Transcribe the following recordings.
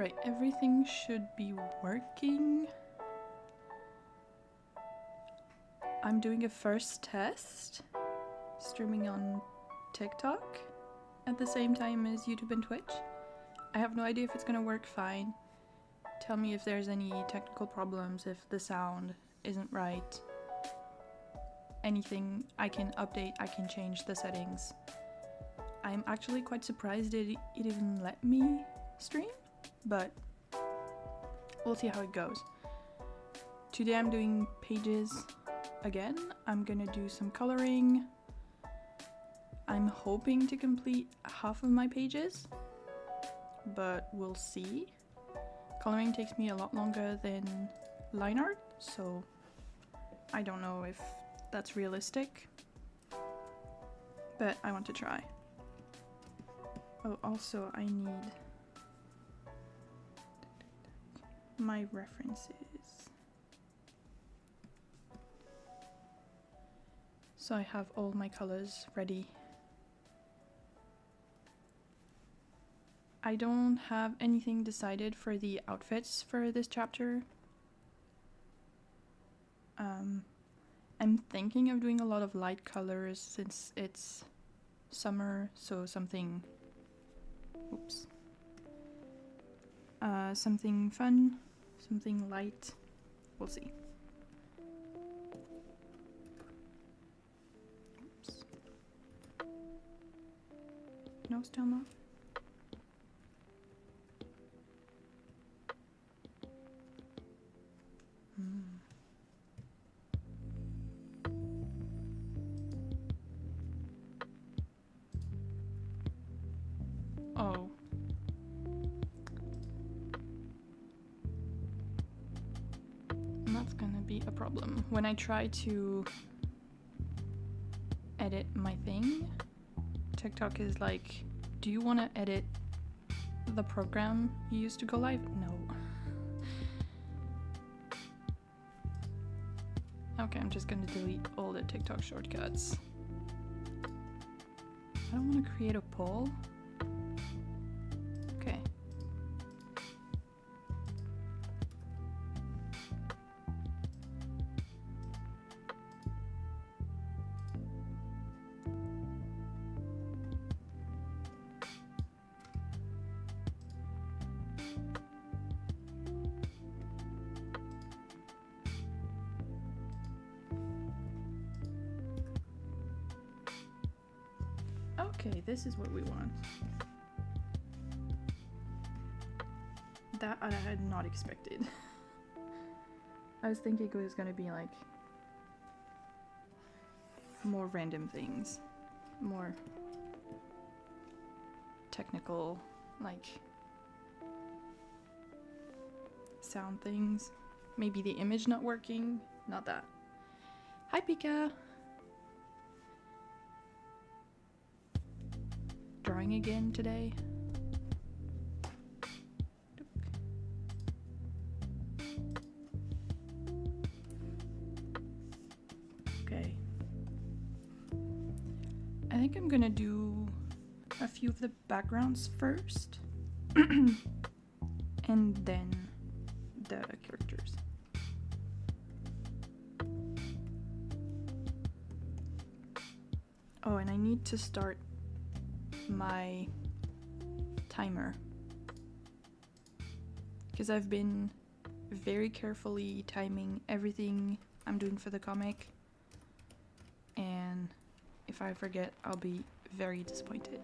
Alright, everything should be working. I'm doing a first test, streaming on TikTok at the same time as YouTube and Twitch. I have no idea if it's gonna work fine. Tell me if there's any technical problems, if the sound isn't right. Anything I can update, I can change the settings. I'm actually quite surprised it even let me stream, but we'll see how it goes. Today I'm doing pages again. I'm gonna do some coloring. I'm hoping to complete half of my pages, but we'll see. Coloring takes me a lot longer than line art, so I don't know if that's realistic, but I want to try. Oh, also I need my references. So I have all my colors ready. I don't have anything decided for the outfits for this chapter. I'm thinking of doing a lot of light colors since it's summer, so something, oops, something fun, something light, we'll see. Oops. No, still not. Oh. That's gonna be a problem. When I try to edit my thing, TikTok is like, do you want to edit the program you used to go live? No. Okay, I'm just gonna delete all the TikTok shortcuts. I don't want to create a poll. Okay. Okay, this is what we want. That I had not expected. I was thinking it was gonna be like more random things, more technical, like sound things. Maybe the image not working, not that. Hi Pika! Drawing again today. Okay. I think I'm gonna do a few of the backgrounds first and then the characters. Oh, and I need to start my timer because I've been very carefully timing everything I'm doing for the comic, and if I forget, I'll be very disappointed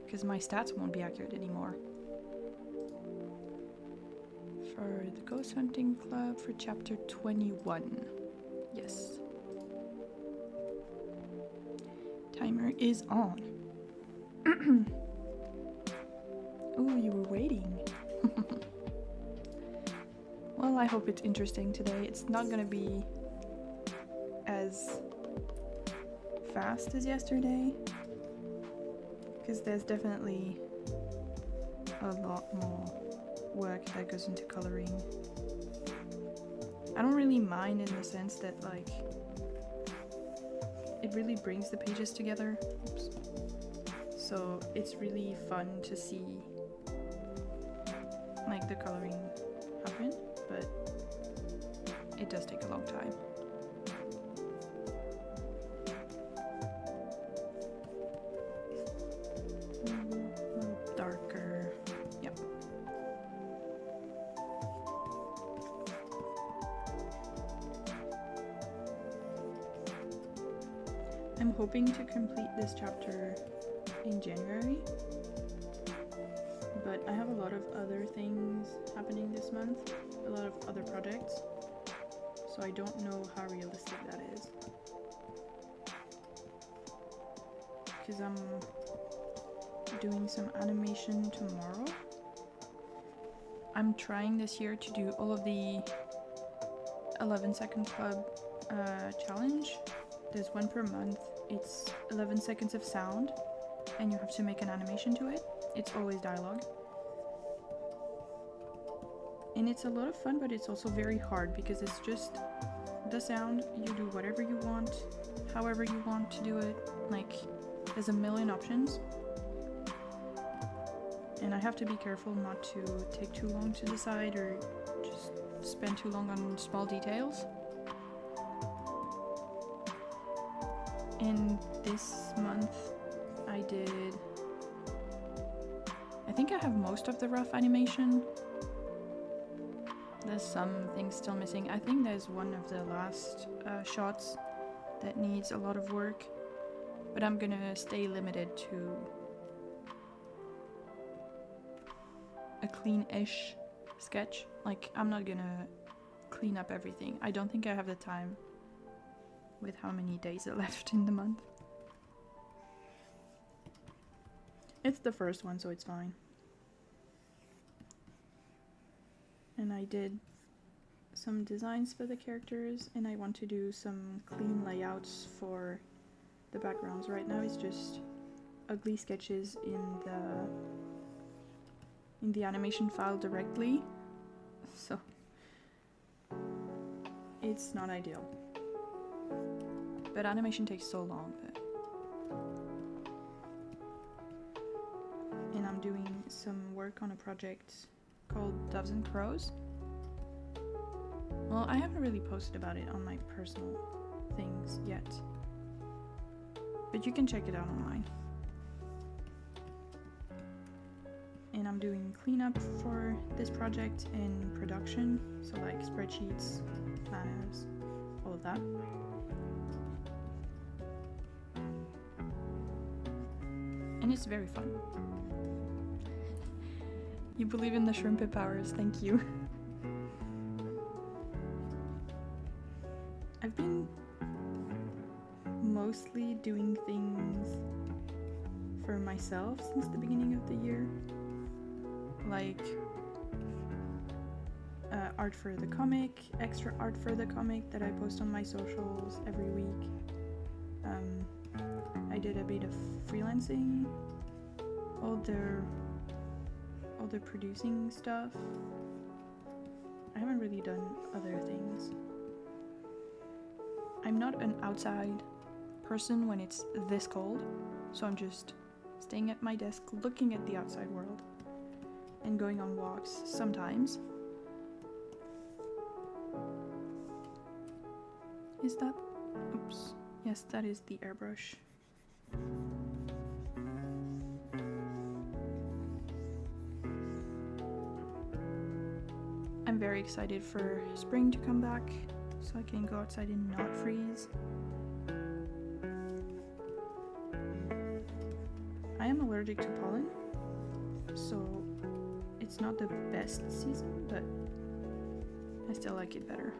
because my stats won't be accurate anymore. For the Ghost Hunting Club for chapter 21. Yes. Timer is on. Ooh, you were waiting. Well, I hope it's interesting today. It's not gonna be as fast as yesterday, because there's definitely a lot more work that goes into coloring. I don't really mind in the sense that, like, it really brings the pages together. Oops. So it's really fun to see, like, make the coloring happen, but it does take a long time. A little darker. Yep. I'm hoping to complete this chapter in January, but I have a lot of other things happening this month, a lot of other projects, so I don't know how realistic that is. Because I'm doing some animation tomorrow. I'm trying this year to do all of the 11-second club challenge. There's one per month. It's 11 seconds of sound, and you have to make an animation to it. It's always dialogue. And it's a lot of fun, but it's also very hard because it's just the sound. You do whatever you want, however you want to do it. Like, there's a million options. And I have to be careful not to take too long to decide or just spend too long on small details. And this month I think I have most of the rough animation. There's some things still missing. I think there's one of the last shots that needs a lot of work, but I'm gonna stay limited to a clean-ish sketch. Like, I'm not gonna clean up everything. I don't think I have the time with how many days are left in the month. It's the first one, so it's fine. And I did some designs for the characters, and I want to do some clean layouts for the backgrounds. Right now it's just ugly sketches in the animation file directly, so it's not ideal. But animation takes so long. And I'm doing some work on a project called Doves and Crows. Well, I haven't really posted about it on my personal things yet, but you can check it out online. And I'm doing cleanup for this project and production, so like spreadsheets, planners, all of that. And it's very fun. You believe in the shrimpy powers, thank you. I've been mostly doing things for myself since the beginning of the year. Like art for the comic, extra art for the comic that I post on my socials every week. I did a bit of freelancing, all the producing stuff. I haven't really done other things. I'm not an outside person when it's this cold, so I'm just staying at my desk looking at the outside world and going on walks sometimes. Is that? Oops. Yes, that is the airbrush. I'm very excited for spring to come back so I can go outside and not freeze. I am allergic to pollen, so it's not the best season, but I still like it better.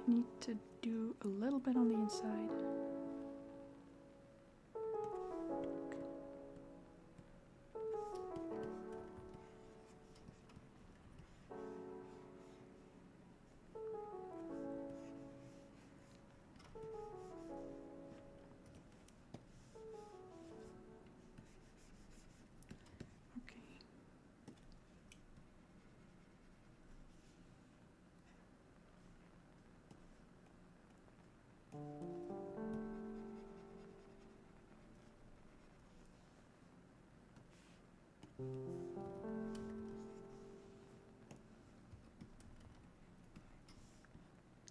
I need to do a little bit on the inside.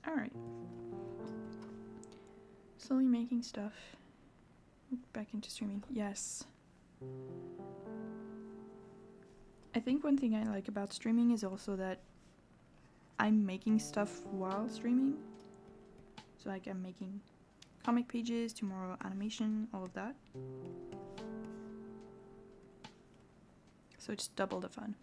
Alright. Slowly making stuff. Back into streaming. Yes. I think one thing I like about streaming is also that I'm making stuff while streaming. So like I'm making comic pages, tomorrow animation, all of that. So it's double the fun.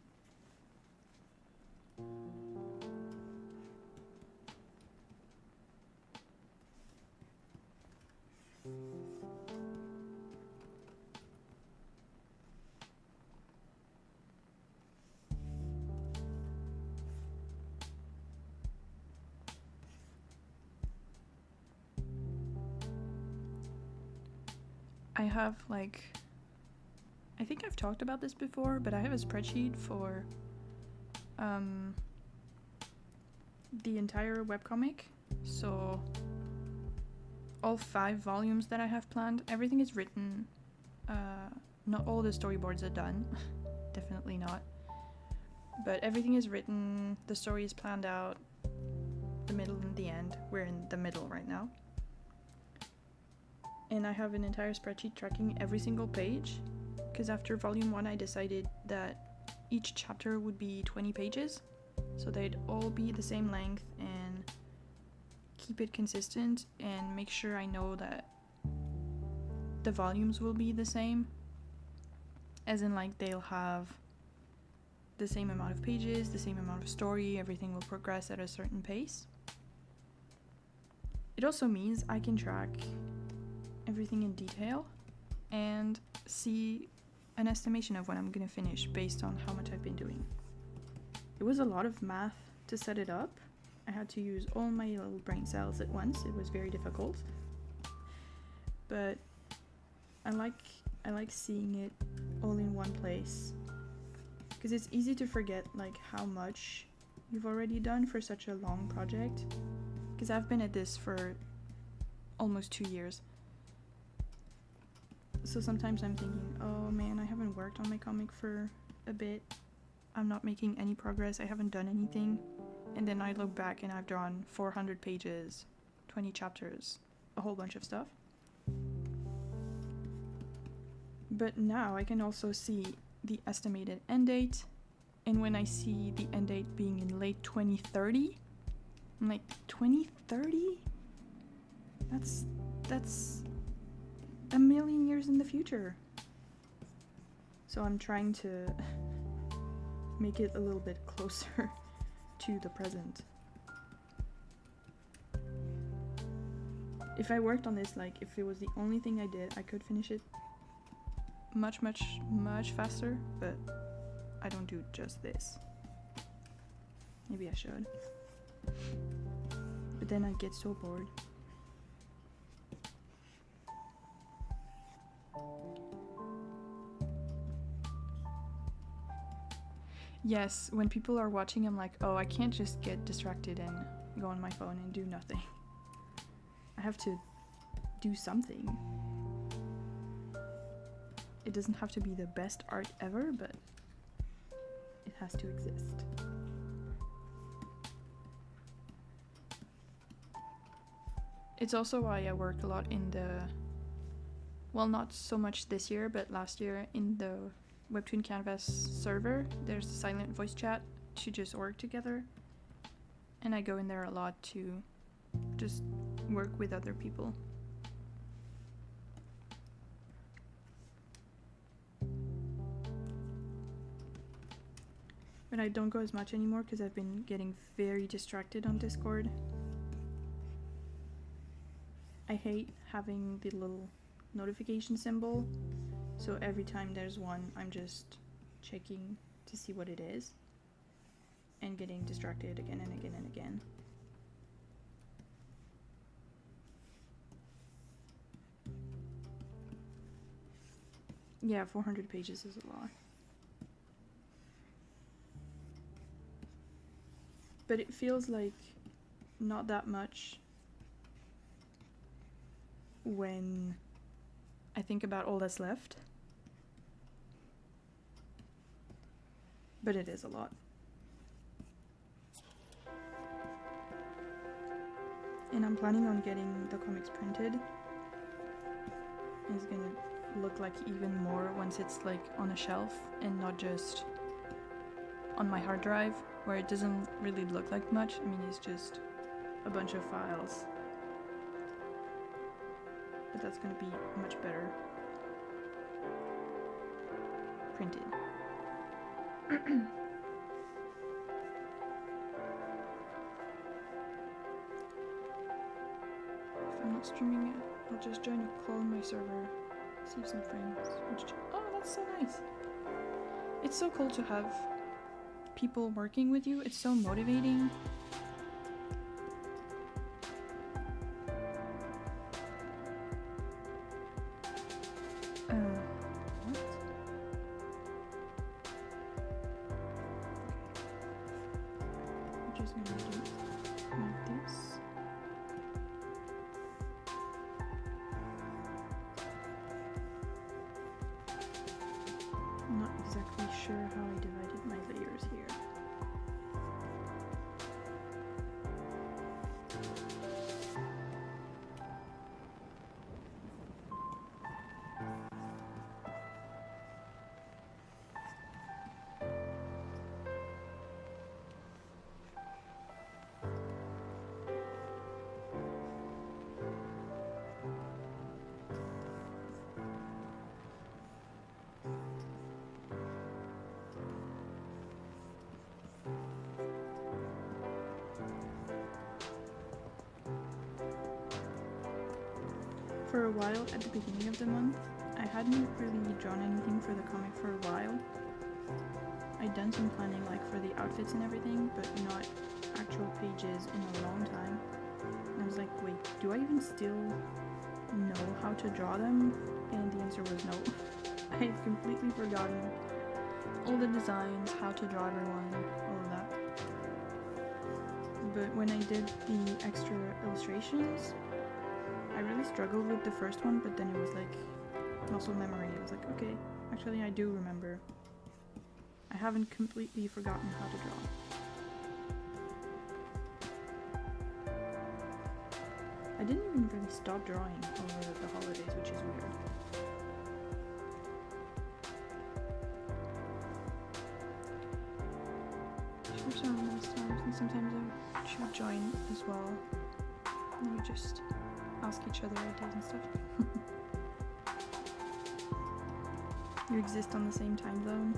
I have like, I think I've talked about this before, but I have a spreadsheet for the entire webcomic. So all 5 volumes that I have planned, everything is written. Not all the storyboards are done, definitely not. But everything is written, the story is planned out, the middle and the end. We're in the middle right now. And I have an entire spreadsheet tracking every single page, because after volume 1 I decided that each chapter would be 20 pages, so they'd all be the same length, and keep it consistent and make sure I know that the volumes will be the same, as in like they'll have the same amount of pages, the same amount of story, everything will progress at a certain pace. It also means I can track everything in detail and see an estimation of when I'm gonna finish based on how much I've been doing. It was a lot of math to set it up. I had to use all my little brain cells at once. It was very difficult, but I like seeing it all in one place, because it's easy to forget like how much you've already done for such a long project, because I've been at this for almost 2 years. So sometimes I'm thinking, oh man, I haven't worked on my comic for a bit. I'm not making any progress. I haven't done anything. And then I look back and I've drawn 400 pages, 20 chapters, a whole bunch of stuff. But now I can also see the estimated end date. And when I see the end date being in late 2030, I'm like, 2030? That's a million years in the future. So I'm trying to make it a little bit closer to the present. If I worked on this, like if it was the only thing I did, I could finish it much faster, but I don't do just this. Maybe I should. But then I'd get so bored. Yes, when people are watching, I'm like, oh, I can't just get distracted and go on my phone and do nothing. I have to do something. It doesn't have to be the best art ever, but it has to exist. It's also why I work a lot in the, well, not so much this year, but last year in the Webtoon Canvas server. There's a silent voice chat to just work together, and I go in there a lot to just work with other people. But I don't go as much anymore because I've been getting very distracted on Discord. I hate having the little notification symbol, so every time there's one, I'm just checking to see what it is and getting distracted again and again and again. Yeah, 400 pages is a lot. But it feels like not that much when I think about all that's left. but it is a lot. And I'm planning on getting the comics printed. It's gonna look like even more once it's like on a shelf and not just on my hard drive, where it doesn't really look like much. I mean, it's just a bunch of files. But that's gonna be much better printed. If I'm not streaming it, I'll just join a call on my server, see some friends. Oh, that's so nice. It's so cool to have people working with you. It's so motivating. What? I'm just gonna do like this. I'm not exactly sure how I divided my layers here. For a while, at the beginning of the month, I hadn't really drawn anything for the comic for a while. I'd done some planning like for the outfits and everything, but not actual pages in a long time. And I was like, wait, do I even still know how to draw them? And the answer was no. I had completely forgotten all the designs, how to draw everyone, all of that. But when I did the extra illustrations, I really struggled with the first one, but then it was like muscle memory. I was like, okay, actually I do remember. I haven't completely forgotten how to draw. I didn't even really stop drawing over the holidays, which is weird. Sure, some last times, and sometimes I should join as well. And we just ask each other ideas and stuff. You exist on the same time zone.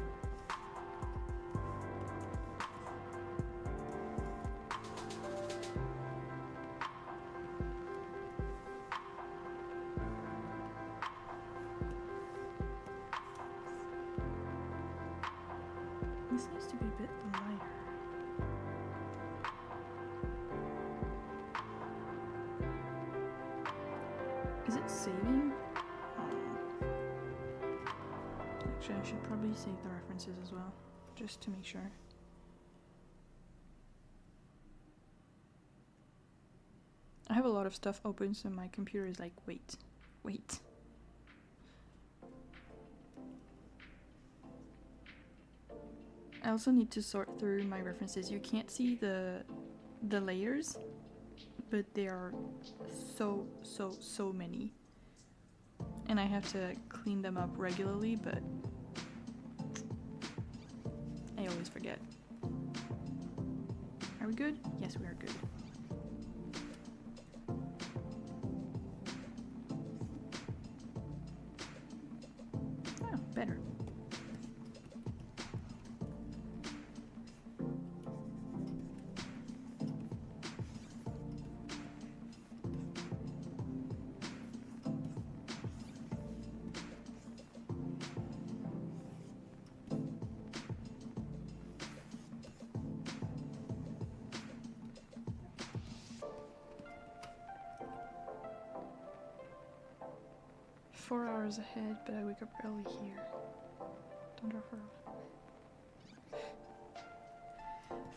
This needs to be a bit lighter. Is it saving? Actually, I should probably save the references as well, just to make sure. I have a lot of stuff open, so my computer is like, wait. I also need to sort through my references. You can't see the layers, but there are so many. And I have to clean them up regularly, but I always forget. Are we good? Yes, we are good. Oh, better. Four hours ahead, but I wake up early here. Don't draw for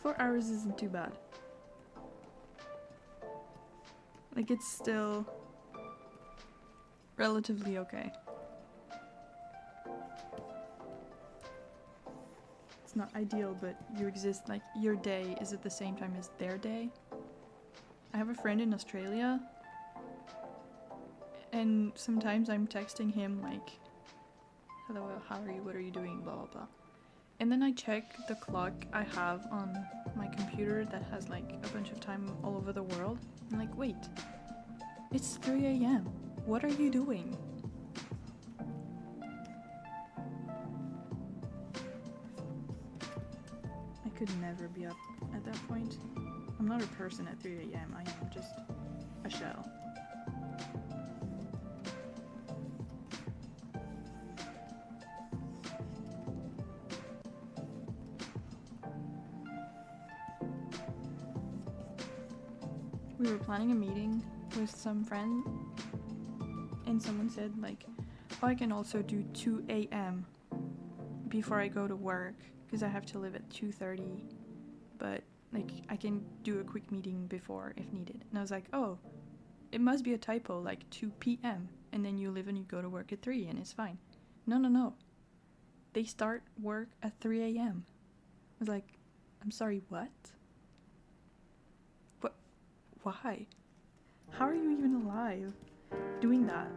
4 hours isn't too bad. Like, it's still relatively okay. It's not ideal, but you exist, like, your day is at the same time as their day. I have a friend in Australia, and sometimes I'm texting him like, hello, how are you, what are you doing, blah blah blah. And then I check the clock I have on my computer that has like a bunch of time all over the world. I'm like, wait, it's 3 a.m. What are you doing? I could never be up at that point. I'm not a person at 3 a.m. I am just a shell. We were planning a meeting with some friend, and someone said like, oh, I can also do 2 a.m. before I go to work because I have to leave at 2:30, but like I can do a quick meeting before if needed. And I was like, oh, it must be a typo, like 2 p.m. and then you leave and you go to work at 3 and it's fine. No. They start work at 3 a.m. I was like, I'm sorry, what? Why? How are you even alive doing that?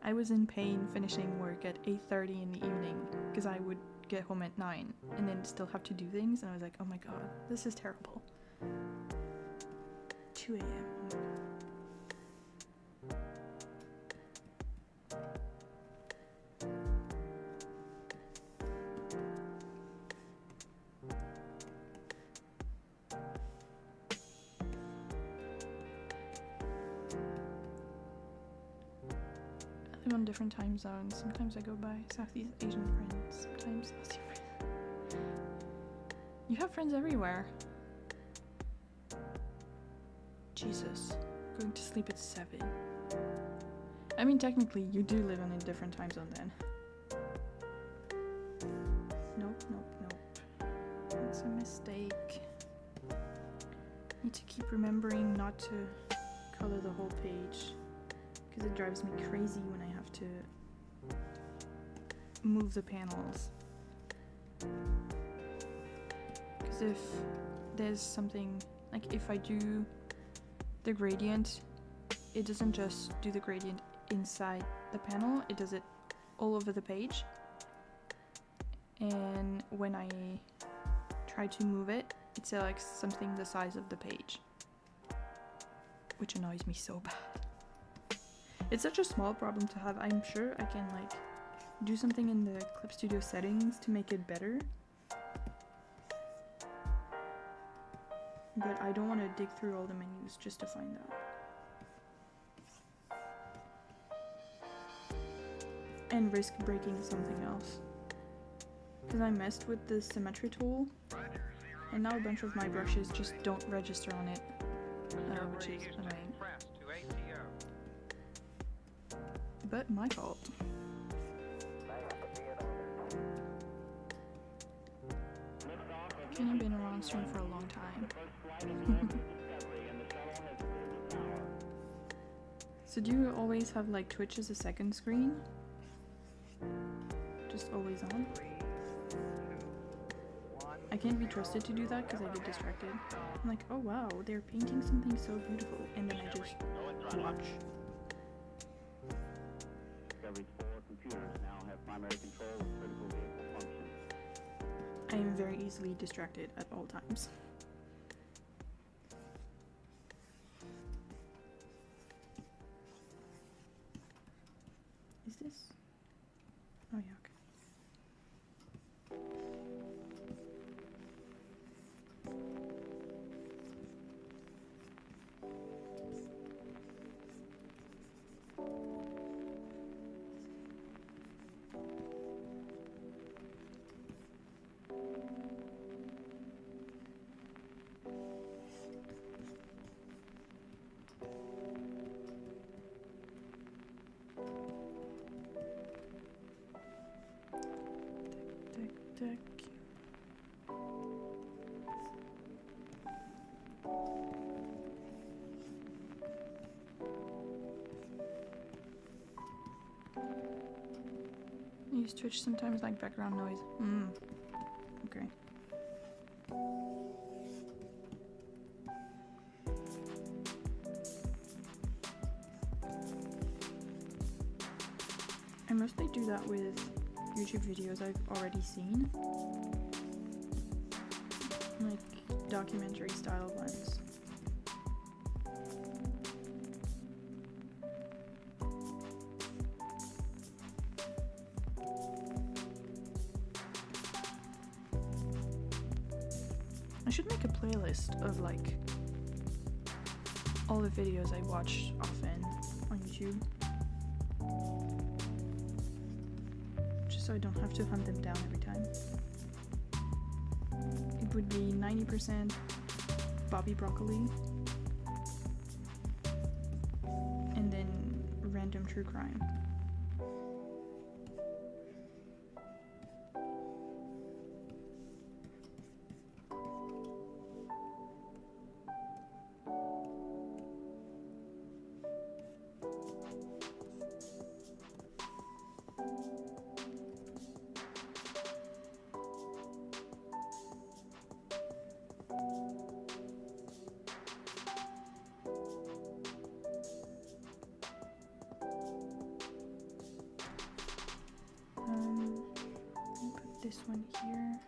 I was in pain finishing work at 8:30 in the evening because I would get home at 9 and then still have to do things, and I was like, oh my god, this is terrible. 2 a.m. Oh my god. On different time zones. Sometimes I go by Southeast Asian friends, sometimes Aussie friends. You have friends everywhere. Jesus, going to sleep at 7. I mean, technically, you do live on a different time zone then. Nope. That's a mistake. Need to keep remembering not to color the whole page, because it drives me crazy when I have to move the panels. Because if there's something, like if I do the gradient, it doesn't just do the gradient inside the panel, it does it all over the page. And when I try to move it, it selects something the size of the page, which annoys me so bad. It's such a small problem to have. I'm sure I can like do something in the Clip Studio settings to make it better, but I don't want to dig through all the menus just to find that and risk breaking something else, because I messed with the symmetry tool and now a bunch of my brushes just don't register on it, which is annoying. But my fault. Kenny been around stream for a long time. So do you always have like Twitch as a second screen? Just always on? I can't be trusted to do that because I get distracted. I'm like, oh wow, they're painting something so beautiful, and then I just watch. I am very easily distracted at all times. Is this? Oh yeah, okay. use Twitch sometimes like background noise. Okay. I mostly do that with YouTube videos I've already seen. Like documentary style ones. I should make a playlist of like all the videos I watch often on YouTube. Just so I don't have to hunt them down every time. It would be 90% Bobby Broccoli and then random true crime. Put this one here.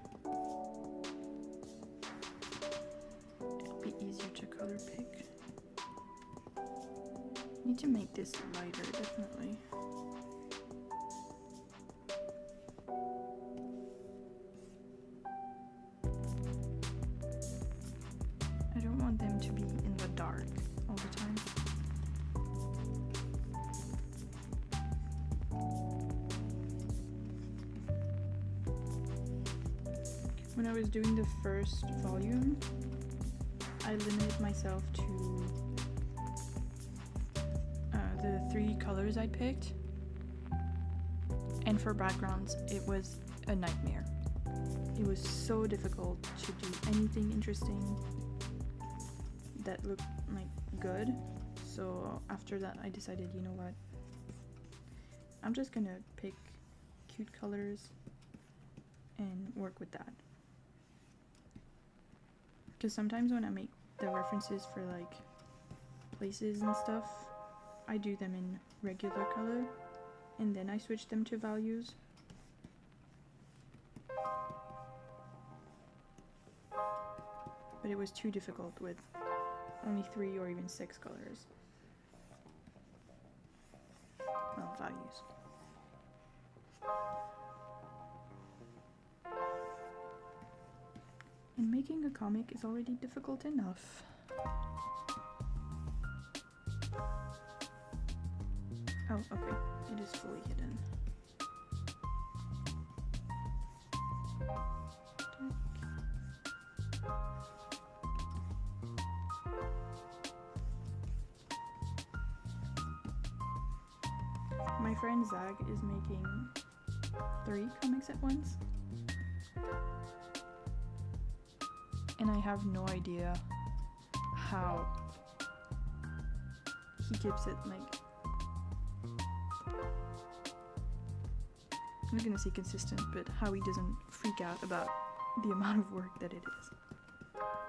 It'll be easier to color pick. Need to make this lighter, definitely. I don't want them to be in the dark all the time. When I was doing the first volume, I limited myself to the 3 colors I picked, and for backgrounds it was a nightmare. It was so difficult to do anything interesting that looked like good, so after that I decided, you know what, I'm just gonna pick cute colors and work with that. Because sometimes when I make the references for like places and stuff, I do them in regular color and then I switch them to values. But it was too difficult with only 3 or even 6 colors. Well, values. And making a comic is already difficult enough. Oh, okay. It is fully hidden. My friend Zag is making 3 comics at once. And I have no idea how he keeps it, like, I'm not gonna say consistent, but how he doesn't freak out about the amount of work that it is.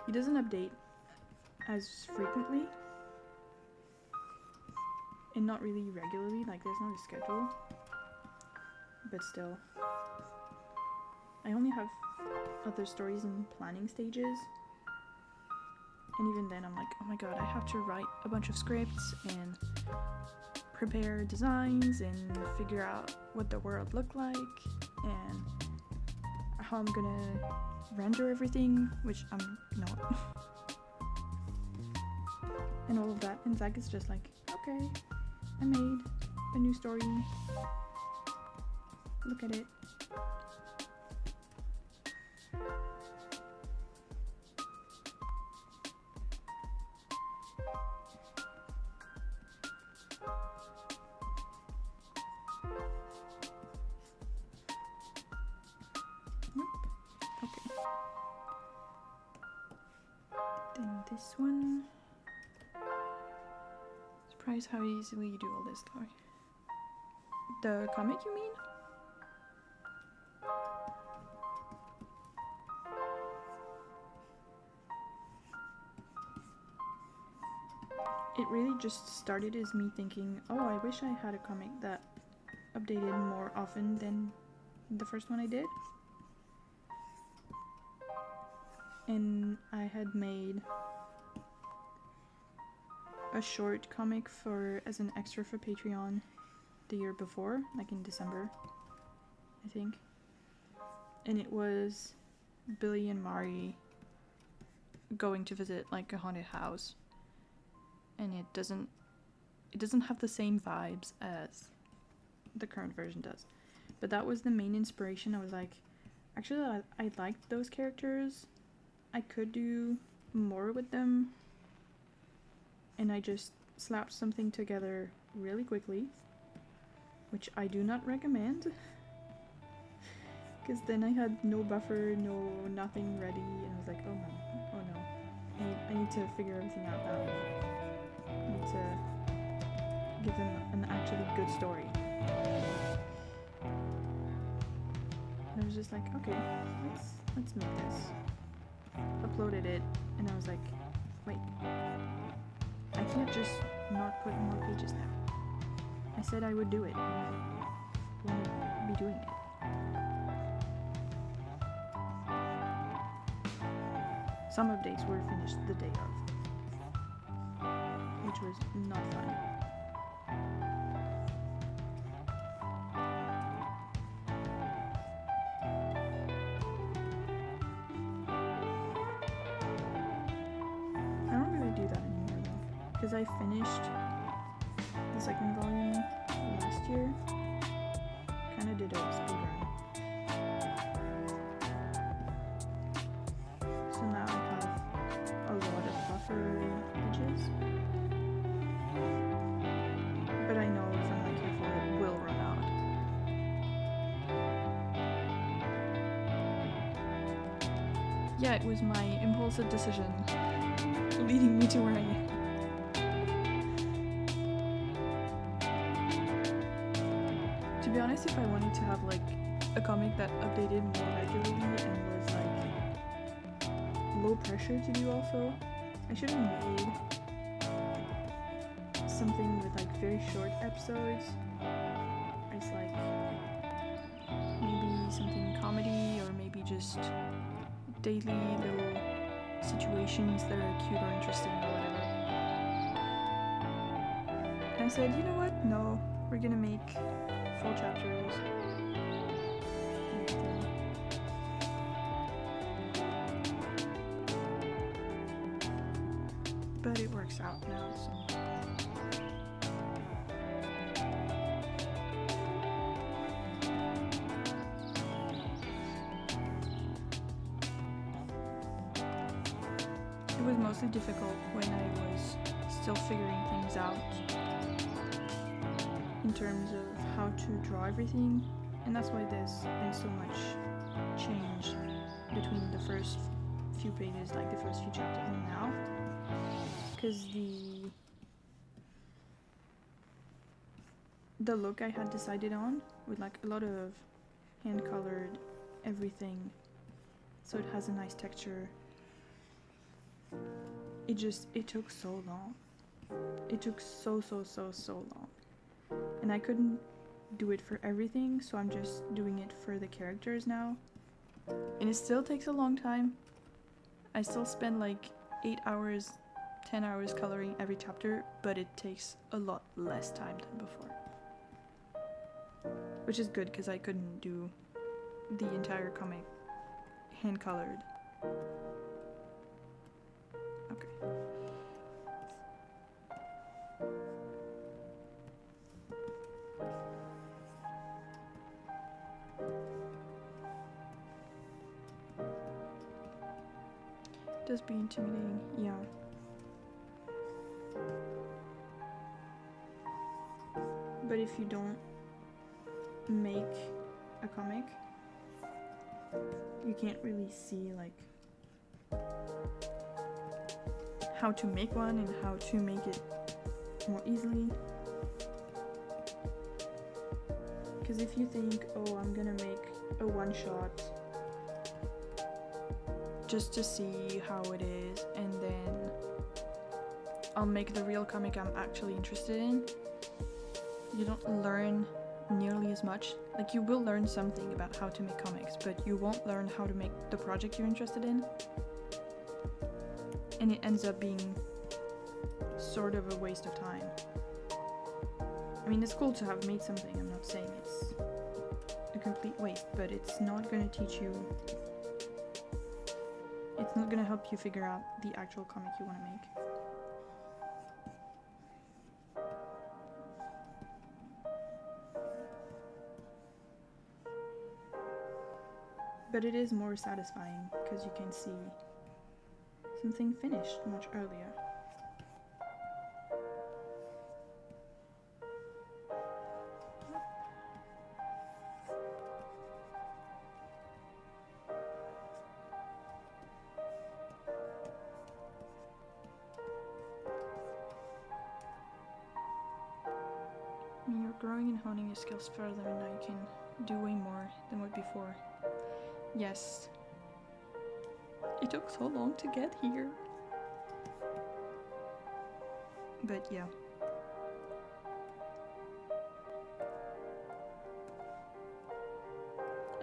He doesn't update as frequently, and not really regularly, like there's not a schedule, but still. I only have other stories in planning stages, and even then I'm like, oh my god, I have to write a bunch of scripts and prepare designs and figure out what the world looked like and how I'm gonna render everything, which I'm not. And all of that, and Zach is just like, okay, I made a new story, look at it. Okay. Then this one. Surprised how easily you do all this, though. The comic, you mean? it really just started as me thinking, oh, I wish I had a comic that updated more often than the first one I did. And I had made a short comic as an extra for Patreon the year before, like in December, I think. And it was Billy and Mari going to visit like a haunted house. And it doesn't have the same vibes as the current version does. But that was the main inspiration. I was like, actually I liked those characters. I could do more with them. And I just slapped something together really quickly, which I do not recommend. Because then I had no buffer, nothing ready, and I was like, oh no. I need to figure everything out now. I need to give them an actually good story. And I was just like, okay, let's make this. Uploaded it, and I was like, wait, I can't just not put more pages now. I said I would do it, and I won't be doing it. Some updates were finished the day of, which was not fun. I don't really do that anymore though, because I finished the second volume last year. Kinda did a speedrun. So now I have a lot of buffer pages. But I know if I'm not careful it will run out. Yeah, it was my impulsive decision leading me to where I am. To be honest, if I wanted to have like a comic that updated more regularly and was like low pressure to do also, I should have made something with like very short episodes. It's like maybe something comedy or maybe just daily little situations that are cute or interesting or whatever. And I said, you know what? No, we're gonna make full chapters. But it works out now, so. It was mostly difficult when I was still figuring things out in terms of how to draw everything, and that's why there's been so much change between the first few pages, like the first few chapters, and now. Because the look I had decided on, with like a lot of hand-colored everything, so it has a nice texture. It took so long. It took so long. And I couldn't do it for everything, so I'm just doing it for the characters now. And it still takes a long time. I still spend like 8 hours, 10 hours coloring every chapter, but it takes a lot less time than before. Which is good, because I couldn't do the entire comic hand-colored. Okay. It does be intimidating, yeah. But if you don't make a comic, you can't really see like how to make one and how to make it more easily. Because if you think, oh, I'm gonna make a one-shot just to see how it is, and then I'll make the real comic I'm actually interested in, you don't learn nearly as much. Like, you will learn something about how to make comics, but you won't learn how to make the project you're interested in. And it ends up being sort of a waste of time. I mean, it's cool to have made something, I'm not saying it's a complete waste, but it's not going to teach you, it's not going to help you figure out the actual comic you want to make. But it is more satisfying because you can see something finished much earlier. I mean, you're growing and honing your skills further, and now you can do way more than what before. Yes. It took so long to get here. But yeah.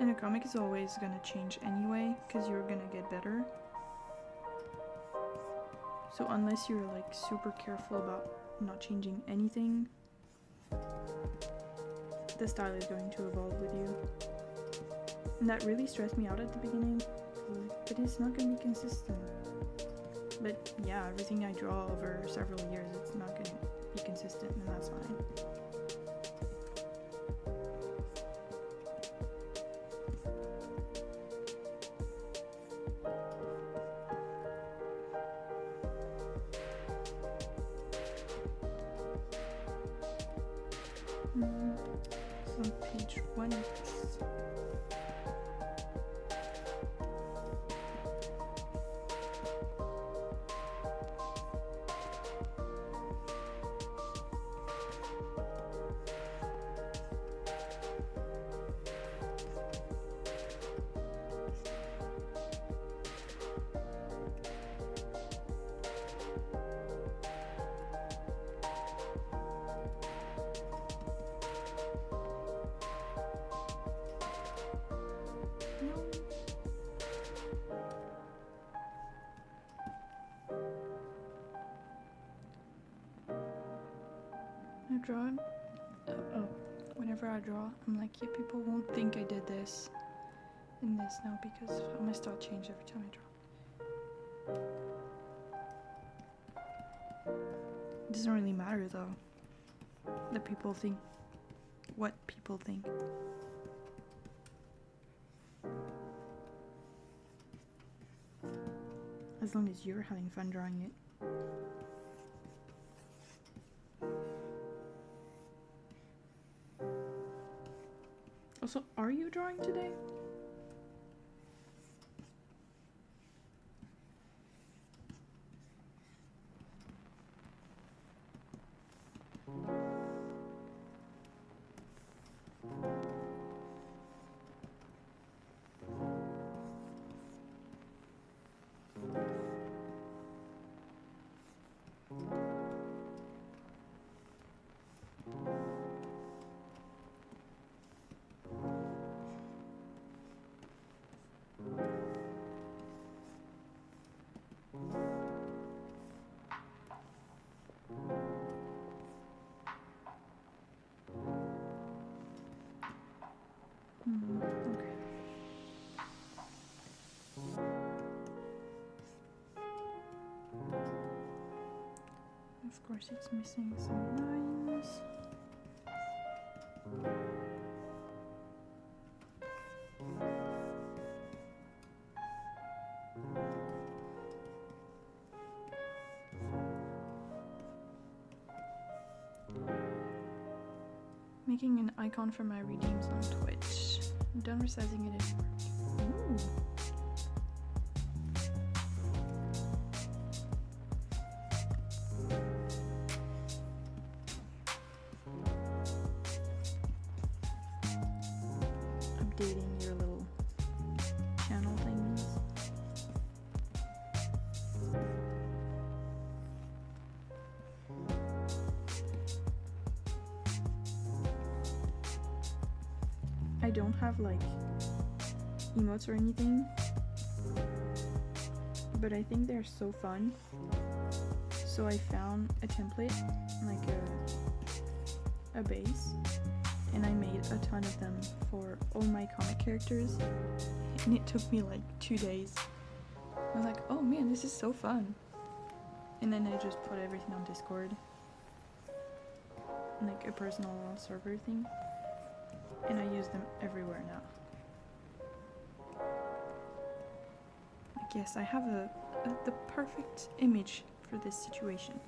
And a comic is always gonna change anyway, because you're gonna get better. So unless you're like super careful about not changing anything, the style is going to evolve with you. And that really stressed me out at the beginning, but it's not going to be consistent. But yeah, everything I draw over several years, it's not going to be consistent, and that's fine. So on page 1. Whenever I draw, I'm like, yeah, people won't think I did this and this now because my style changes every time I draw. It doesn't really matter though, that people think, what people think. As long as you're having fun drawing it. Also, are you drawing today? Okay. Of course, it's missing some lines. Making an icon for my redeems on Twitch. I'm done resizing it anymore. Ooh. Updating your little channel thingies. I don't have like emotes or anything, but I think they're so fun. So I found a template, like a base, and I made a ton of them for all my comic characters, and it took me like 2 days. I was like, oh man, this is so fun. And then I just put everything on Discord, like a personal server thing, and I use them everywhere now. I guess I have the perfect image for this situation.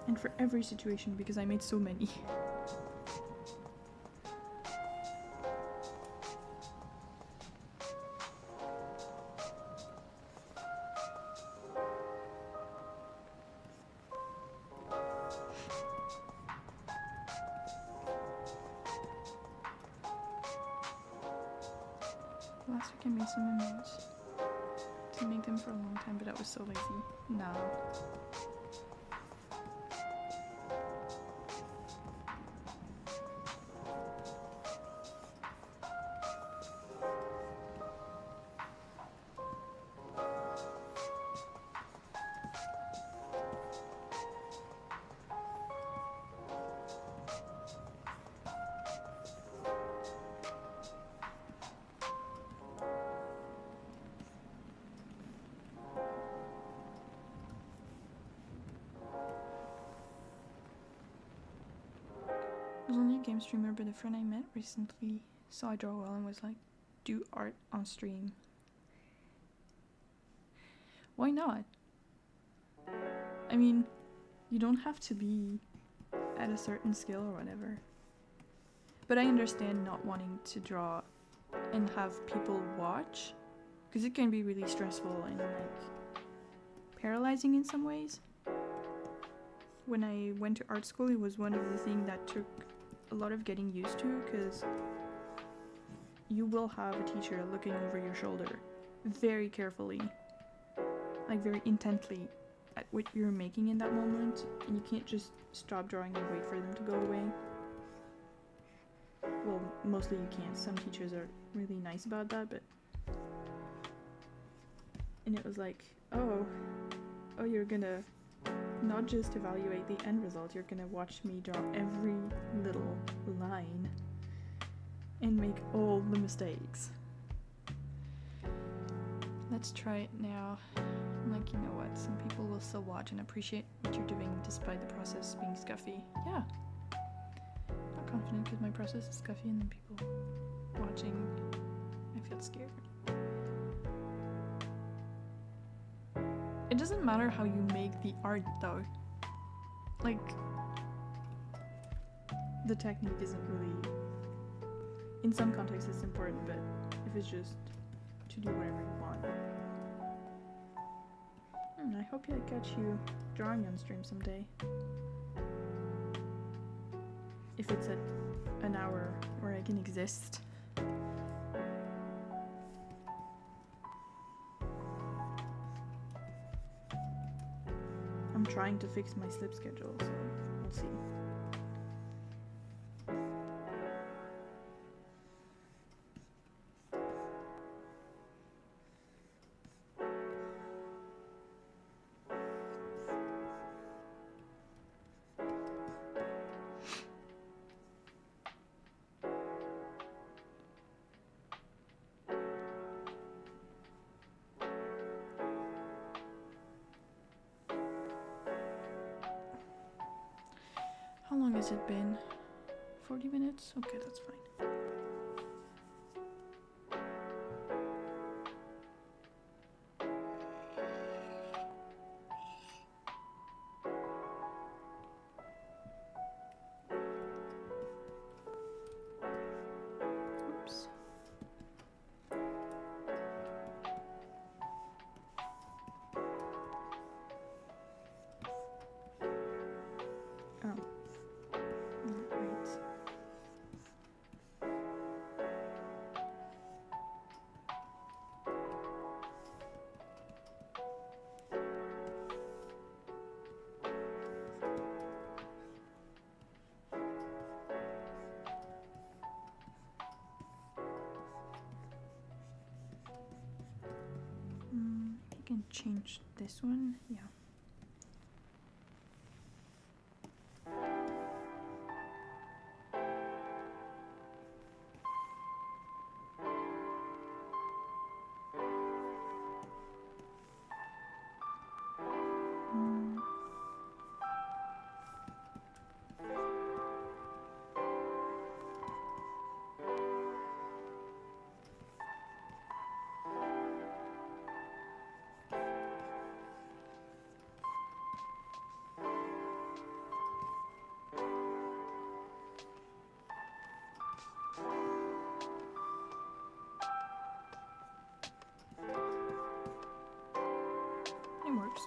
And for every situation, because I made so many. Last week I made some emotes to make them for a long time, but I was so lazy. No. I was only a game streamer, but a friend I met recently saw I draw well and was like, do art on stream. Why not? I mean, you don't have to be at a certain skill or whatever. But I understand not wanting to draw and have people watch, because it can be really stressful and like paralyzing in some ways. When I went to art school, it was one of the things that took a lot of getting used to, because you will have a teacher looking over your shoulder very carefully, like very intently at what you're making in that moment, and you can't just stop drawing and wait for them to go away. Well, mostly you can't. Some teachers are really nice about that, but... And it was like, oh, you're gonna not just evaluate the end result, you're gonna watch me draw every little line and make all the mistakes. Let's try it now. I'm like, you know what, some people will still watch and appreciate what you're doing despite the process being scuffy. Yeah. Not confident because my process is scuffy, and then people watching, I feel scared. It doesn't matter how you make the art though. Like, the technique isn't really... In some contexts it's important, but if it's just to do whatever you want. I hope I catch you drawing on stream someday. If it's at an hour where I can exist. I'm trying to fix my sleep schedule, so we'll see. How long has it been? 40 minutes? Okay, that's fine. Oops. Oh. Right. change this one. Yeah. It works.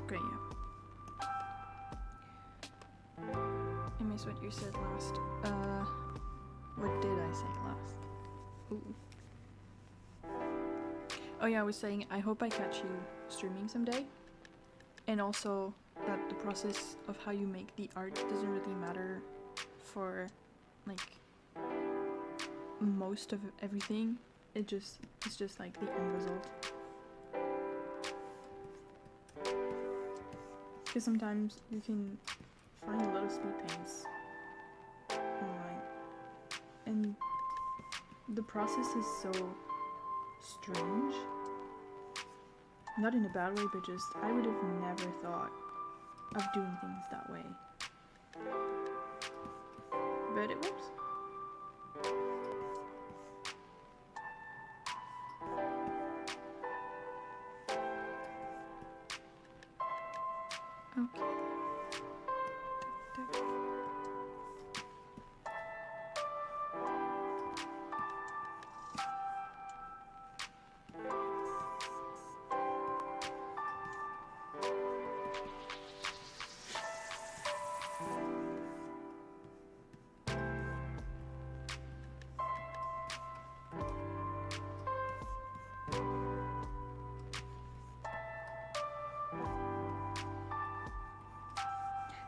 Okay, yeah. I missed what you said last. What did I say last? Ooh. Oh yeah, I was saying I hope I catch you streaming someday. And also that the process of how you make the art doesn't really matter for like most of everything. It's just like the end result. Because sometimes you can find a lot of speed paints online, and the process is so strange. Not in a bad way, but just I would have never thought of doing things that way. But it works. Okay.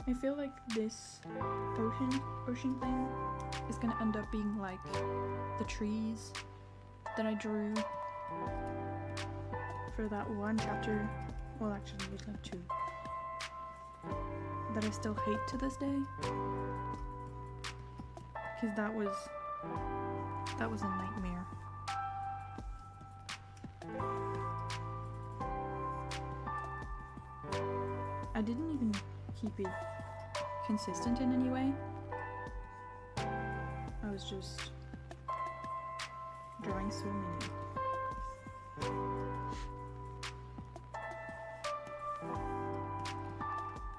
I feel like this ocean thing is gonna end up being like the trees that I drew for that one chapter. Well, actually, there's like two that I still hate to this day, because that was a nightmare. I didn't even keep it consistent in any way. I was just drawing so many.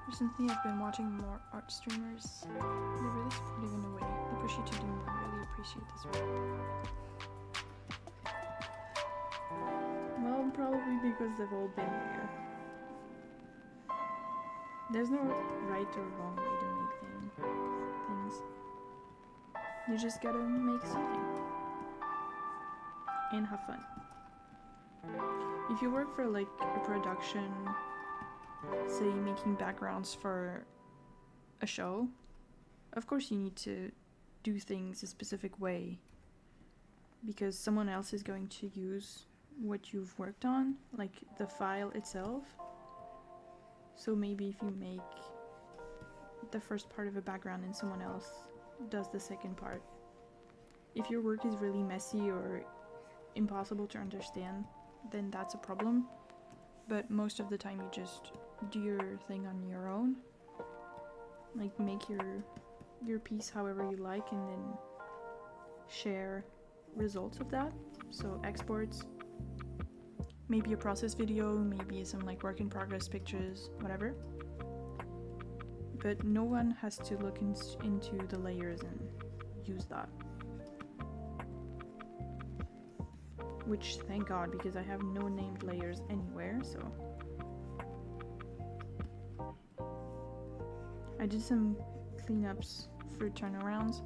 Recently I've been watching more art streamers. They're really supportive in a way. They push you to do more. I really appreciate this one. Well, probably because they've all been there. There's no right or wrong way to make things. You just gotta make something and have fun. If you work for like a production, say making backgrounds for a show, of course you need to do things a specific way because someone else is going to use what you've worked on, like the file itself. So maybe if you make the first part of a background and someone else does the second part, if your work is really messy or impossible to understand, then that's a problem. But most of the time you just do your thing on your own. Like make your piece however you like and then share results of that. So exports, maybe a process video, maybe some like work in progress pictures, whatever. but no one has to look into the layers and use that. Which, thank God, because I have no named layers anywhere, so. I did some cleanups for turnarounds.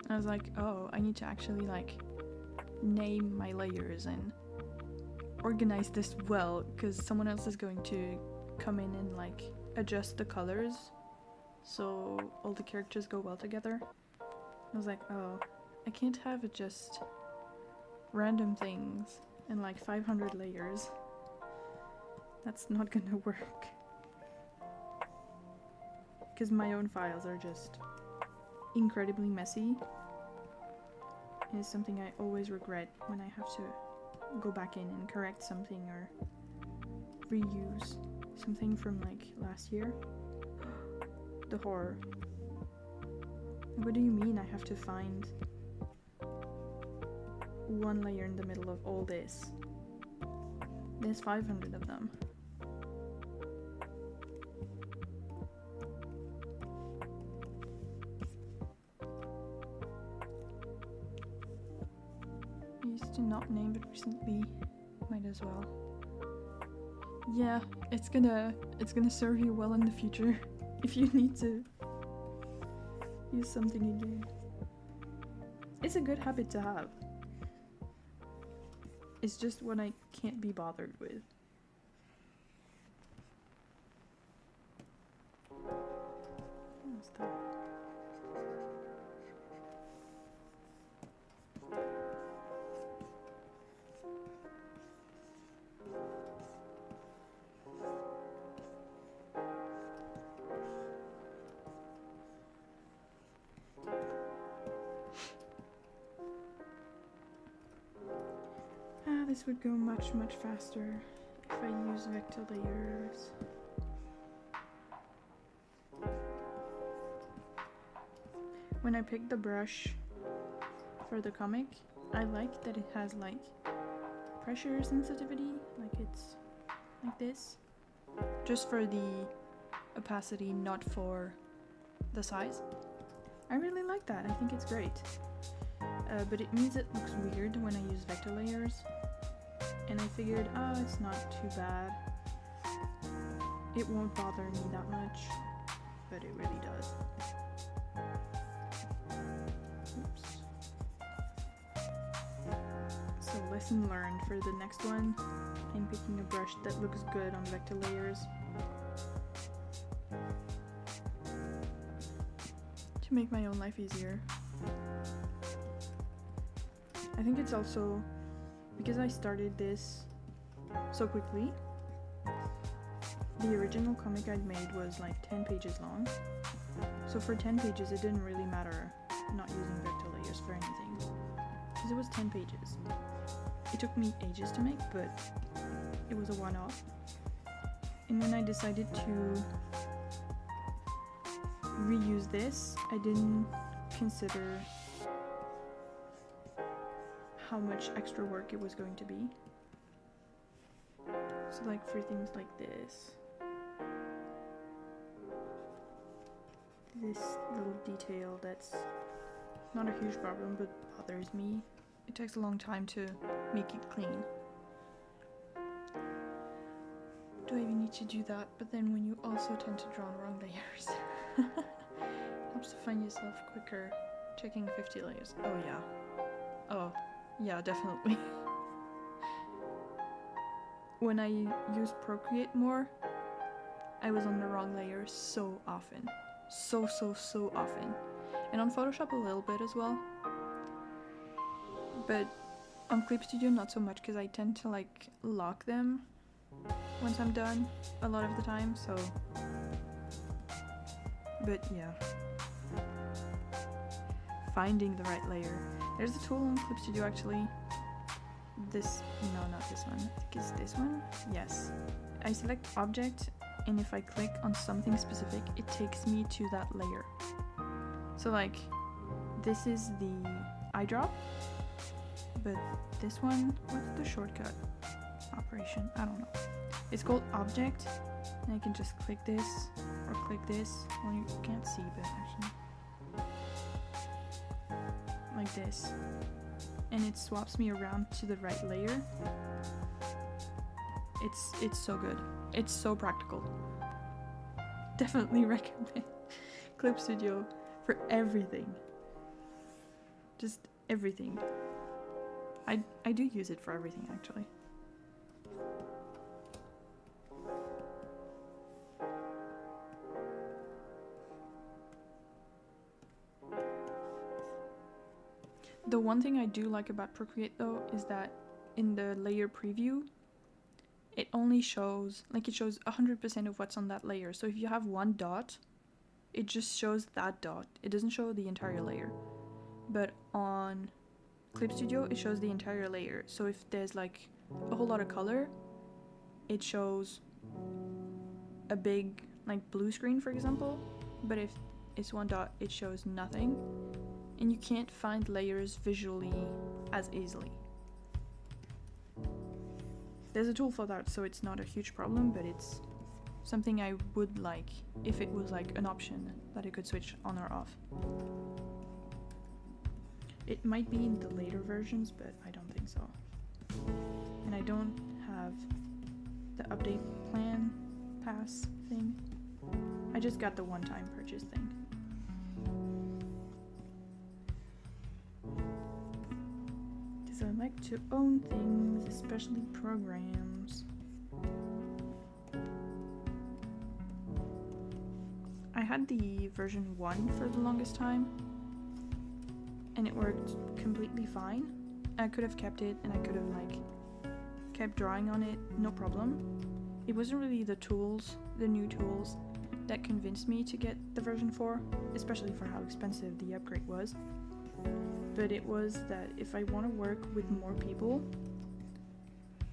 I was like, oh, I need to actually like name my layers and organize this well, because someone else is going to come in and like adjust the colors so all the characters go well together. I was like, oh, I can't have it just random things and like 500 layers. That's not gonna work. Because my own files are just incredibly messy. And it's something I always regret when I have to go back in and correct something or reuse something from like last year. The horror. What do you mean I have to find one layer in the middle of all this? There's 500 of them. I used to not name, but recently might as well. Yeah, it's gonna serve you well in the future if you need to use something again. It's a good habit to have. It's just what I can't be bothered with. What's that? This would go much faster if I use vector layers. When I picked the brush for the comic, I like that it has like pressure sensitivity, like it's like this, just for the opacity, not for the size. I really like that. I think it's great. But it means it looks weird when I use vector layers. And I figured, oh, it's not too bad. It won't bother me that much, but it really does. Oops. So lesson learned for the next one. I'm picking a brush that looks good on vector layers. To make my own life easier. I think it's also because I started this so quickly. The original comic I'd made was like 10 pages long. So for 10 pages it didn't really matter not using vector layers for anything. Because it was 10 pages. It took me ages to make, but it was a one-off. And when I decided to reuse this, I didn't consider how much extra work it was going to be. So like for things like this little detail that's not a huge problem but bothers me, it takes a long time to make it clean. Do I even need to do that? But then when you also tend to draw on wrong layers, helps to find yourself quicker. Checking 50 layers. Oh yeah. Oh yeah, definitely. When I used Procreate more, I was on the wrong layer so often. So often. And on Photoshop a little bit as well. But on Clip Studio not so much, because I tend to like lock them once I'm done a lot of the time, so. But yeah. Finding the right layer. There's a tool on Clip Studio actually. No, not this one. I think it's this one. Yes. I select object, and if I click on something specific, it takes me to that layer. So like, this is the eyedrop, but this one, what's the shortcut? operation. I don't know. It's called object, and I can just click this or click this. Well, you can't see, but actually like this, and it swaps me around to the right layer. It's so good. It's so practical. Definitely recommend Clip Studio for everything. Just everything. I do use it for everything actually. The one thing I do like about Procreate though is that in the layer preview, it only shows, like, it shows 100% of what's on that layer. So if you have one dot, it just shows that dot. It doesn't show the entire layer. But on Clip Studio, it shows the entire layer. So if there's like a whole lot of color, it shows a big like blue screen, for example. But if it's one dot, it shows nothing. And you can't find layers visually as easily. There's a tool for that, so it's not a huge problem, but it's something I would like if it was like an option that I could switch on or off. It might be in the later versions, but I don't think so. And I don't have the update plan pass thing. I just got the one-time purchase thing. Because I like to own things, especially programs. I had the version 1 for the longest time, and it worked completely fine. I could have kept it, and I could have like kept drawing on it, no problem. It wasn't really the tools, the new tools, that convinced me to get the version 4, especially for how expensive the upgrade was. But it was that if I want to work with more people,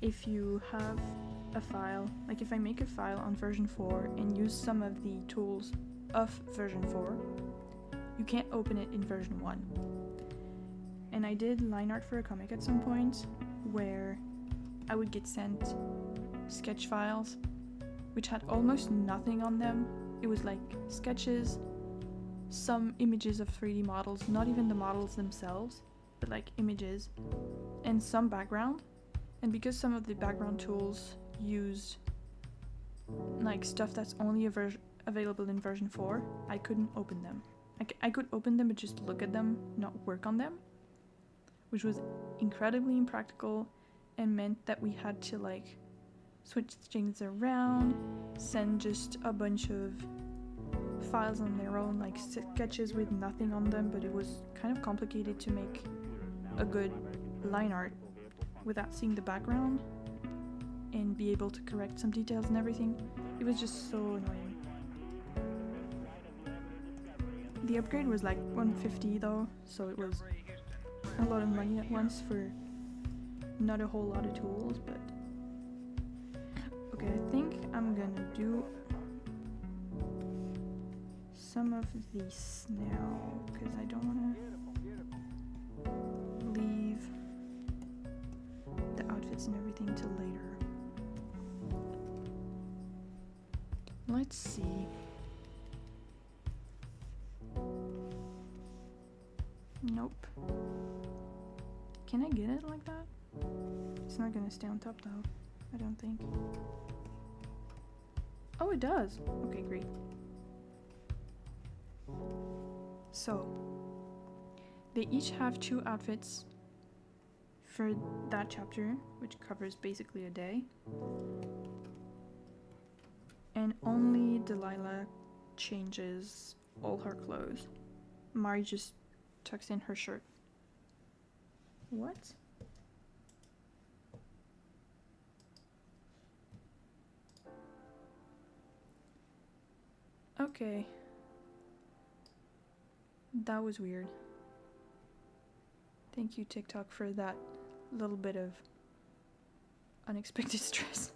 if you have a file, like if I make a file on version 4 and use some of the tools of version 4, you can't open it in version 1. And I did line art for a comic at some point where I would get sent sketch files which had almost nothing on them. It was like sketches, some images of 3D models, not even the models themselves, but like images, and some background. And because some of the background tools used like stuff that's only available in version 4, I couldn't open them. I could open them but just look at them, not work on them, which was incredibly impractical and meant that we had to like switch things around, send just a bunch of files on their own, like sketches with nothing on them, but it was kind of complicated to make a good line art without seeing the background and be able to correct some details and everything. It was just so annoying. The upgrade was like $150 though, so it was a lot of money at once for not a whole lot of tools, but okay, I think I'm gonna do some of these now because I don't want to leave the outfits and everything till later. Let's see. Nope. Can I get it like that? It's not gonna stay on top though, I don't think. Oh, it does. Okay, great. So, they each have 2 outfits for that chapter, which covers basically a day. And only Delilah changes all her clothes. Mari just tucks in her shirt. What? Okay. That was weird. Thank you, TikTok, for that little bit of unexpected stress.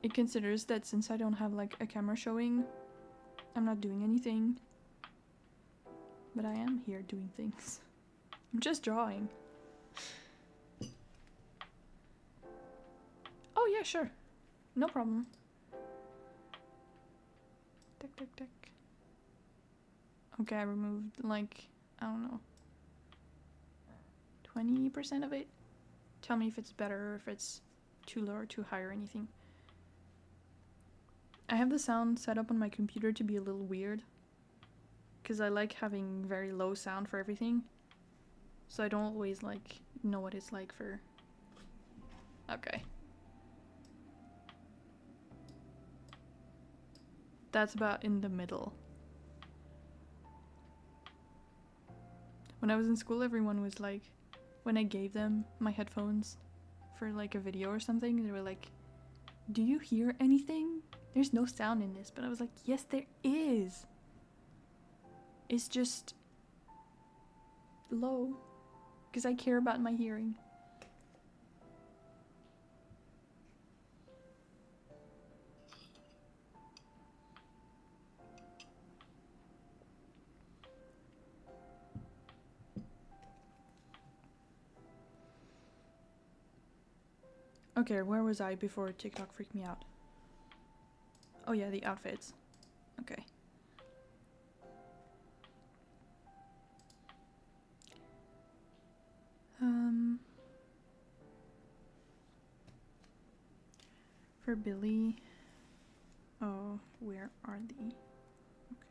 It considers that since I don't have like a camera showing, I'm not doing anything. But I am here doing things. I'm just drawing. Yeah, sure. No problem. Tick, tick, tick. Okay, I removed like, I don't know, 20% of it. Tell me if it's better or if it's too low or too high or anything. I have the sound set up on my computer to be a little weird, because I like having very low sound for everything. So I don't always like know what it's like for... Okay. That's about in the middle. When I was in school, everyone was like, when I gave them my headphones for like a video or something, they were like, do you hear anything? There's no sound in this. But I was like, yes, there is. It's just low, because I care about my hearing. Okay, where was I before TikTok freaked me out? Oh yeah, the outfits. Okay. For Billy. Oh, where are the... Okay.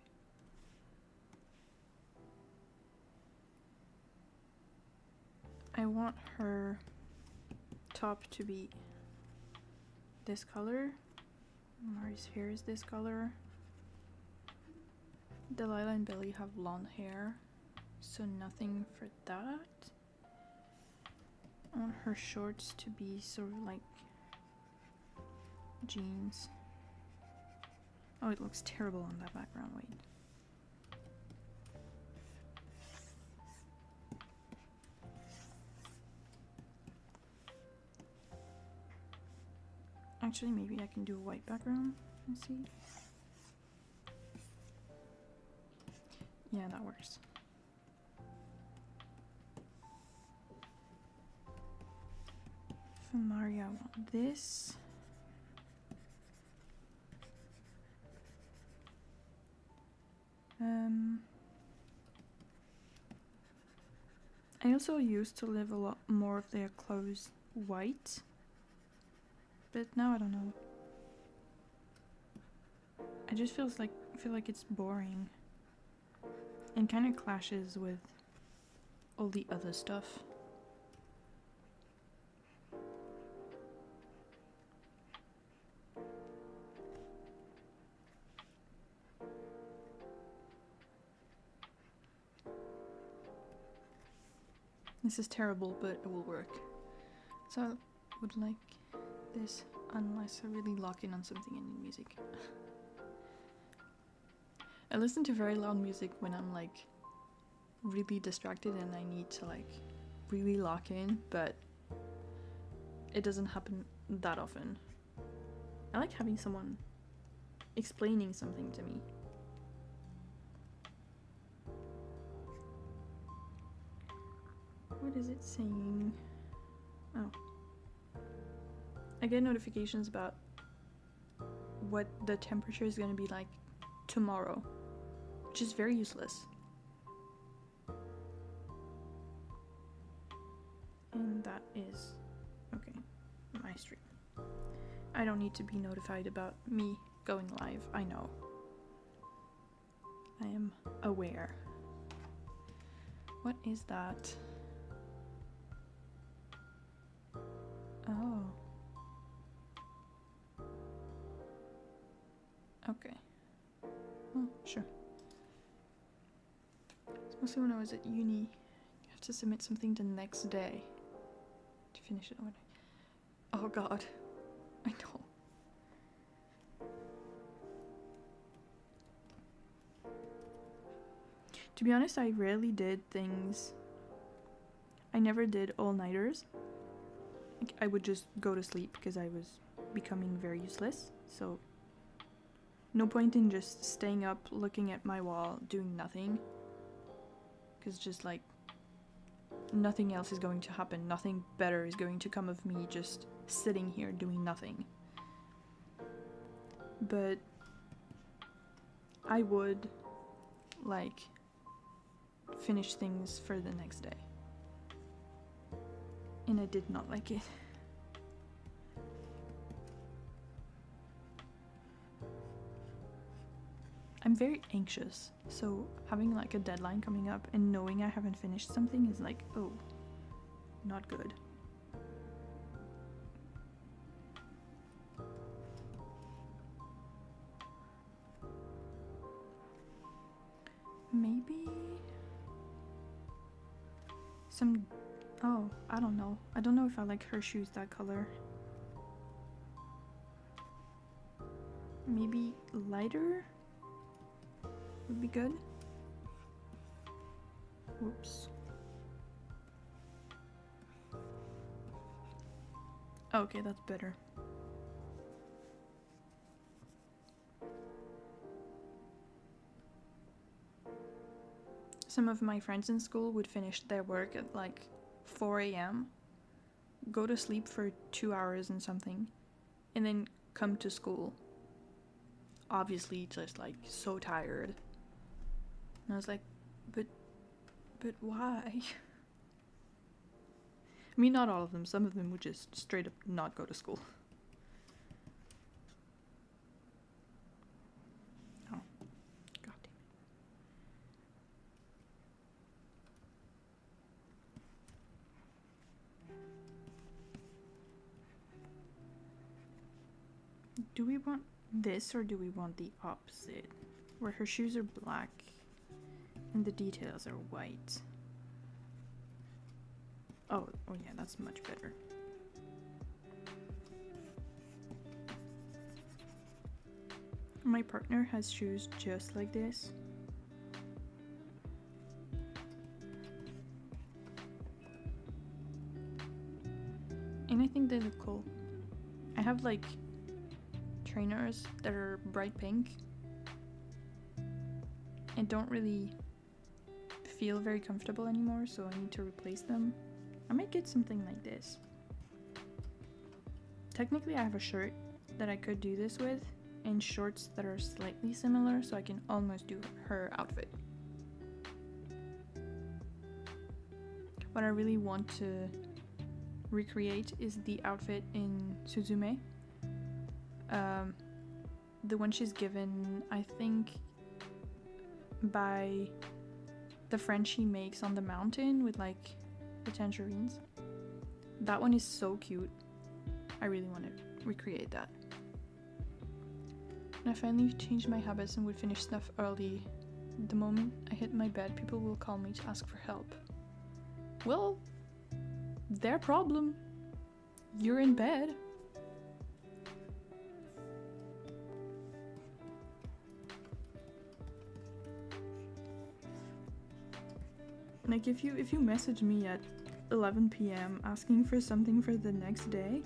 I want her top to be this color. Mari's hair is this color. Delilah and Billy have blonde hair, so nothing for that. I want her shorts to be sort of like jeans. Oh, it looks terrible on that background. Wait. Actually, maybe I can do a white background and see. Yeah, that works. For Maria, I want this. I also used to live a lot more of their clothes white, but now I don't know. I just feel like it's boring and kind of clashes with all the other stuff. This is terrible, but it will work. So I would like this unless I really lock in on something in music. I listen to very loud music when I'm like really distracted and I need to like really lock in, but it doesn't happen that often. I like having someone explaining something to me. What is it saying? Oh. I get notifications about what the temperature is going to be like tomorrow, which is very useless. And that is, okay, my stream. I don't need to be notified about me going live, I know. I am aware. What is that? Oh. Okay. Oh, sure. It's mostly when I was at uni. You have to submit something the next day to finish it overnight. Oh god. I know. To be honest, I rarely did things. I never did all-nighters. Like, I would just go to sleep because I was becoming very useless. So, no point in just staying up, looking at my wall, doing nothing. Because just like, nothing else is going to happen. Nothing better is going to come of me just sitting here doing nothing. But I would, like, finish things for the next day. And I did not like it. I'm very anxious, so having like a deadline coming up and knowing I haven't finished something is like, oh, not good. Maybe some, oh, I don't know. I don't know if I like her shoes that color. Maybe lighter would be good. Whoops. Okay, that's better. Some of my friends in school would finish their work at like 4 a.m., go to sleep for 2 hours and something, and then come to school. Obviously just like so tired. And I was like, but why? I mean, not all of them. Some of them would just straight up not go to school. Oh, god damn it. Do we want this or do we want the opposite? Where her shoes are black and the details are white. Oh yeah, that's much better. My partner has shoes just like this. And I think they look cool. I have like trainers that are bright pink and don't really feel very comfortable anymore, so I need to replace them. I might get something like this. Technically I have a shirt that I could do this with and shorts that are slightly similar, so I can almost do her outfit. What I really want to recreate is the outfit in Suzume. The one she's given, I think, by the friend she makes on the mountain with like the tangerines. That one is so cute. I really want to recreate that. And I finally changed my habits and would finish stuff early. The moment I hit my bed, people will call me to ask for help. Well, their problem. You're in bed. Like if you message me at 11 p.m. asking for something for the next day,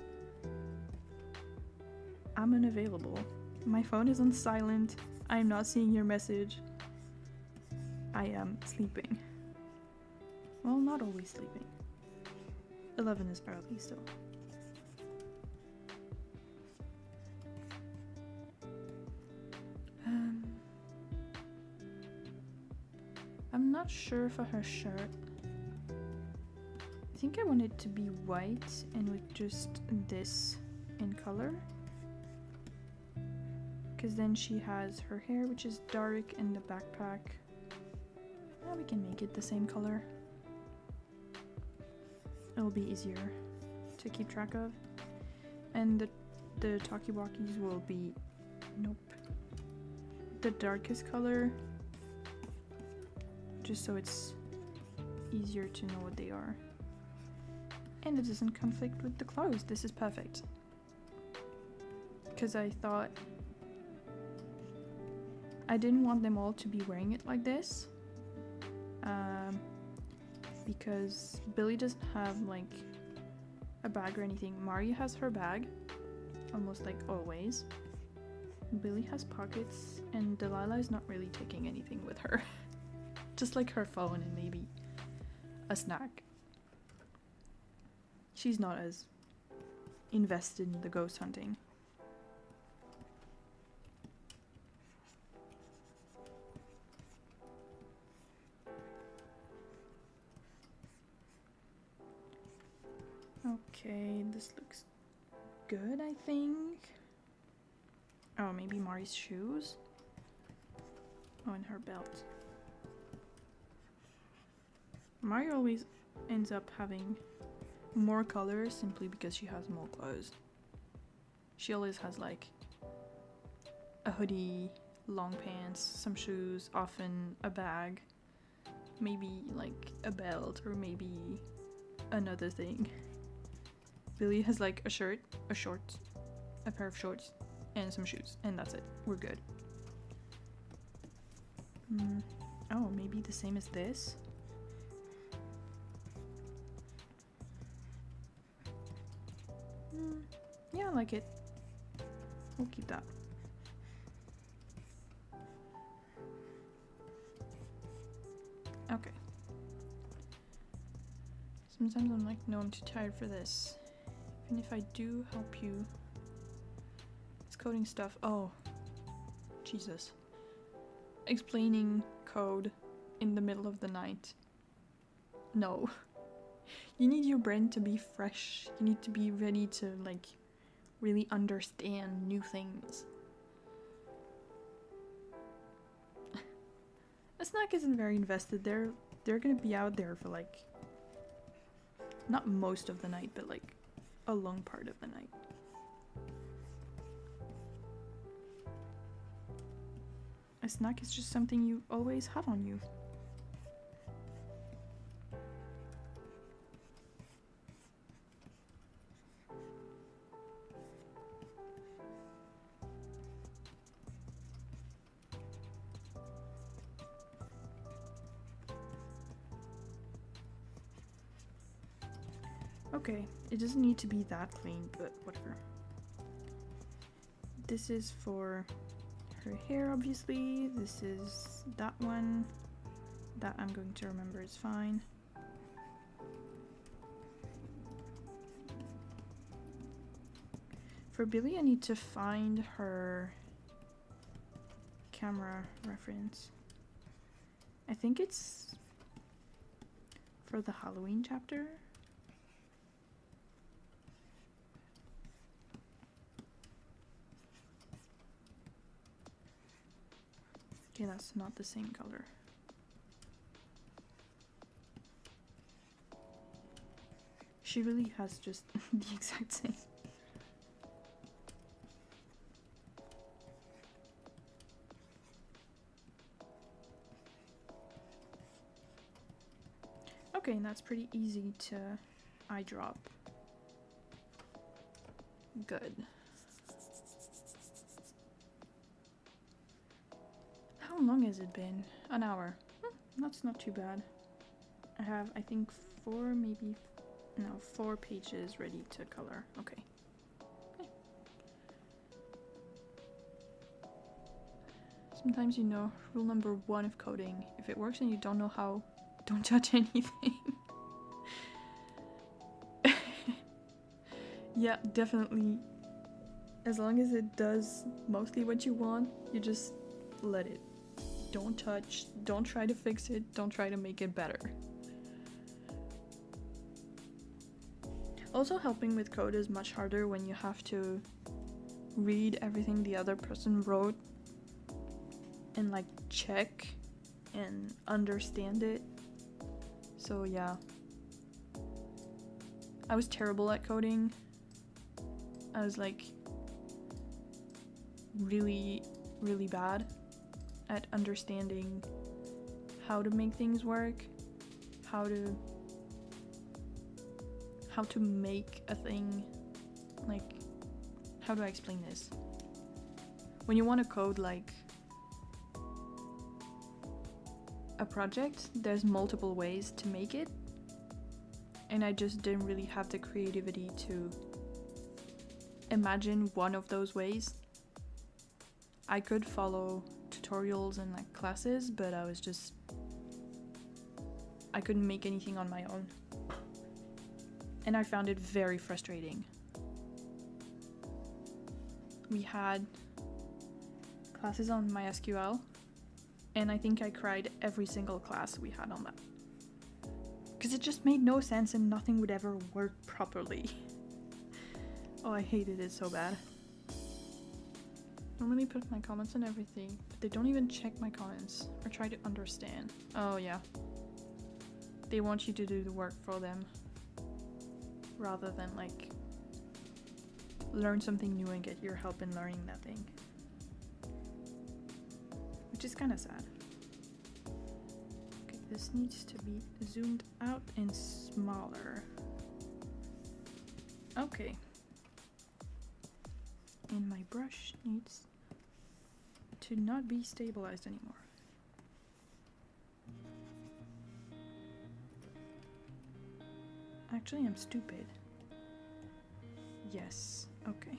I'm unavailable. My phone is on silent. I am not seeing your message. I am sleeping. Well, not always sleeping. 11 is early still. I'm not sure for her shirt. I think I want it to be white and with just this in color. Because then she has her hair, which is dark, and the backpack. Now we can make it the same color. It'll be easier to keep track of. And the talkie-walkies will be, nope, the darkest color, just so it's easier to know what they are. And it doesn't conflict with the clothes. This is perfect. Because I thought I didn't want them all to be wearing it like this. Because Billy doesn't have like a bag or anything. Maria has her bag, almost like always. Billy has pockets, and Delilah is not really taking anything with her. Just like her phone and maybe a snack. she's not as invested in the ghost hunting. Okay, this looks good, I think. Oh, maybe Mari's shoes? Oh, and her belt. Mari always ends up having more colors simply because she has more clothes. She always has like a hoodie, long pants, some shoes, often a bag, maybe like a belt, or maybe another thing. Billy has like a shirt, a shorts, a pair of shorts, and some shoes, and that's it. We're good. Oh, maybe the same as this? Yeah, I like it. We'll keep that. Okay. Sometimes I'm like, no, I'm too tired for this. Even if I do help you. It's coding stuff. Oh, Jesus. Explaining code in the middle of the night. No. You need your brain to be fresh. You need to be ready to like really understand new things. A snack isn't very invested. They're gonna be out there for like not most of the night, but like a long part of the night. A snack is just something you always have on you. Okay, it doesn't need to be that clean, but whatever. This is for her hair, obviously. This is that one. That I'm going to remember is fine. For Billy, I need to find her camera reference. I think it's for the Halloween chapter. Okay, that's not the same color. She really has just the exact same. Okay, and that's pretty easy to eye drop. Good. How long has it been? An hour. That's not too bad. I have, I think, 4 pages ready to color. Okay. Sometimes, you know, rule number 1 of coding, if it works and you don't know how, don't touch anything. Yeah, definitely. As long as it does mostly what you want, you just let it. Don't touch, don't try to fix it, don't try to make it better. Also, helping with code is much harder when you have to read everything the other person wrote and like check and understand it. So yeah, I was terrible at coding. I was like really, really bad at understanding how to make things work, how to make a thing. Like, how do I explain this? When you want to code like a project, there's multiple ways to make it, and I just didn't really have the creativity to imagine one of those ways. I could follow tutorials and like classes, but I couldn't make anything on my own. and I found it very frustrating. We had classes on MySQL, and I think I cried every single class we had on that. Because it just made no sense and nothing would ever work properly. Oh, I hated it so bad. Normally put my comments and everything, but they don't even check my comments or try to understand. Oh yeah. They want you to do the work for them rather than like learn something new and get your help in learning that thing. Which is kind of sad. Okay, this needs to be zoomed out and smaller. Okay. And my brush needs to not be stabilized anymore. Actually, I'm stupid. Yes, okay.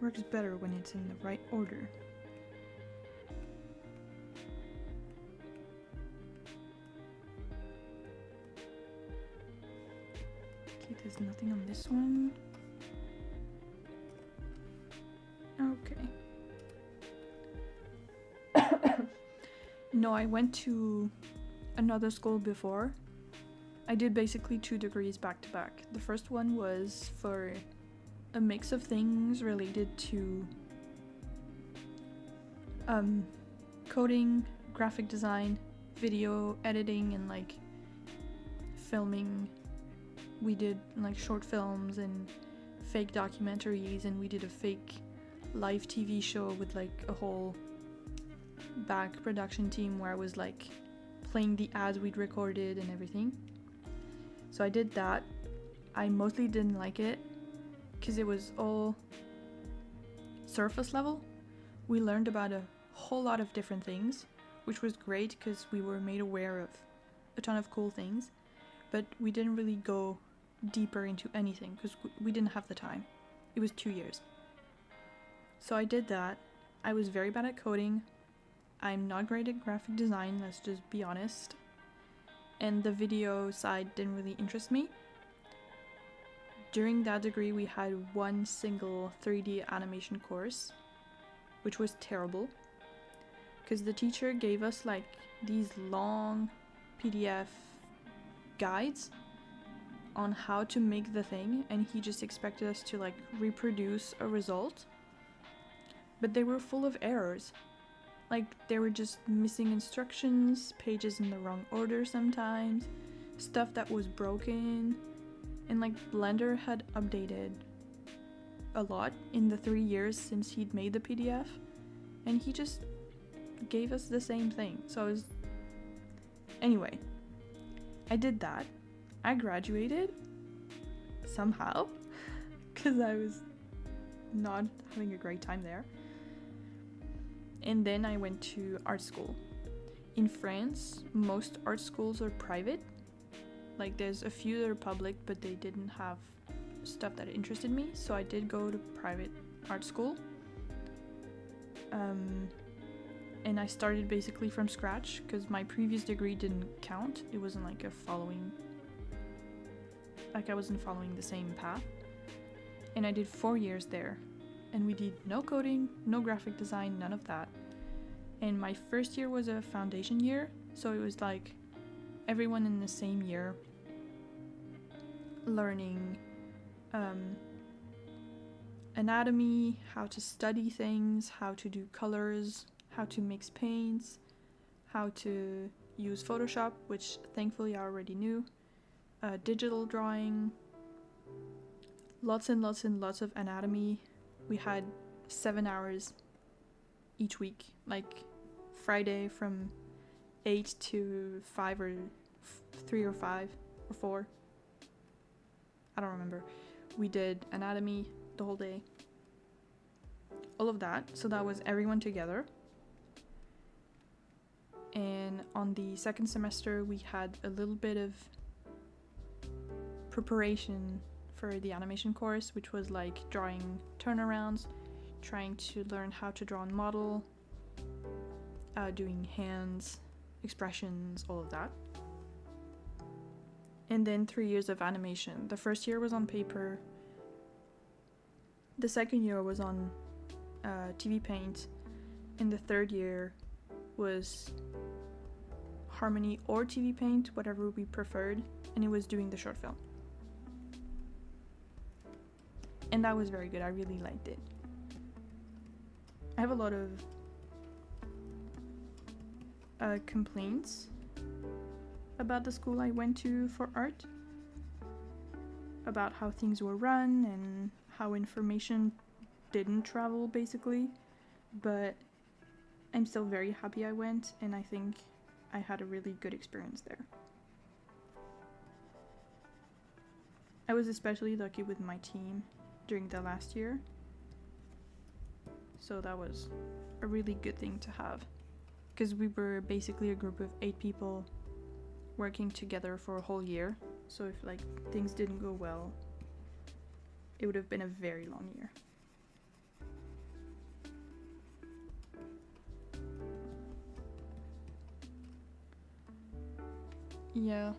Works better when it's in the right order. Okay, there's nothing on this one. Okay. No, I went to another school before. I did basically 2 degrees back to back. The first one was for a mix of things related to coding, graphic design, video editing, and like filming. We did like short films and fake documentaries, and we did a fake live TV show with like a whole back production team where I was like playing the ads we'd recorded and everything. So I did that. I mostly didn't like it because it was all surface level. We learned about a whole lot of different things, which was great because we were made aware of a ton of cool things, but we didn't really go deeper into anything because we didn't have the time. It was 2 years. So I did that. I was very bad at coding. I'm not great at graphic design, let's just be honest. And the video side didn't really interest me. During that degree, we had one single 3D animation course, which was terrible, because the teacher gave us like these long PDF guides on how to make the thing, and he just expected us to like reproduce a result, but they were full of errors. Like, they were just missing instructions, pages in the wrong order sometimes, stuff that was broken. And like Blender had updated a lot in the 3 years since he'd made the PDF, and he just gave us the same thing. So anyway, I did that. I graduated somehow because I was not having a great time there. And then I went to art school. In France, most art schools are private. Like, there's a few that are public, but they didn't have stuff that interested me, so I did go to private art school. And I started basically from scratch, because my previous degree didn't count. It wasn't like I wasn't following the same path. And I did 4 years there. And we did no coding, no graphic design, none of that. And my first year was a foundation year, so it was like everyone in the same year learning anatomy, how to study things, how to do colors, how to mix paints, how to use Photoshop, which thankfully I already knew, digital drawing, lots and lots and lots of anatomy. We had 7 hours each week, like Friday from 8 to 5 or 3 or 5 or 4. I don't remember. We did anatomy the whole day. All of that. So that was everyone together. And on the second semester, we had a little bit of preparation for the animation course, which was like drawing turnarounds, trying to learn how to draw and model, doing hands, expressions, all of that. And then 3 years of animation. The first year was on paper. The second year was on TV Paint. And the third year was Harmony or TV Paint, whatever we preferred. And it was doing the short film. And that was very good. I really liked it. I have a lot of complaints about the school I went to for art, about how things were run and how information didn't travel basically, but I'm still very happy I went, and I think I had a really good experience there. I was especially lucky with my team during the last year, so that was a really good thing to have, because we were basically a group of 8 people working together for a whole year. So if like things didn't go well, it would have been a very long year. Yeah,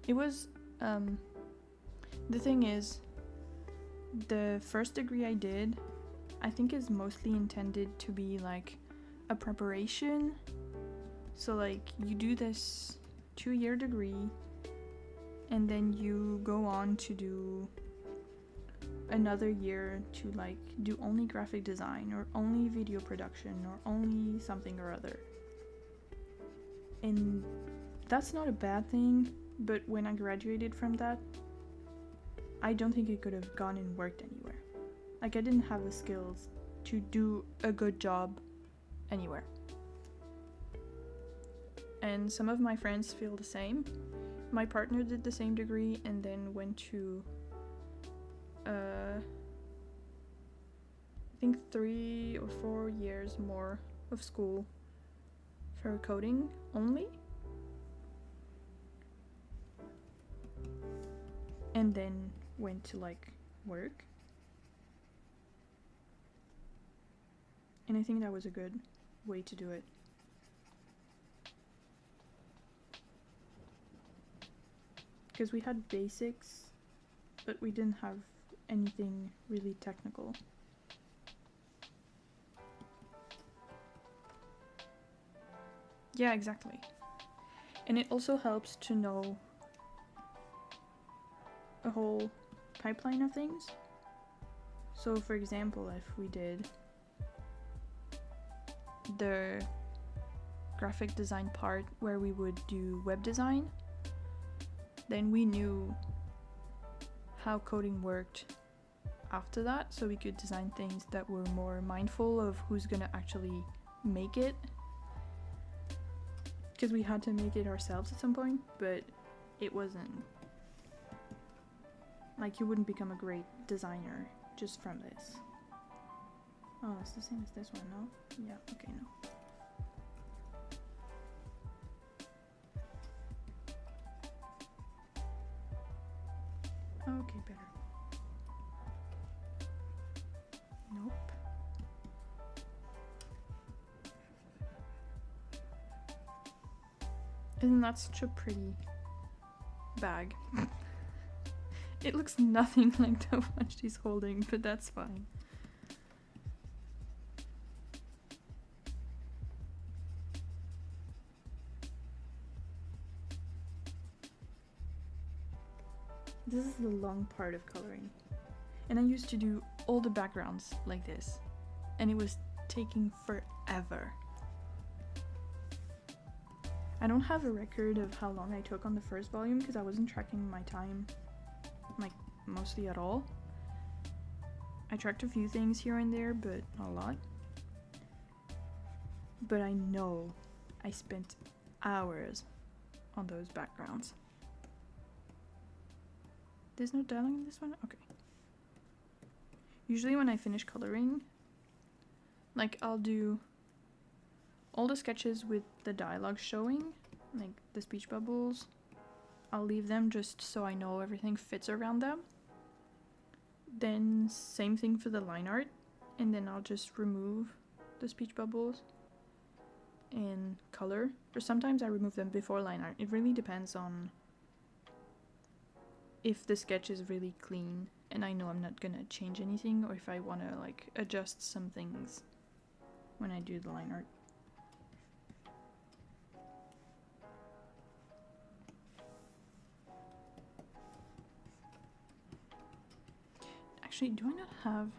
it was the thing is, the first degree I did, I think is mostly intended to be like a preparation. So like you do this 2-year degree and then you go on to do another year to like do only graphic design or only video production or only something or other. And that's not a bad thing, but when I graduated from that, I don't think I could have gone and worked anywhere. Like I didn't have the skills to do a good job anywhere. And some of my friends feel the same. My partner did the same degree and then went to I think 3 or 4 years more of school for coding only, and then went to like work. And I think that was a good way to do it. Because we had basics, but we didn't have anything really technical. Yeah, exactly. And it also helps to know a whole pipeline of things. So for example, if we did the graphic design part where we would do web design, then we knew how coding worked after that, so we could design things that were more mindful of who's gonna actually make it, because we had to make it ourselves at some point, but it wasn't like you wouldn't become a great designer just from this. Oh, it's the same as this one, no? Yeah, okay, no. Okay, better. Nope. Isn't that such a pretty bag? It looks nothing like the one she's holding, but that's fine. This is the long part of coloring. And I used to do all the backgrounds like this. And it was taking forever. I don't have a record of how long I took on the first volume because I wasn't tracking my time, like, mostly at all. I tracked a few things here and there, but not a lot. But I know I spent hours on those backgrounds. There's no dialogue in this one? Okay. Usually when I finish coloring, like I'll do all the sketches with the dialogue showing, like the speech bubbles, I'll leave them just so I know everything fits around them. Then same thing for the line art, and then I'll just remove the speech bubbles and color. Or sometimes I remove them before line art. It really depends on if the sketch is really clean and I know I'm not gonna change anything, or if I want to like adjust some things when I do the line art. Actually, do I not have...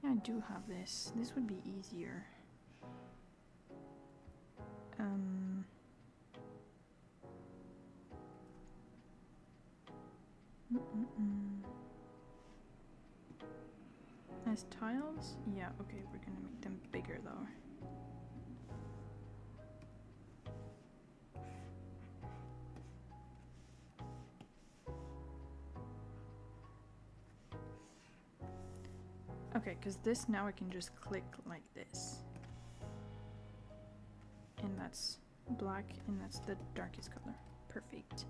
Yeah, I do have this. This would be easier. As tiles? Yeah, okay, we're gonna make them bigger though. Okay, because this now I can just click like this. And that's black, and that's the darkest color. Perfect.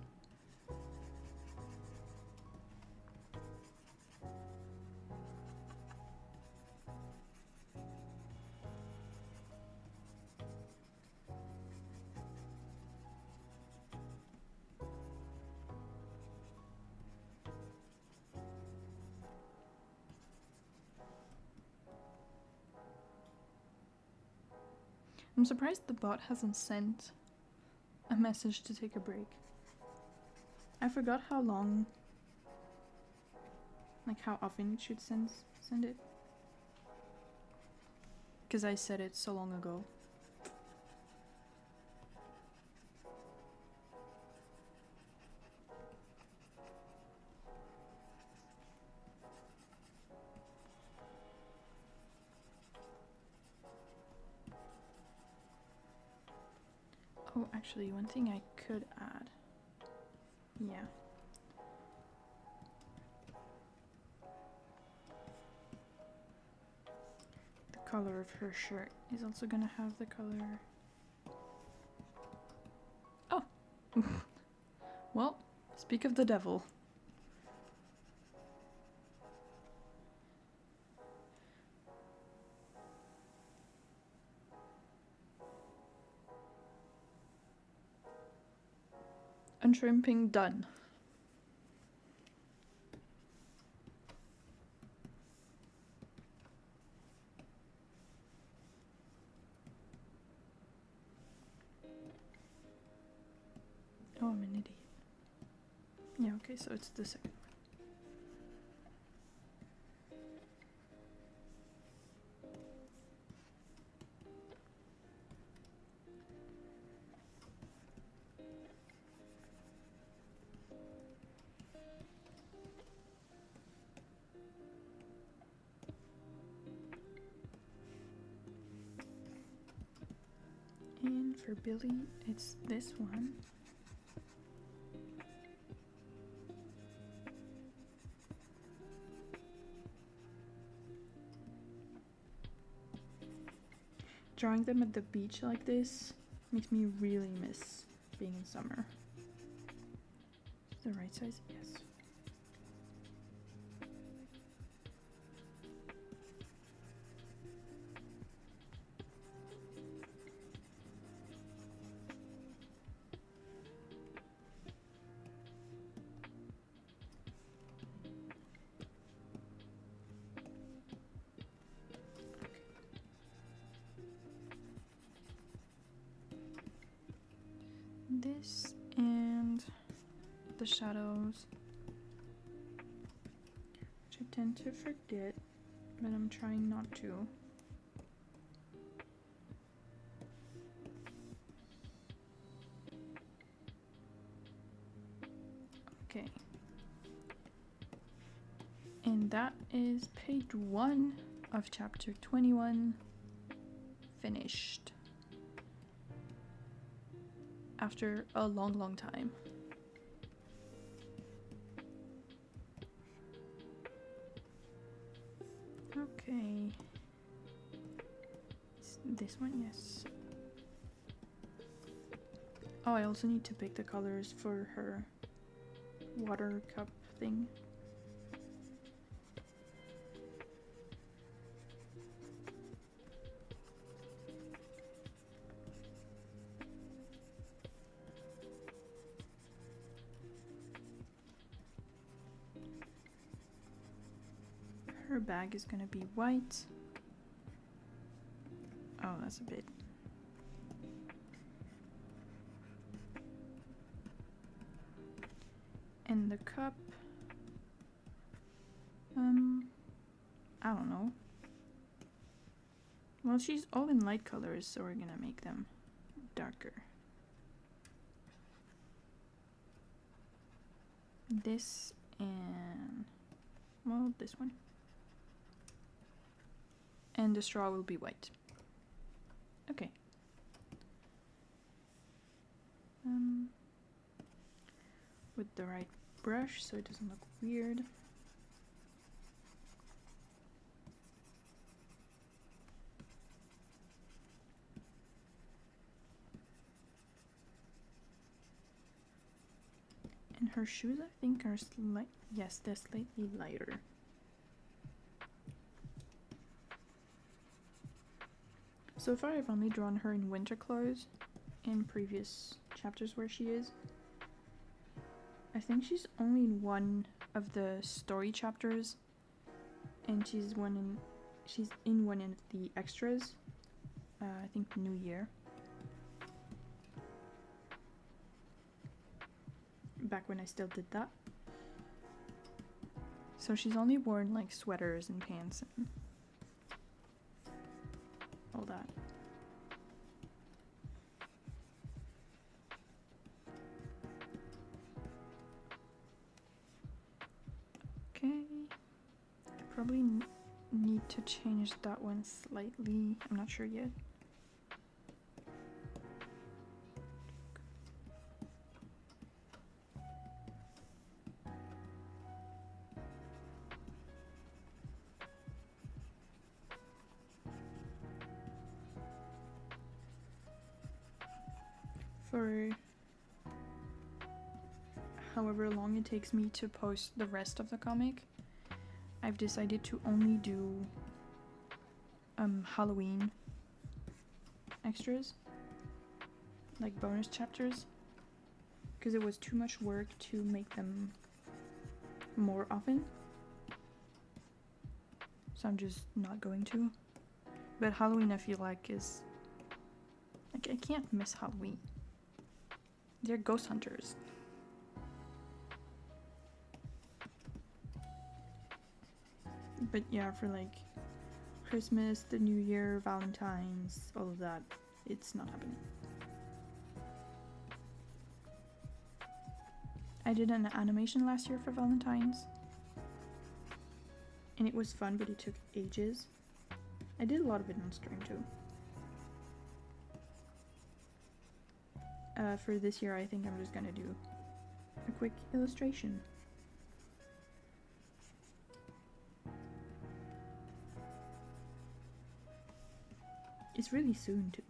I'm surprised the bot hasn't sent a message to take a break. I forgot how long, like how often it should send it. Because I said it so long ago. Oh, actually, one thing I could add. Yeah. The color of her shirt is also gonna have the color. Oh! Well, speak of the devil. Unshrimping done. Oh, I'm an idiot. Yeah, okay, so it's the second one. And for Billy, it's this one. Drawing them at the beach like this makes me really miss being in summer. Is the right size? Yes. This and the shadows, which I tend to forget, but I'm trying not to. Okay. And that is page 1 of chapter 21 finished. After a long time. Okay. This one, yes. Oh, I also need to pick the colors for her water cup thing. Her bag is gonna be white. Oh, that's a bit. And the cup, I don't know. Well, she's all in light colors, so we're gonna make them darker. This and, well, this one. And the straw will be white. Okay. With the right brush so it doesn't look weird. And her shoes, I think, are yes, they're slightly lighter. So far I've only drawn her in winter clothes in previous chapters where she is. I think she's only in one of the story chapters, and she's in one of the extras. I think New Year. Back when I still did that. So she's only worn like sweaters and pants and all that. Okay. I probably need to change that one slightly. I'm not sure yet. For however long it takes me to post the rest of the comic, I've decided to only do Halloween extras, like bonus chapters, because it was too much work to make them more often. So I'm just not going to. But Halloween I feel like is like I can't miss Halloween. They're ghost hunters. But yeah, for like Christmas, the New Year, Valentine's, all of that, it's not happening. I did an animation last year for Valentine's, and it was fun, but it took ages. I did a lot of it on stream too. For this year, I think I'm just gonna do a quick illustration. It's really soon too.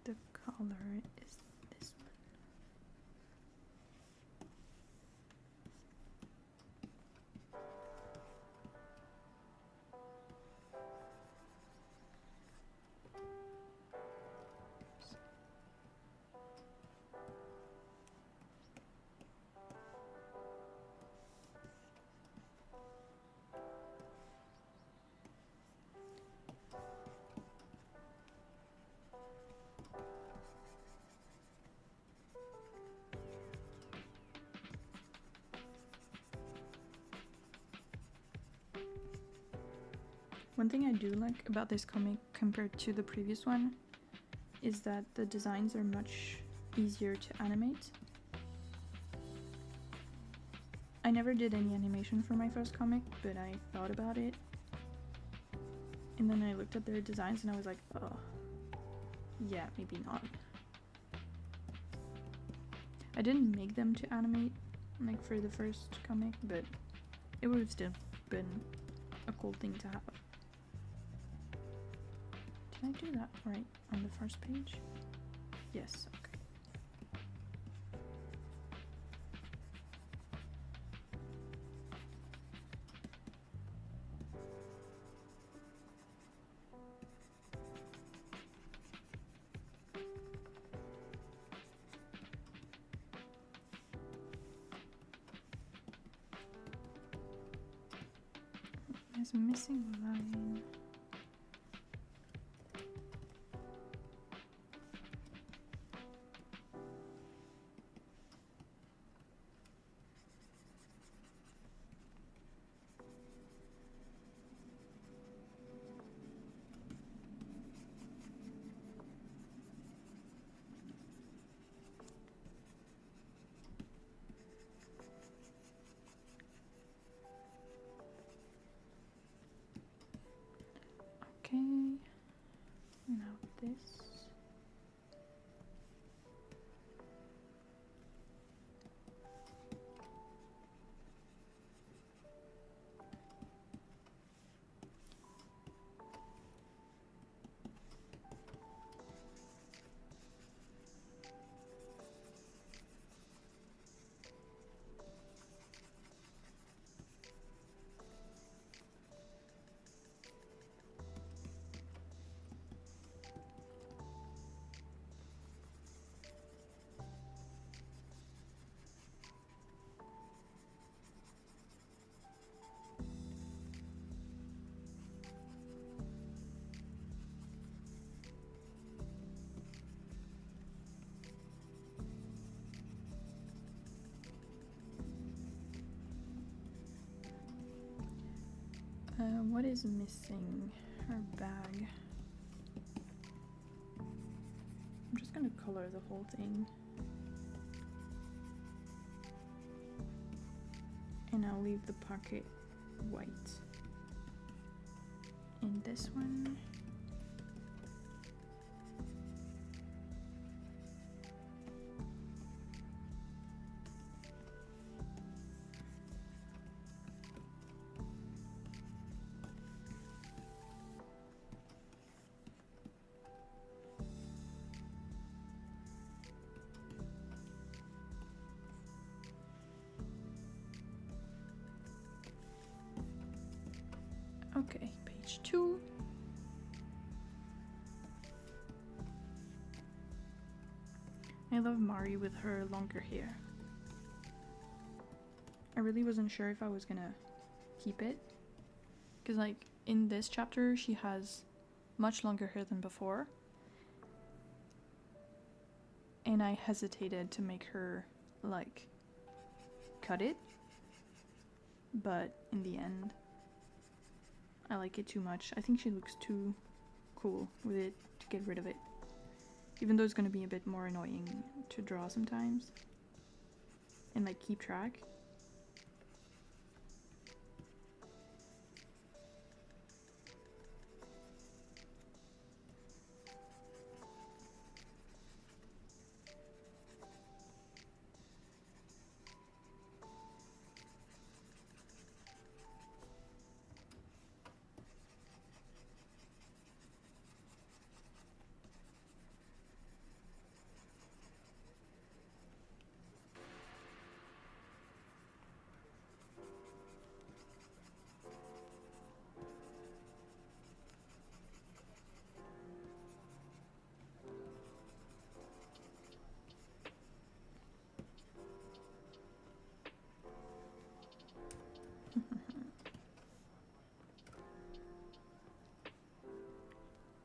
The color is this one. One thing I do like about this comic compared to the previous one is that the designs are much easier to animate. I never did any animation for my first comic, but I thought about it. And then I looked at their designs and I was like, oh, yeah, maybe not. I didn't make them to animate, like for the first comic, but it would have still been a cool thing to have. Did I do that right on the first page? Yes, okay. There's a missing line. Okay, now this. What is missing? Her bag. I'm just gonna color the whole thing. And I'll leave the pocket white. In this one. Okay, page 2. I love Mari with her longer hair. I really wasn't sure if I was gonna keep it. Because like in this chapter she has much longer hair than before. And I hesitated to make her like cut it. But in the end I like it too much. I think she looks too cool with it to get rid of it. Even though it's gonna be a bit more annoying to draw sometimes. And like keep track.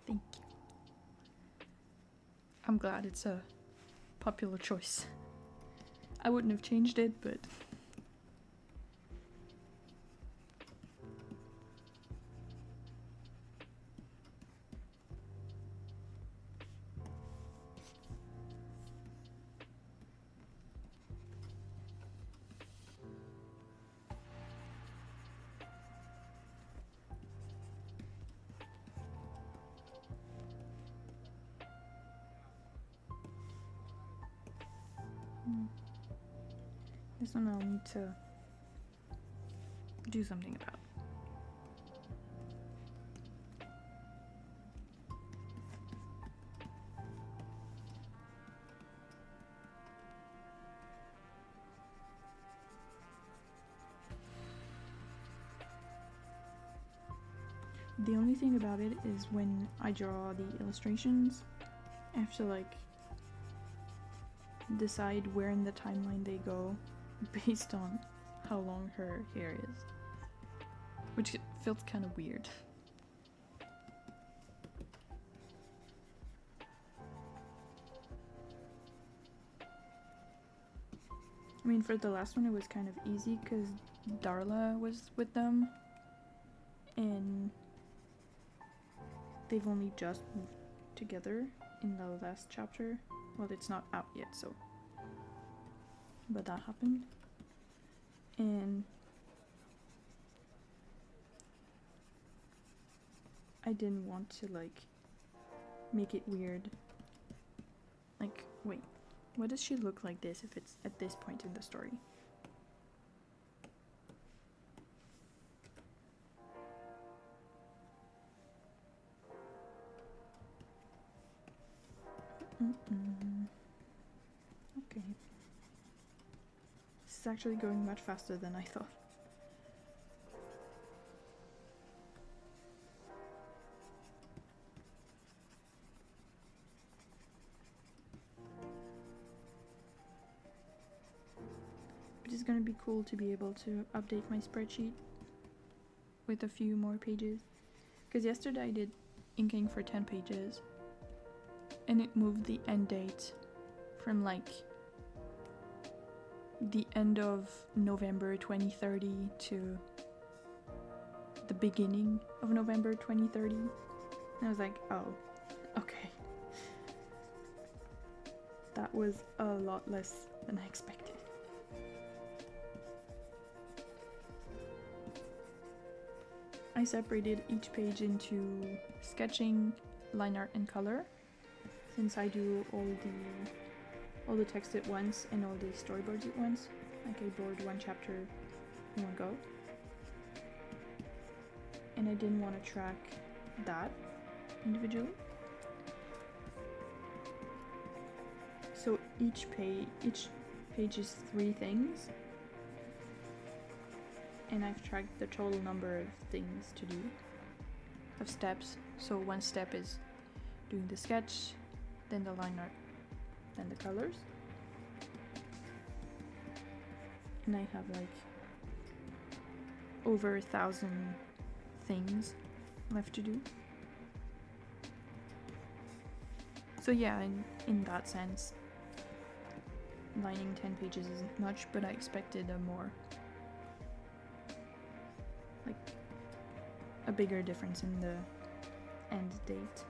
Thank you. I'm glad it's a popular choice. I wouldn't have changed it, but This one I'll need to do something about. The only thing about it is when I draw the illustrations, I have to like decide where in the timeline they go based on how long her hair is, which feels kind of weird. I mean, for the last one it was kind of easy because Darla was with them and they've only just moved together in the last chapter. Well, it's not out yet, so. But that happened. And I didn't want to, like, make it weird. Like, wait, what does she look like this if it's at this point in the story? Okay. This is actually going much faster than I thought. But it's gonna be cool to be able to update my spreadsheet with a few more pages. Because yesterday I did inking for 10 pages. And it moved the end date from like the end of November 2030 to the beginning of November 2030. And I was like, oh, okay. That was a lot less than I expected. I separated each page into sketching, line art, and color. Since I do all the text at once and all the storyboards at once, like I board one chapter in one go. And I didn't want to track that individually. So each page is 3 things. And I've tracked the total number of things to do, of steps. So one step is doing the sketch, then the line art, then the colors. And I have like over 1,000 things left to do. So yeah, in that sense, lining 10 pages isn't much, but I expected a more, like, a bigger difference in the end date.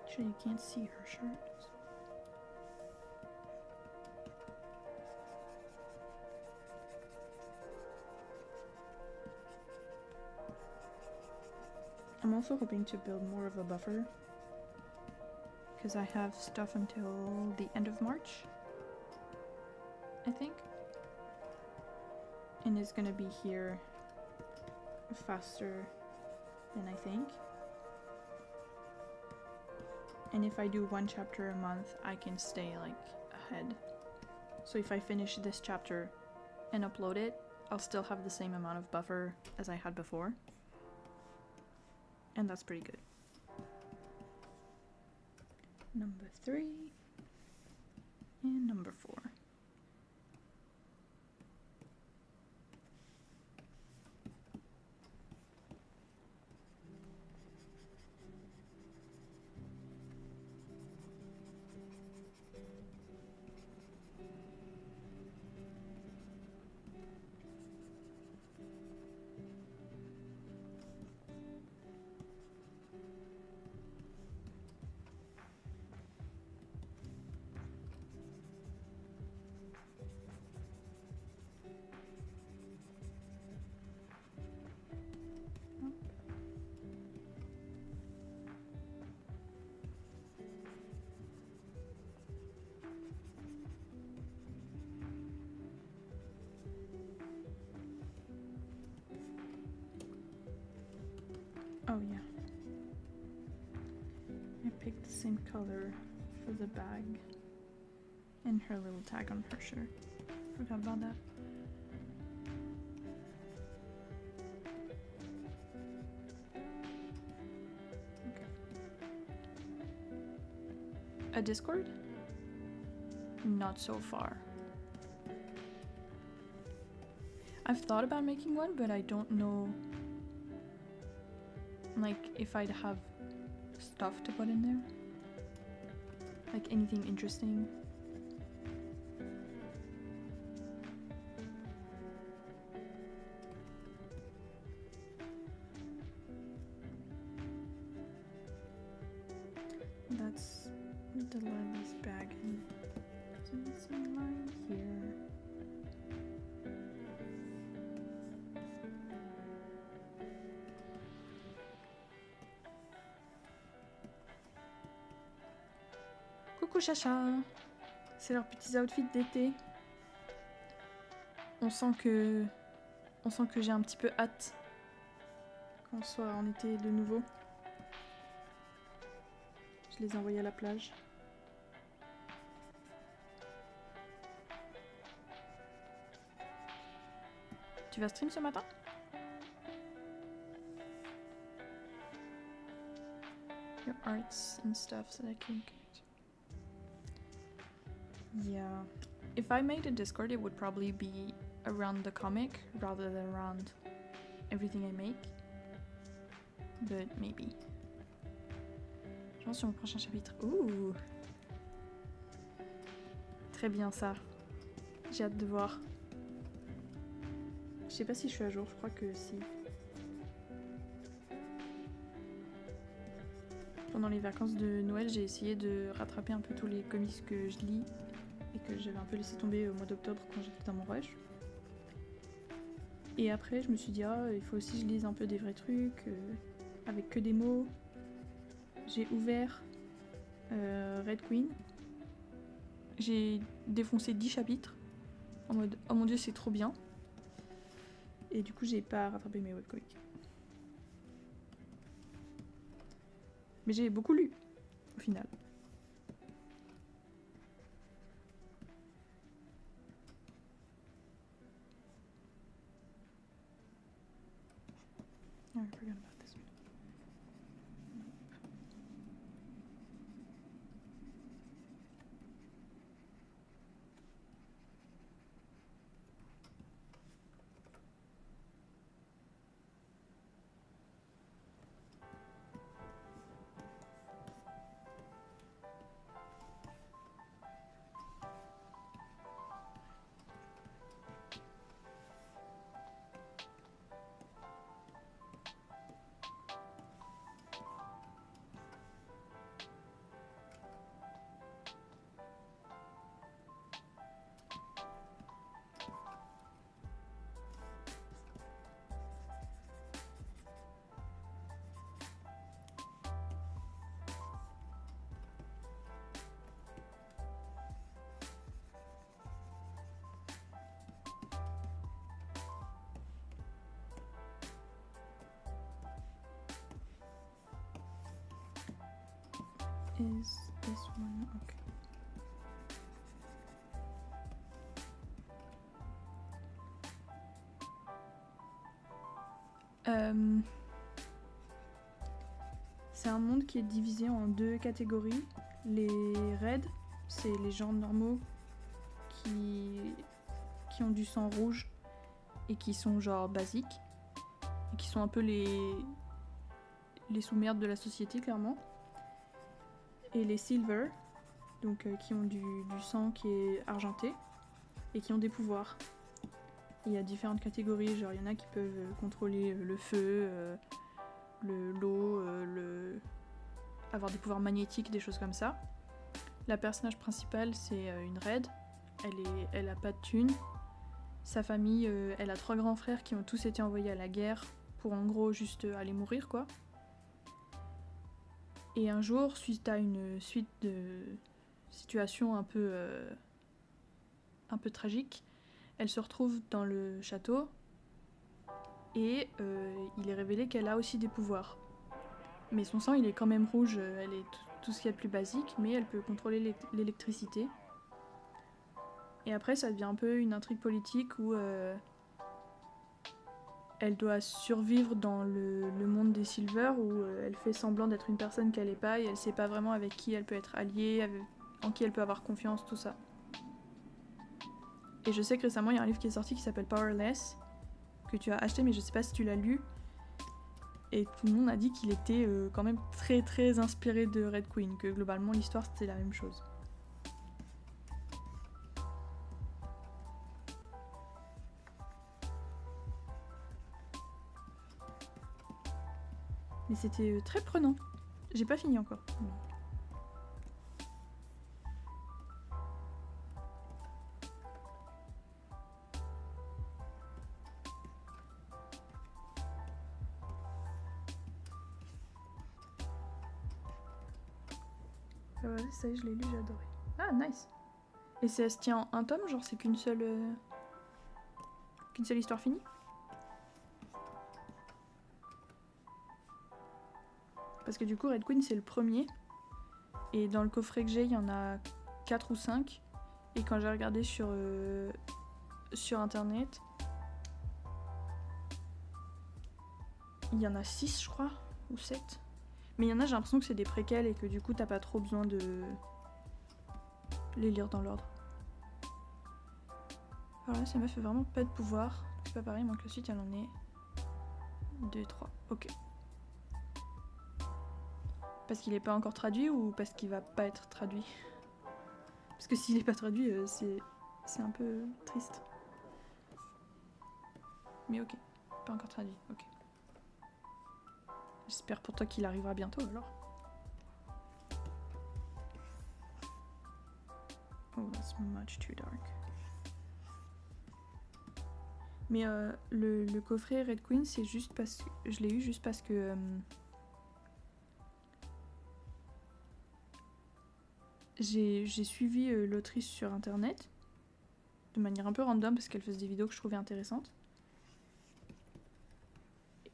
Actually, you can't see her shirt. So. I'm also hoping to build more of a buffer because I have stuff until the end of March, I think, and it's gonna be here faster than I think. And if I do 1 chapter a month, I can stay like ahead. So if I finish this chapter and upload it, I'll still have the same amount of buffer as I had before. And that's pretty good. Number 3 and number 4. Oh yeah. I picked the same color for the bag and her little tag on her shirt. Forgot about that. Okay. A Discord? Not so far. I've thought about making one, but I don't know like if I'd have stuff to put in there. Like anything interesting. That's the Lily's bag and so it's in line here. Coucou Chacha! C'est leurs petits outfits d'été. On sent que j'ai un petit peu hâte qu'on soit en été de nouveau. Je les ai envoyés à la plage. Tu vas stream ce matin? Your arts and stuff so that I can get. Yeah. If I made a Discord, it would probably be around the comic rather than around everything I make. But maybe. Je pense sur le prochain chapitre. Ouh! Très bien ça. J'ai hâte de voir. Je sais pas si je suis à jour, je crois que si. Pendant les vacances de Noël, j'ai essayé de rattraper un peu tous les comics que je lis et que j'avais un peu laissé tomber au mois d'octobre quand j'étais dans mon rush. Et après, je me suis dit, ah, il faut aussi que je lise un peu des vrais trucs, avec que des mots. J'ai ouvert Red Queen. J'ai défoncé 10 chapitres, en mode, oh mon dieu, c'est trop bien. Et du coup, j'ai pas rattrapé mes webcomics. Mais j'ai beaucoup lu, au final. Oh, I forgot about this one. Is this one okay? C'est un monde qui est divisé en deux catégories. Les raids, c'est les gens normaux qui ont du sang rouge et qui sont genre basiques et qui sont un peu les sous-merdes de la société clairement. Et les silver, donc qui ont du sang qui est argenté et qui ont des pouvoirs. Il y a différentes catégories, genre il y en a qui peuvent contrôler le feu, l'eau, avoir des pouvoirs magnétiques, des choses comme ça. La personnage principale c'est une raid, elle a pas de thunes. Sa famille, elle a 3 grands frères qui ont tous été envoyés à la guerre pour en gros juste aller mourir quoi. Et un jour, suite à une suite de situations un peu tragiques, elle se retrouve dans le château et il est révélé qu'elle a aussi des pouvoirs. Mais son sang, il est quand même rouge. Elle est tout ce qu'il y a de plus basique, mais elle peut contrôler l'électricité. Et après, ça devient un peu une intrigue politique où elle doit survivre dans le monde des Silver, où elle fait semblant d'être une personne qu'elle n'est pas, et elle sait pas vraiment avec qui elle peut être alliée, en qui elle peut avoir confiance, tout ça. Et je sais que récemment, il y a un livre qui est sorti qui s'appelle Powerless, que tu as acheté, mais je sais pas si tu l'as lu. Et tout le monde a dit qu'il était quand même très très inspiré de Red Queen, que globalement l'histoire c'était la même chose. Mais c'était très prenant. J'ai pas fini encore. Ah ouais, ça y est, je l'ai lu, j'ai adoré. Ah, nice. Et ça se tient en un tome, genre c'est qu'une seule histoire finie? Parce que du coup, Red Queen c'est le premier. Et dans le coffret que j'ai, il y en a 4 ou 5. Et quand j'ai regardé sur internet, il y en a 6 je crois, ou 7. Mais il y en a, j'ai l'impression que c'est des préquels et que du coup t'as pas trop besoin de les lire dans l'ordre. Alors là, ça m'a fait vraiment pas de pouvoir. C'est pas pareil, moi que la suite elle en est 2, 3. Ok. Parce qu'il est pas encore traduit ou parce qu'il va pas être traduit? Parce que s'il est pas traduit, c'est un peu triste. Mais ok, pas encore traduit, ok. J'espère pour toi qu'il arrivera bientôt alors. Oh, that's much too dark. Mais le coffret Red Queen, c'est juste parce que je l'ai eu juste parce que j'ai suivi l'autrice sur internet de manière un peu random parce qu'elle faisait des vidéos que je trouvais intéressantes.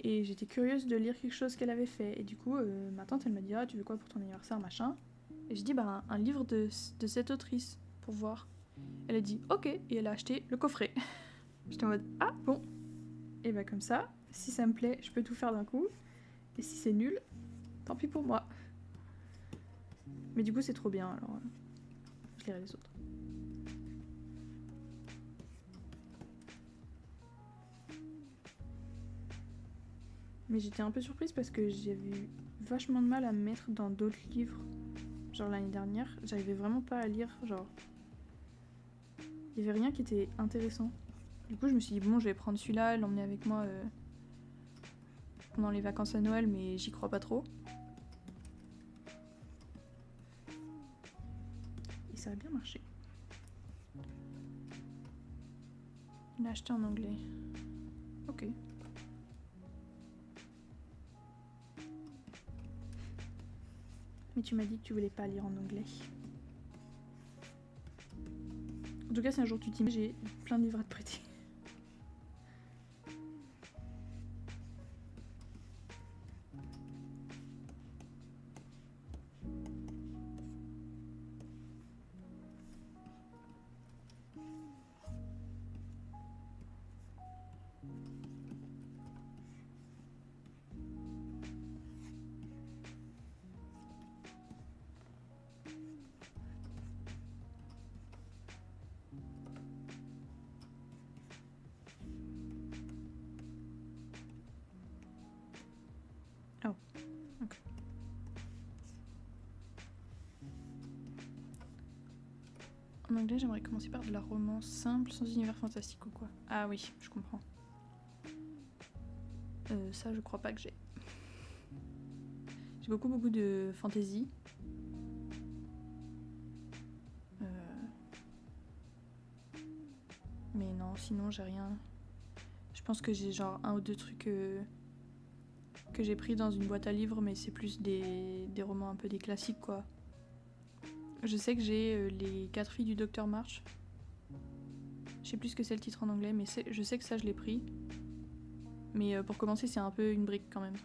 Et j'étais curieuse de lire quelque chose qu'elle avait fait. Et du coup, ma tante, elle m'a dit « Ah, tu veux quoi pour ton anniversaire, machin ?» Et j'ai dit « Bah, un livre de cette autrice, pour voir. » Elle a dit « Ok », et elle a acheté le coffret. J'étais en mode « Ah, bon !» Et bah comme ça, si ça me plaît, je peux tout faire d'un coup. Et si c'est nul, tant pis pour moi. Mais du coup, c'est trop bien, alors je lirai les autres. Mais j'étais un peu surprise parce que j'avais eu vachement de mal à me mettre dans d'autres livres. Genre l'année dernière, j'arrivais vraiment pas à lire, genre... Il y avait rien qui était intéressant. Du coup, je me suis dit, bon, je vais prendre celui-là, l'emmener avec moi pendant les vacances à Noël, mais j'y crois pas trop. Et ça a bien marché. Il l'a acheté en anglais. Ok. Mais tu m'as dit que tu voulais pas lire en anglais. En tout cas, si un jour tu t'y mets, j'ai plein de livres à te prêter. Oh, ok. En anglais, j'aimerais commencer par de la romance simple, sans univers fantastique ou quoi. Ah oui, je comprends. Ça, je crois pas que j'ai. J'ai beaucoup de fantasy. Mais non, sinon j'ai rien. Je pense que j'ai genre 1 ou 2 trucs que j'ai pris dans une boîte à livres, mais c'est plus des romans un peu des classiques quoi. Je sais que j'ai les 4 filles du Docteur March. Je sais plus ce que c'est le titre en anglais, mais je sais que ça je l'ai pris. Mais pour commencer, c'est un peu une brique quand même.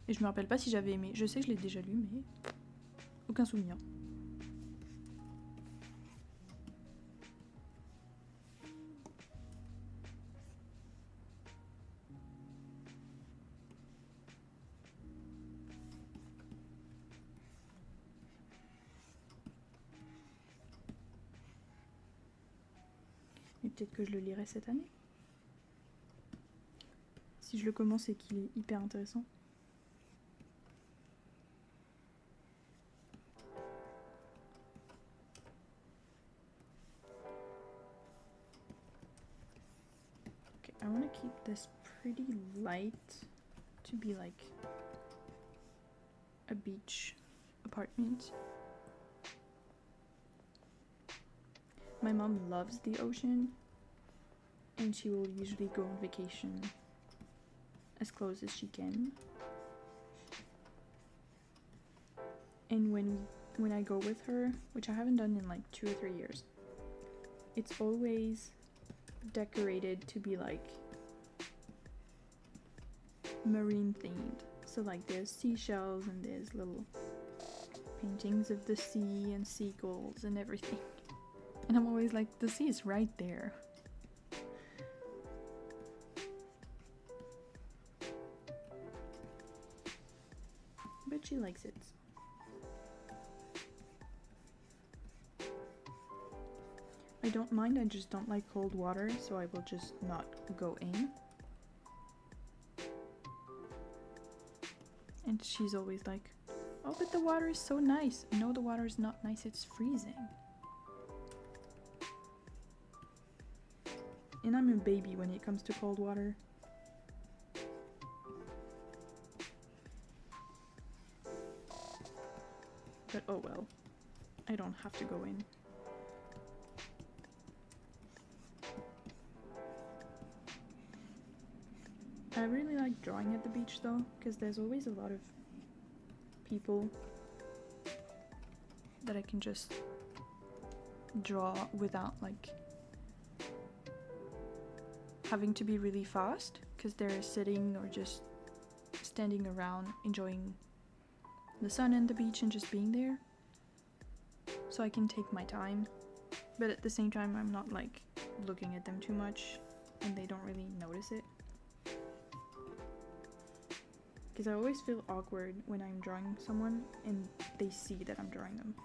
Et je me rappelle pas si j'avais aimé. Je sais que je l'ai déjà lu, mais aucun souvenir. Et peut-être que je le lirai cette année. Si je le commence et qu'il est hyper intéressant. Okay, I want to keep this pretty light to be like a beach apartment. My mom loves the ocean and she will usually go on vacation as close as she can. And when I go with her, which I haven't done in like 2 or 3 years, it's always decorated to be like marine themed. So like there's seashells and there's little paintings of the sea and seagulls and everything. And I'm always like, the sea is right there. But she likes it. I don't mind, I just don't like cold water, so I will just not go in. And she's always like, oh, but the water is so nice. No, the water is not nice, it's freezing. And I'm a baby when it comes to cold water. But oh well, I don't have to go in. I really like drawing at the beach though, because there's always a lot of people that I can just draw without like having to be really fast, because they're sitting or just standing around enjoying the sun and the beach and just being there. So I can take my time, but at the same time I'm not like looking at them too much and they don't really notice it. Because I always feel awkward when I'm drawing someone and they see that I'm drawing them.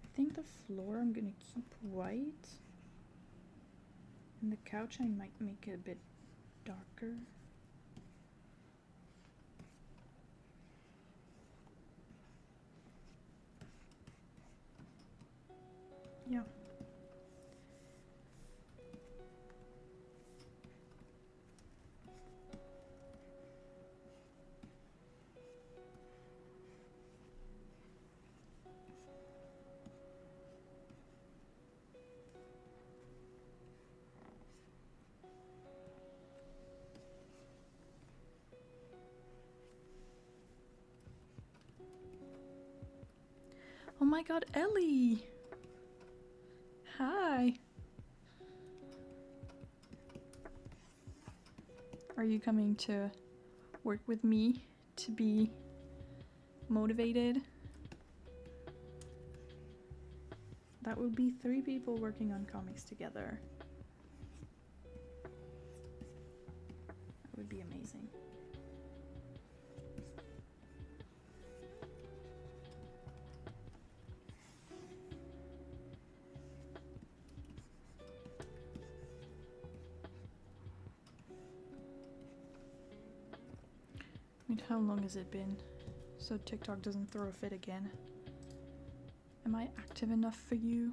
I think the floor I'm gonna keep white, and the couch I might make it a bit darker. Yeah. Oh my god, Ellie! Hi! Are you coming to work with me to be motivated? That would be 3 people working on comics together. That would be amazing. I mean, how long has it been? So TikTok doesn't throw a fit again. Am I active enough for you?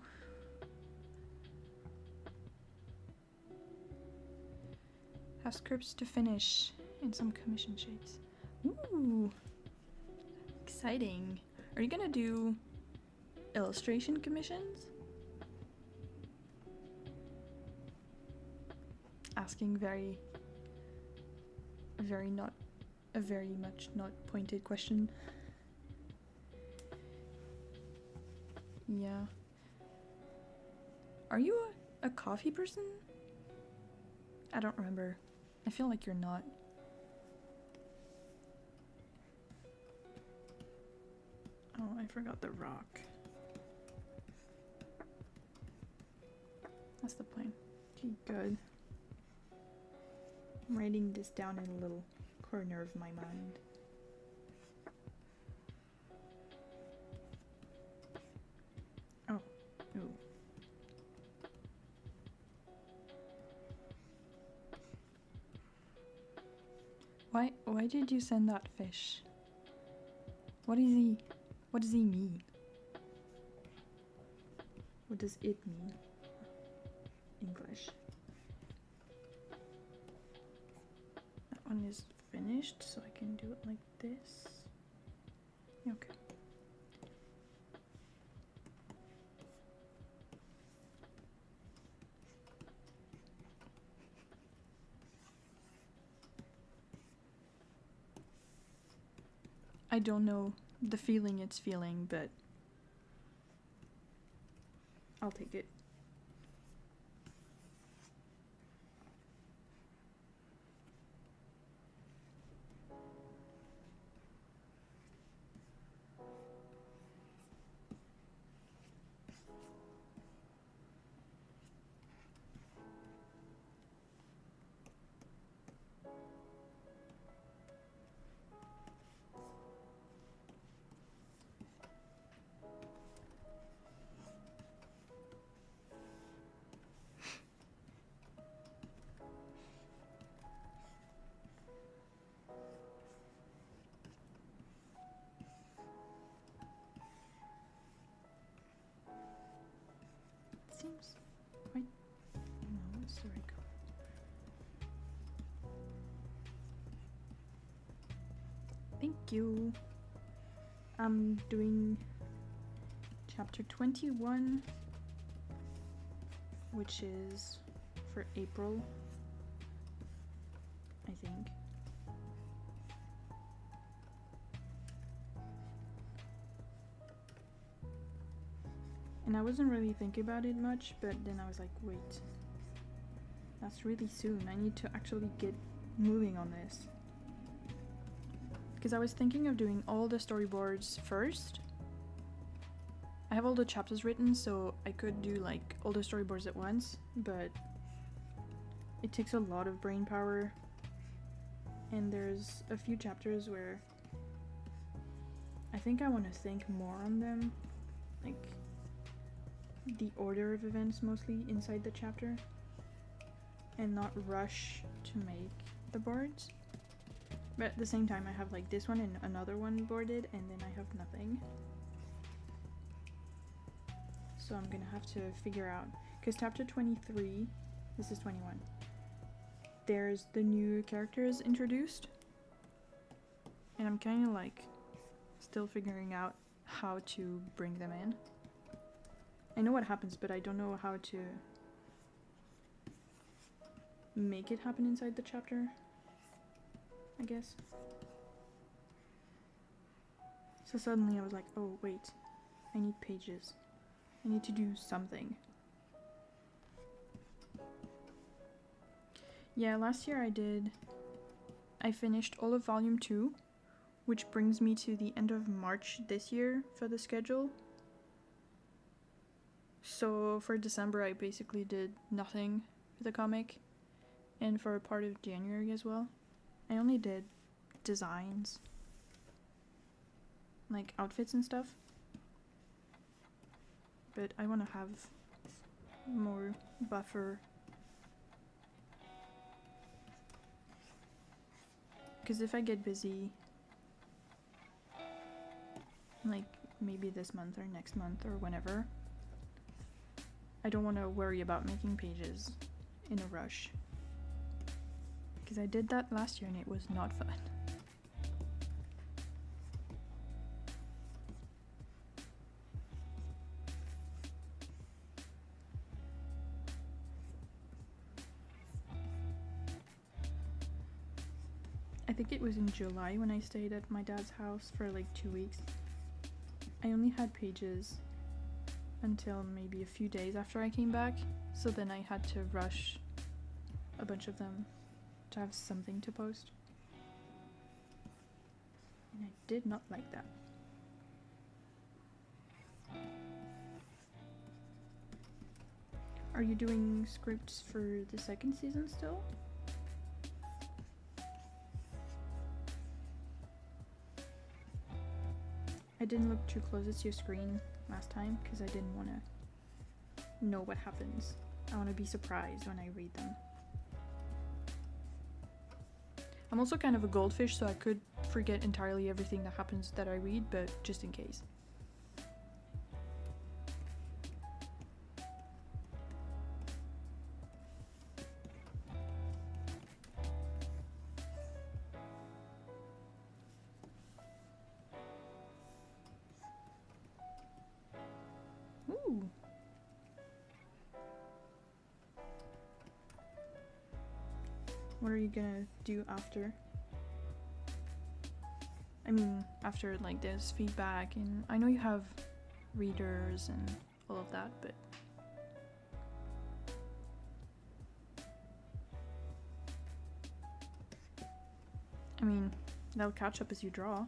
Have scripts to finish and some commission shades. Ooh, exciting. Are you gonna do illustration commissions? Asking very much not pointed question. Yeah. Are you a coffee person? I don't remember. I feel like you're not. Oh, I forgot the rock. That's the plan. Okay, good. I'm writing this down in a little corner of my mind. Oh, ooh. Why did you send that fish? What does he mean? What does it mean? English. That one is finished, so I can do it like this. Okay. I don't know the feeling it's feeling, but I'll take it. Seems quite. No, it's the right color. Thank you. I'm doing chapter 21, which is for April, I think. And I wasn't really thinking about it much, but then I was like, wait, that's really soon. I need to actually get moving on this. Because I was thinking of doing all the storyboards first. I have all the chapters written, so I could do like all the storyboards at once, but it takes a lot of brain power. And there's a few chapters where I think I want to think more on them, like the order of events mostly inside the chapter, and not rush to make the boards. But at the same time, I have like this one and another one boarded, and then I have nothing. So I'm gonna have to figure out, because chapter 23, this is 21, there's the new characters introduced, and I'm kind of like still figuring out how to bring them in. I know what happens, but I don't know how to make it happen inside the chapter, I guess. So suddenly I was like, oh wait, I need pages. I need to do something. Yeah, last year I finished all of volume 2, which brings me to the end of March this year for the schedule. So for December I basically did nothing for the comic, and for a part of January as well. I only did designs, like outfits and stuff, but I want to have more buffer, because if I get busy like maybe this month or next month or whenever. I don't want to worry about making pages in a rush. Because I did that last year and it was not fun. I think it was in July when I stayed at my dad's house for like 2 weeks. I only had pages until maybe a few days after I came back, so then I had to rush a bunch of them to have something to post. And I did not like that. Are you doing scripts for the second season still? I didn't look too close at your screen last time because I didn't want to know what happens. I want to be surprised when I read them. I'm also kind of a goldfish, so I could forget entirely everything that happens that I read, but just in case. Ooh. What are you gonna do after? I mean, after like this feedback, and I know you have readers and all of that, but I mean, they'll catch up as you draw.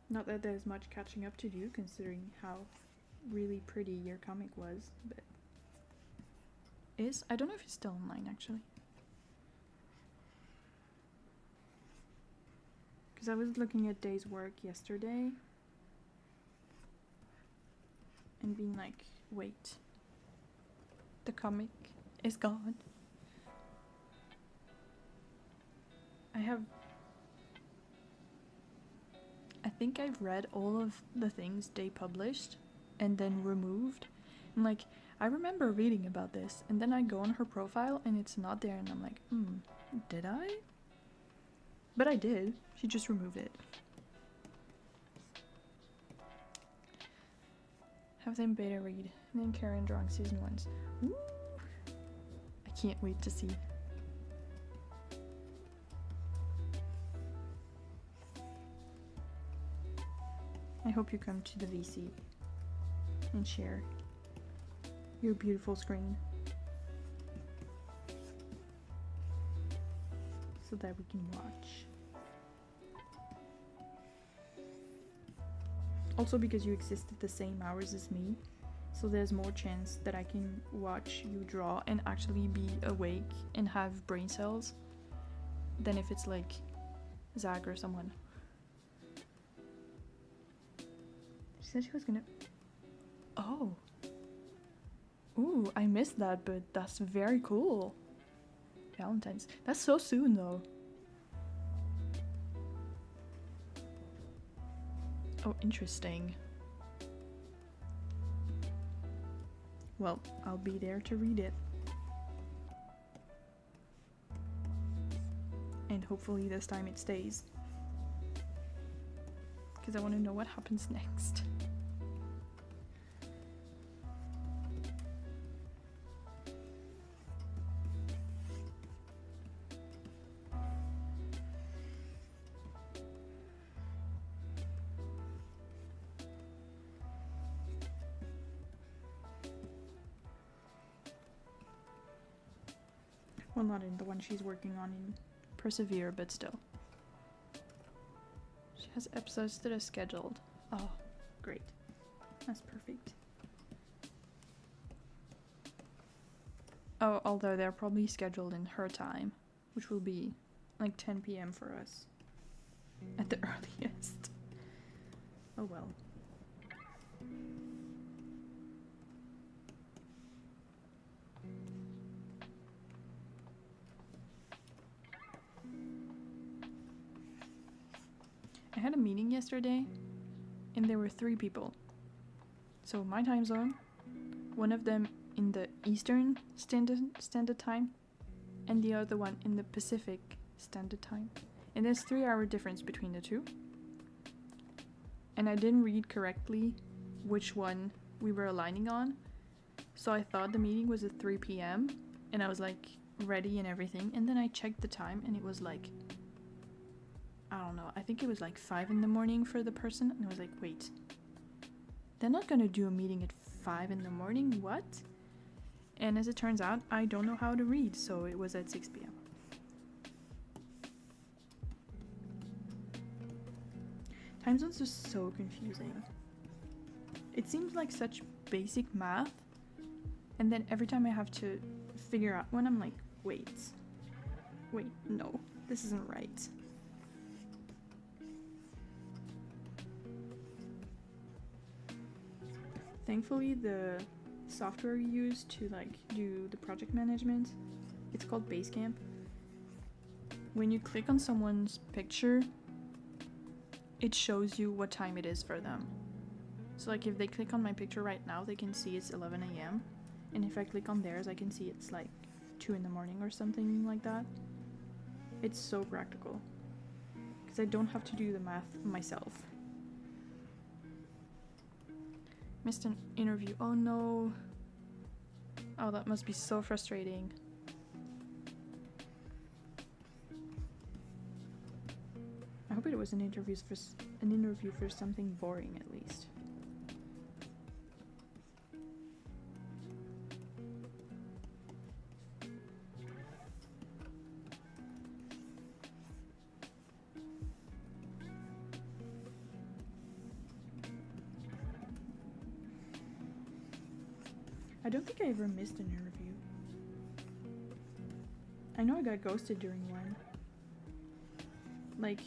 Not that there's much catching up to do, considering how really pretty your comic was, but I don't know if it's still online actually. Because I was looking at Day's work yesterday and being like, wait, the comic is gone. I think I've read all of the things they published and then removed. And like, I remember reading about this, and then I go on her profile and it's not there, and I'm like, did I? But I did. She just removed it. Have them beta read, and then Karen drawing season 1s. Ooh. I can't wait to see. I hope you come to the VC and share your beautiful screen so that we can watch. Also because you exist at the same hours as me, so there's more chance that I can watch you draw and actually be awake and have brain cells than if it's like Zach or someone. She said she was gonna... Oh. Ooh, I missed that, but that's very cool. Valentine's. That's so soon, though. Oh, interesting. Well, I'll be there to read it. And hopefully this time it stays. Because I want to know what happens next. Well, not in the one she's working on in Persevere, but still. She has episodes that are scheduled. Oh, great. That's perfect. Oh, although they're probably scheduled in her time, which will be like 10 p.m. for us at the earliest. Oh well. had a meeting yesterday and there were 3 people. So my time zone, one of them in the Eastern Standard Time, and the other one in the Pacific Standard Time. And there's 3-hour difference between the two. And I didn't read correctly which one we were aligning on. So I thought the meeting was at 3 p.m. and I was like ready and everything. And then I checked the time and it was like, I don't know, I think it was like 5 in the morning for the person. And I was like, wait, they're not gonna do a meeting at 5 in the morning? What? And as it turns out, I don't know how to read, so it was at 6 p.m. Time zones are so confusing. It seems like such basic math, and then every time I have to figure out when, I'm like, wait, no, this isn't right. Thankfully, the software we use to like do the project management, it's called Basecamp. When you click on someone's picture, it shows you what time it is for them. So like if they click on my picture right now, they can see it's 11 a.m. And if I click on theirs, I can see it's like 2 in the morning or something like that. It's so practical because I don't have to do the math myself. Missed an interview. Oh no. Oh, that must be so frustrating. I hope it was an interview for something boring at least. I don't think I ever missed an interview. I know I got ghosted during one. Like,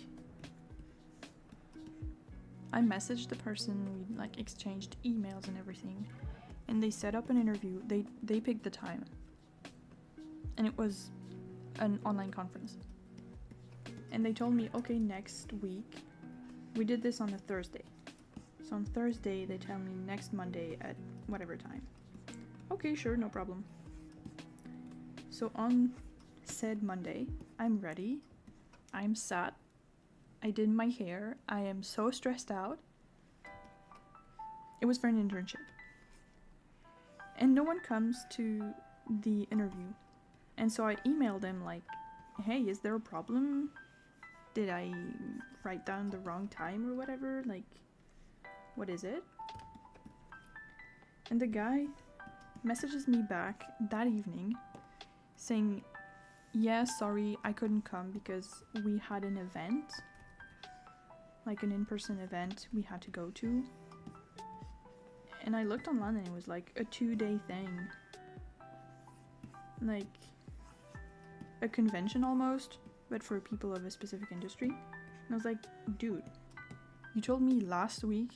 I messaged the person, we like exchanged emails and everything, and they set up an interview. They picked the time. And it was an online conference. And they told me, okay, next week. We did this on a Thursday. So on Thursday, they tell me next Monday at whatever time. Okay, sure, no problem. So on said Monday, I'm ready. I'm sat. I did my hair. I am so stressed out. It was for an internship. And no one comes to the interview. And so I emailed them like, hey, is there a problem? Did I write down the wrong time or whatever? Like, what is it? And the guy messages me back that evening saying, yeah, sorry, I couldn't come because we had an event, like an in-person event we had to go to. And I looked online and it was like a 2-day thing, like a convention almost, but for people of a specific industry. And I was like, dude, you told me last week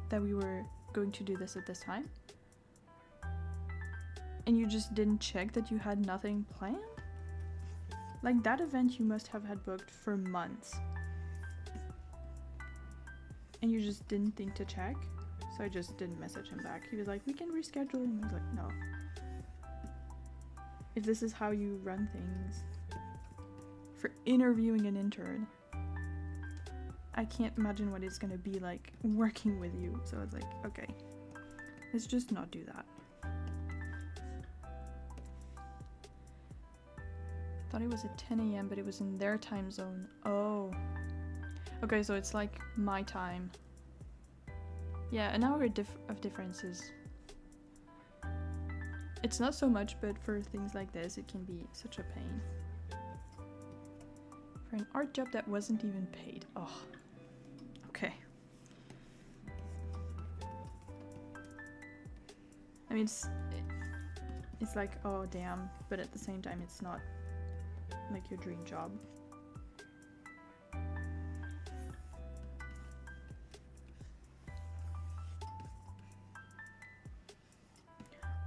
that we were going to do this at this time, and you just didn't check that you had nothing planned? Like, that event you must have had booked for months. And you just didn't think to check? So I just didn't message him back. He was like, we can reschedule. And I was like, no. If this is how you run things for interviewing an intern, I can't imagine what it's gonna be like working with you. So I was like, okay, let's just not do that. Thought it was at 10 a.m. but it was in their time zone. Oh. Okay, so it's like my time. Yeah, an hour of differences. It's not so much, but for things like this, it can be such a pain. For an art job that wasn't even paid. Oh. Okay. I mean, it's like, oh damn, but at the same time, it's not like your dream job.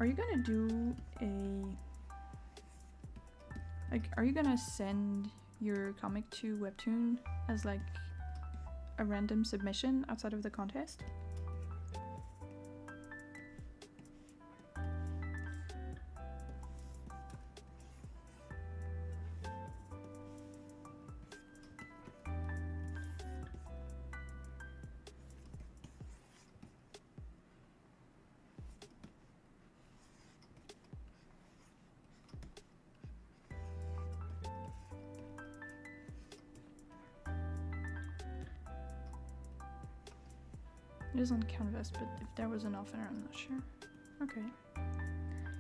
Are you gonna do are you gonna send your comic to Webtoon as like a random submission outside of the contest. It is on Canvas, but if there was an offer, I'm not sure. Okay.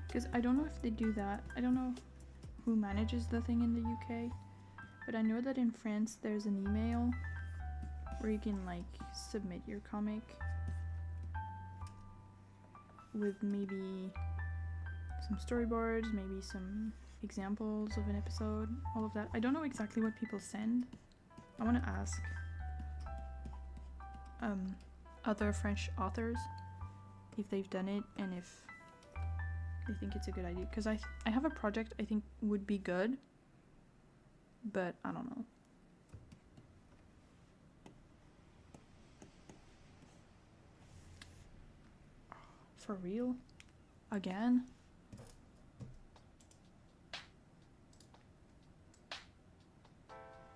Because I don't know if they do that. I don't know who manages the thing in the UK, but I know that in France there's an email where you can like submit your comic with maybe some storyboards, maybe some examples of an episode, all of that. I don't know exactly what people send. I want to ask other French authors if they've done it and if they think it's a good idea, because I have a project I think would be good, but I don't know. For real? Again?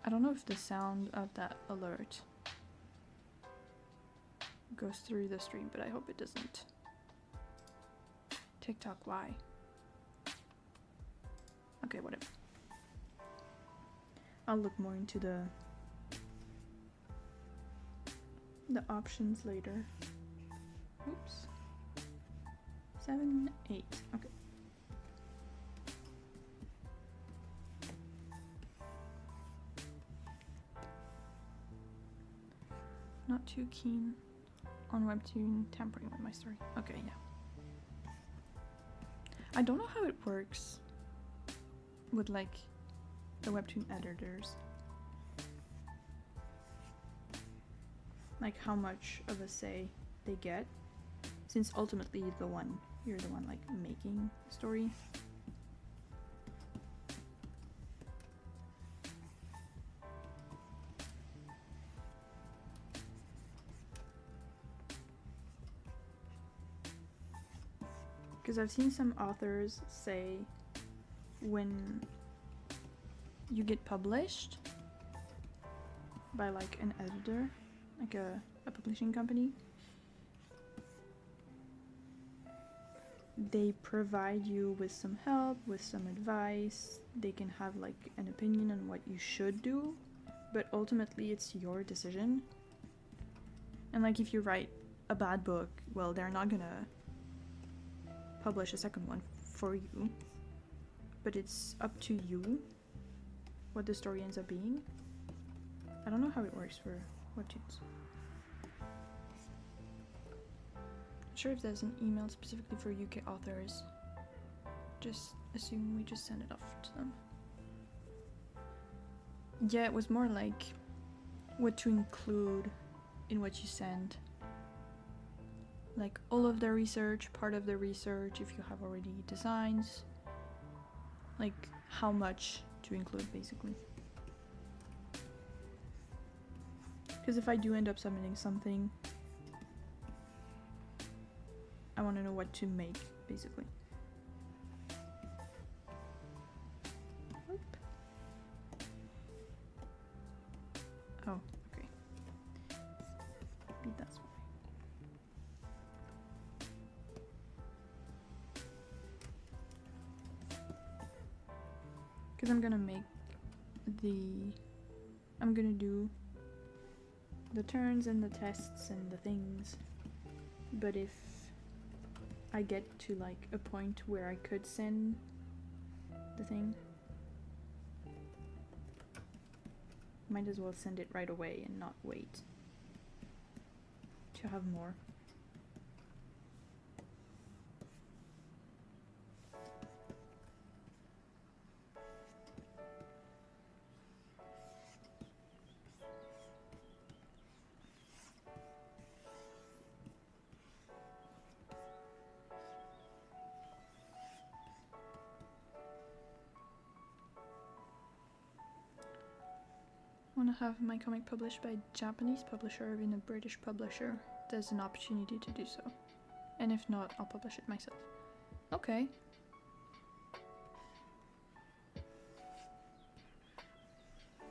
I don't know if the sound of that alert goes through the stream, but I hope it doesn't. TikTok, why? Okay, whatever. I'll look more into the options later. Oops. 7, 8. Okay. Not too keen on Webtoon tampering with my story. Okay, yeah. I don't know how it works with like the Webtoon editors. Like how much of a say they get, since ultimately you're the one like making the story. Because I've seen some authors say when you get published by like an editor, like a publishing company, they provide you with some help, with some advice. They can have like an opinion on what you should do, but ultimately it's your decision. And like if you write a bad book, well, they're not gonna publish a second one for you, but it's up to you what the story ends up being. I don't know how it works for Webtoons. Not sure if there's an email specifically for UK authors. Just assume we just send it off to them. Yeah, it was more like what to include in what you send. Like all of the research, part of the research, if you have already designs, like how much to include basically. Because if I do end up submitting something, I want to know what to make basically. Oop. Oh, okay. Maybe that's why. Because I'm gonna do the turns and the tests and the things, but if I get to like a point where I could send the thing, might as well send it right away and not wait to have more. want to have my comic published by a Japanese publisher or even a British publisher, there's an opportunity to do so. And if not, I'll publish it myself. Okay.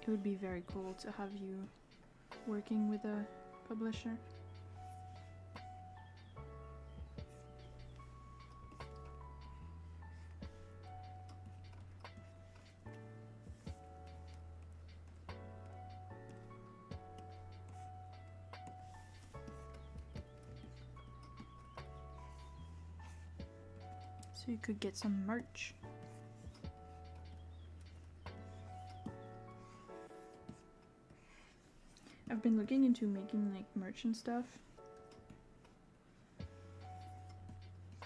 It would be very cool to have you working with a publisher. So you could get some merch. I've been looking into making like merch and stuff.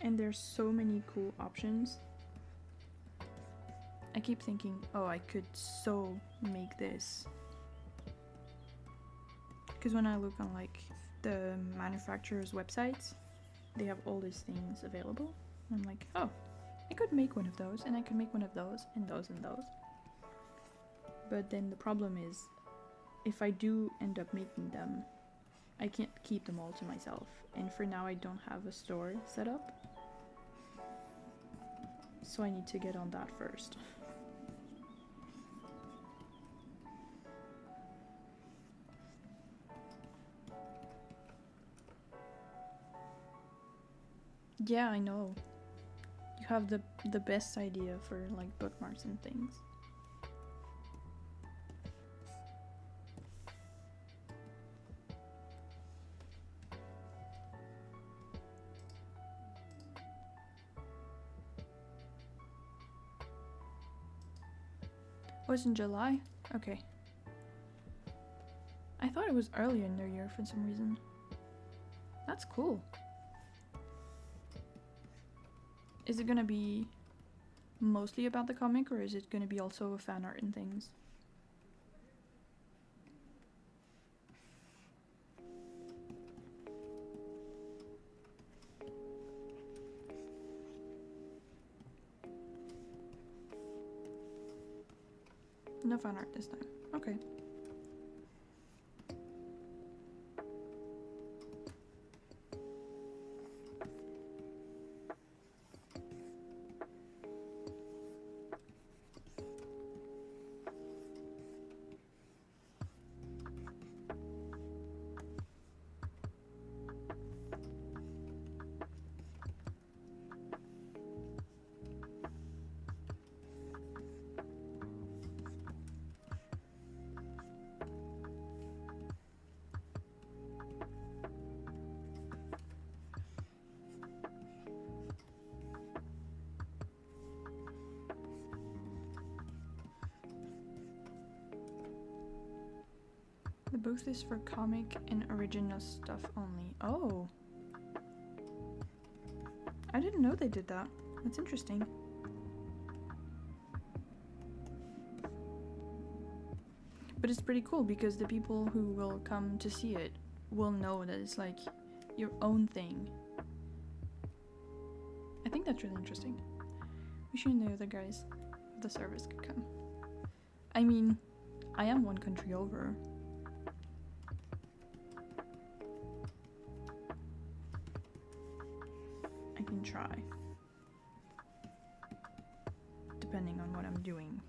And there's so many cool options. I keep thinking, oh, I could so make this. Because when I look on like the manufacturer's websites, they have all these things available. I'm like, oh, I could make one of those, and I could make one of those, and those, and those. But then the problem is, if I do end up making them, I can't keep them all to myself. And for now, I don't have a store set up. So I need to get on that first. Yeah, I know. You have the best idea for like bookmarks and things. Oh, it's in July? Okay. I thought it was earlier in the year for some reason. That's cool. Is it gonna be mostly about the comic, or is it gonna be also fan art and things? No fan art this time. Okay. The booth is for comic and original stuff only. Oh. I didn't know they did that. That's interesting. But it's pretty cool because the people who will come to see it will know that it's like your own thing. I think that's really interesting. We should know the guys of the service could come. I mean, I am one country over. I can try. Depending on what I'm doing.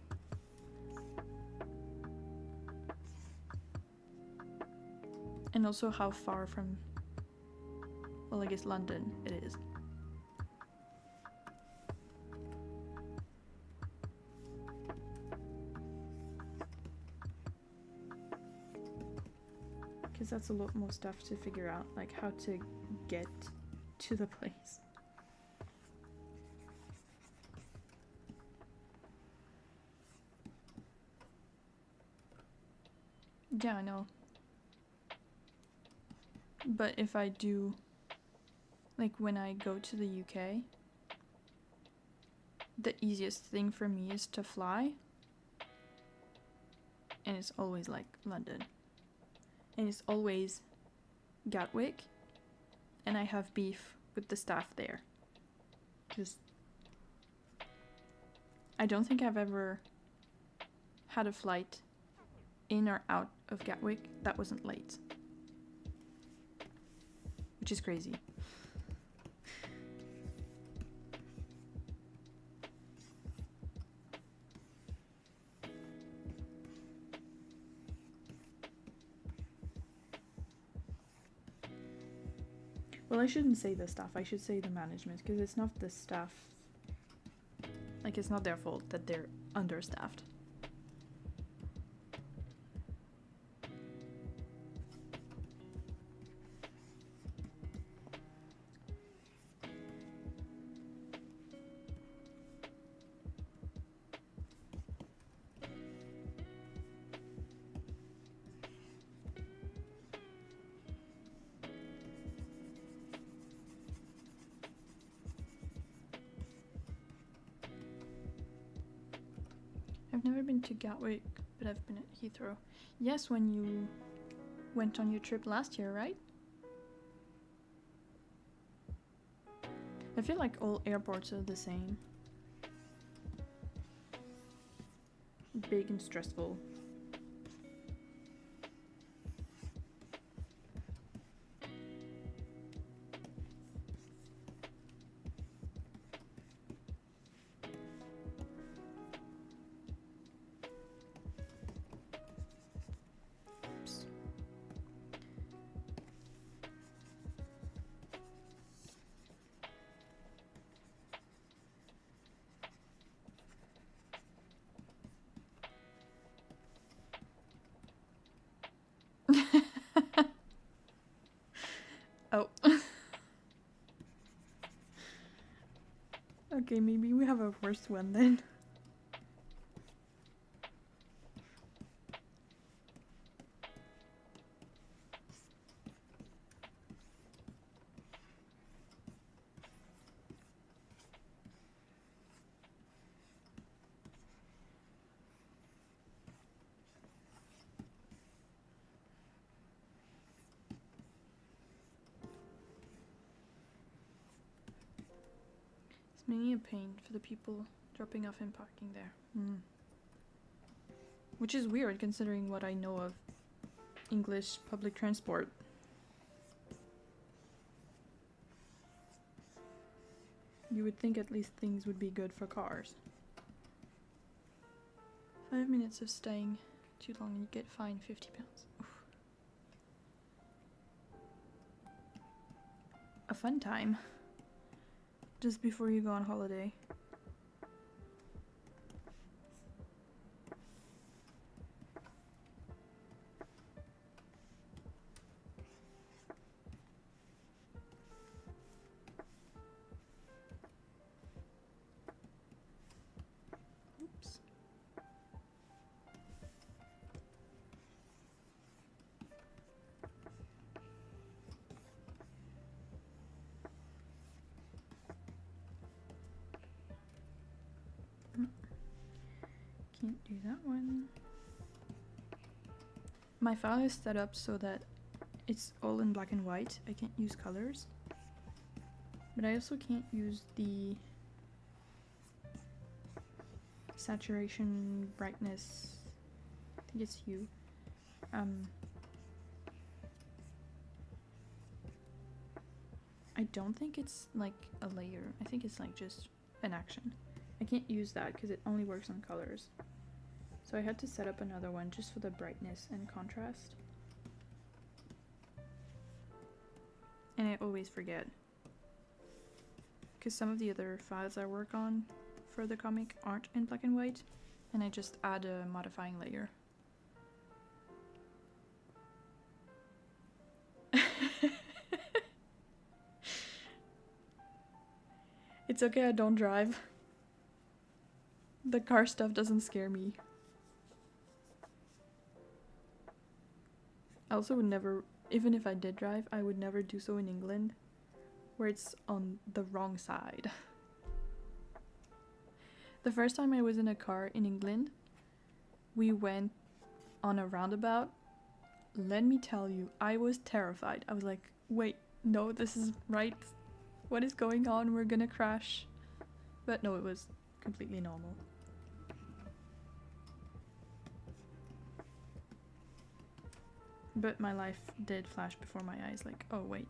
And also how far from, well, I guess London it is. Because that's a lot more stuff to figure out, like how to get to the place. Yeah, I know. But if I do, like when I go to the UK, the easiest thing for me is to fly. And it's always like London. And it's always Gatwick. And I have beef with the staff there. Just, I don't think I've ever had a flight in or out of Gatwick that wasn't late. Which is crazy. Well, I shouldn't say the staff, I should say the management, because it's not the staff. Like, it's not their fault that they're understaffed. I've never been to Gatwick, but I've been at Heathrow. Yes, when you went on your trip last year, right? I feel like all airports are the same. Big and stressful. Oh. Okay, maybe we have a worse one then. It's mainly a pain for the people dropping off and parking there. Which is weird considering what I know of English public transport. You would think at least things would be good for cars. 5 minutes of staying too long and you get fined £50. Oof. A fun time. Just before you go on holiday. Oops. Can't do that one. My file is set up so that it's all in black and white. I can't use colors. But I also can't use the saturation, brightness. I think it's hue. I don't think it's like a layer. I think it's like just an action. I can't use that because it only works on colors. So I had to set up another one just for the brightness and contrast. And I always forget. Because some of the other files I work on for the comic aren't in black and white. And I just add a modifying layer. It's okay, I don't drive. The car stuff doesn't scare me. I also would never, even if I did drive, I would never do so in England, where it's on the wrong side. The first time I was in a car in England, we went on a roundabout. Let me tell you, I was terrified. I was like, wait, no, this is right. What is going on? We're gonna crash. But no, it was completely normal. But my life did flash before my eyes, like, oh wait.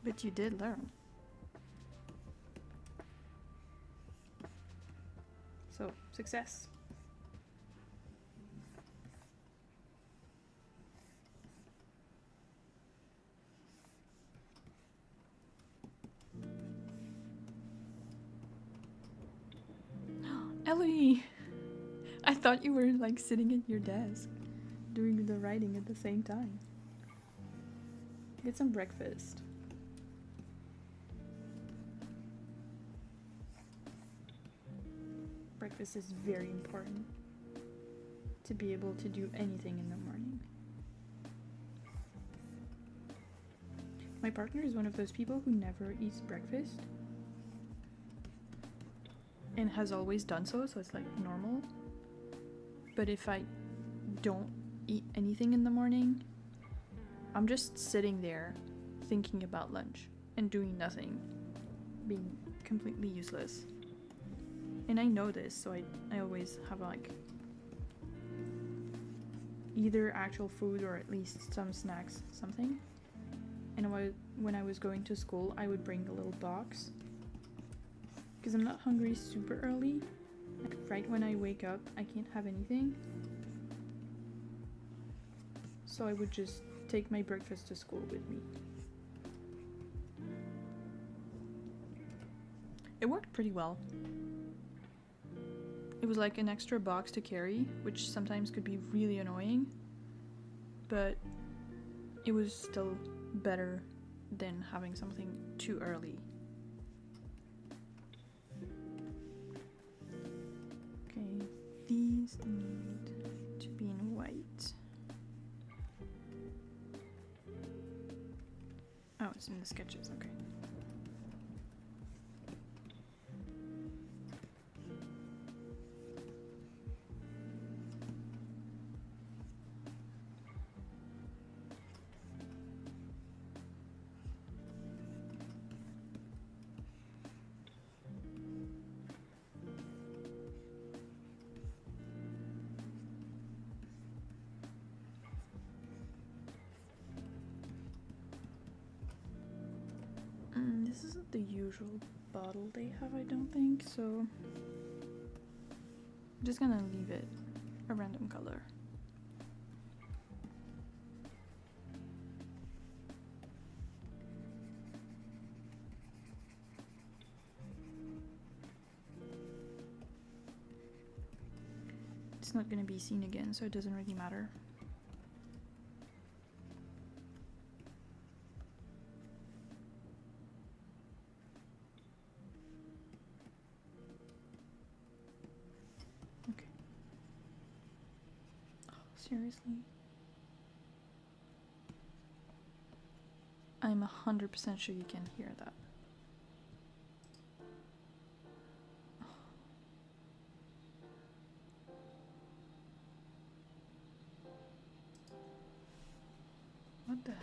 But you did learn. So, success. Ellie! I thought you were like sitting at your desk doing the writing at the same time. Get some breakfast. Breakfast is very important to be able to do anything in the morning. My partner is one of those people who never eats breakfast and has always done so, so it's like normal. But if I don't eat anything in the morning, I'm just sitting there thinking about lunch and doing nothing, being completely useless. And I know this, so I always have like either actual food or at least some snacks, something. And when I was going to school, I would bring a little box because I'm not hungry super early. Like right when I wake up, I can't have anything. So I would just take my breakfast to school with me. It worked pretty well. It was like an extra box to carry, which sometimes could be really annoying, but it was still better than having something too early. Okay, these need to be in white. Oh, it's in the sketches, okay. This isn't the usual bottle they have, I don't think, so I'm just gonna leave it a random color. It's not gonna be seen again, so it doesn't really matter. Seriously? I'm 100% sure you can hear that. What the hell?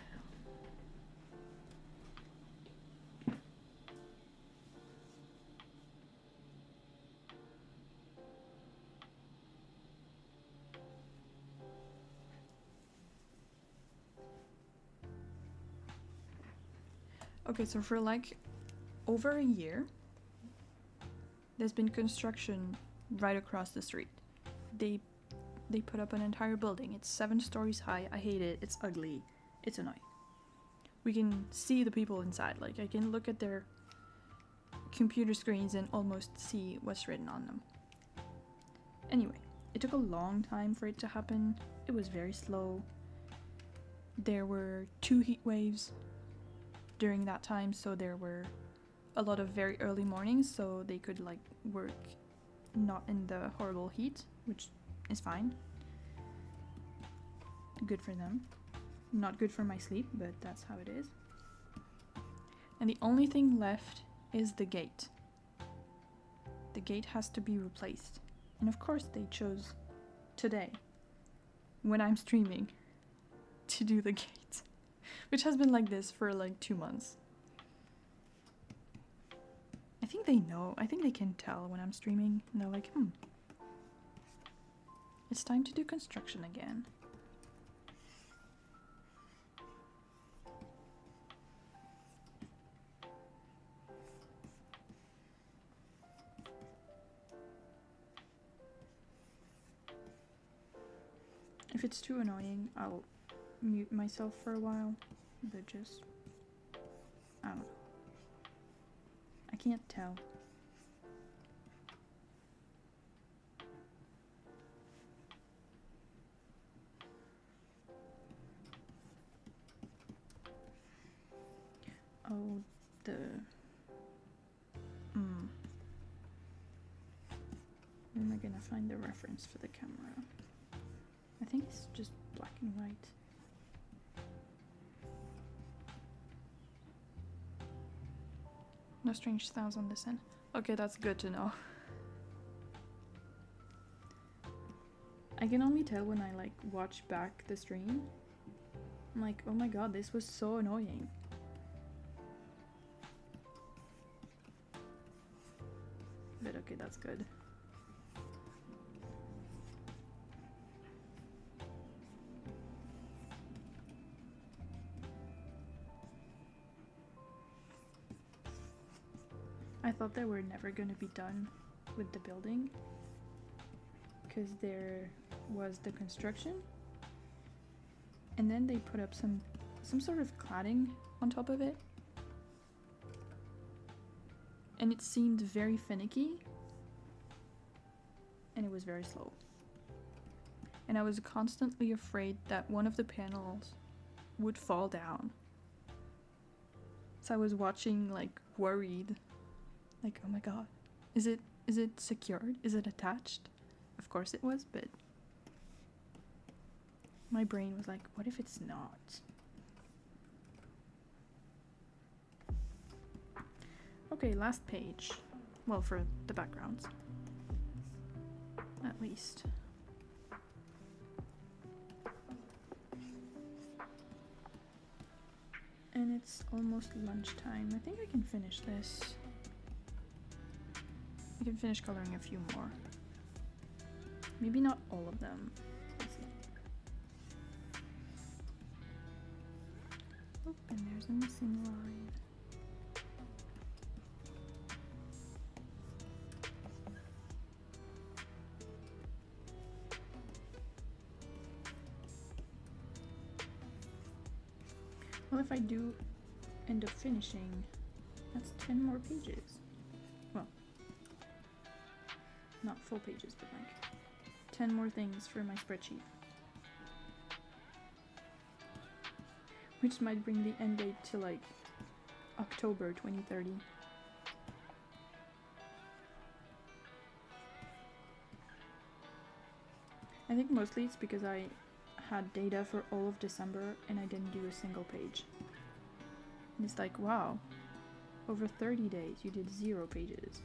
Okay, so for like over a year, there's been construction right across the street. They put up an entire building. It's 7 stories high. I hate it. It's ugly. It's annoying. We can see the people inside. Like I can look at their computer screens and almost see what's written on them. Anyway, it took a long time for it to happen. It was very slow. There were 2 heat waves during that time, so there were a lot of very early mornings, so they could like work not in the horrible heat, which is fine. good for them. Not good for my sleep, but that's how it is. And the only thing left is the gate. The gate has to be replaced. And of course they chose today, when I'm streaming, to do the gate. Which has been like this for like 2 months. I think they know. I think they can tell when I'm streaming. And they're like, it's time to do construction again. If it's too annoying, I'll mute myself for a while, but just, I don't know. I can't tell. Oh, where am I gonna find the reference for the camera? I think it's just black and white. No strange sounds on this end. Okay, that's good to know. I can only tell when I like watch back the stream. I'm like, oh my god, this was so annoying. But okay, that's good. I thought they were never going to be done with the building because there was the construction and then they put up some sort of cladding on top of it, and it seemed very finicky and it was very slow, and I was constantly afraid that one of the panels would fall down, so I was watching like worried. Like, oh my god, is it secured? Is it attached? Of course it was, but my brain was like, what if it's not? Okay, last page. Well, for the backgrounds. At least. And it's almost lunchtime. I think I can finish this. I can finish coloring a few more. Maybe not all of them. Let's see. Oh, and there's a missing line. Well, if I do end up finishing, that's 10 more pages. Well, not full pages, but like 10 more things for my spreadsheet. Which might bring the end date to like October 2030. I think mostly it's because I had data for all of December and I didn't do a single page. And it's like, wow, over 30 days you did 0 pages.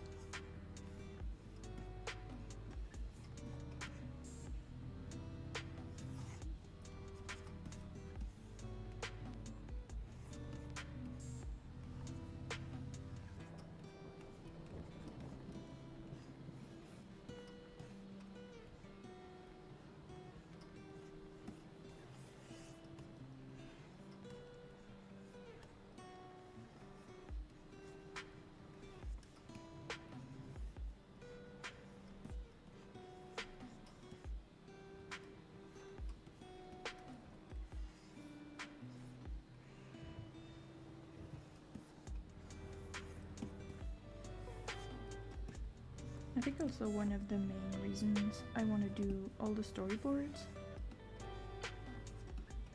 I think also one of the main reasons I want to do all the storyboards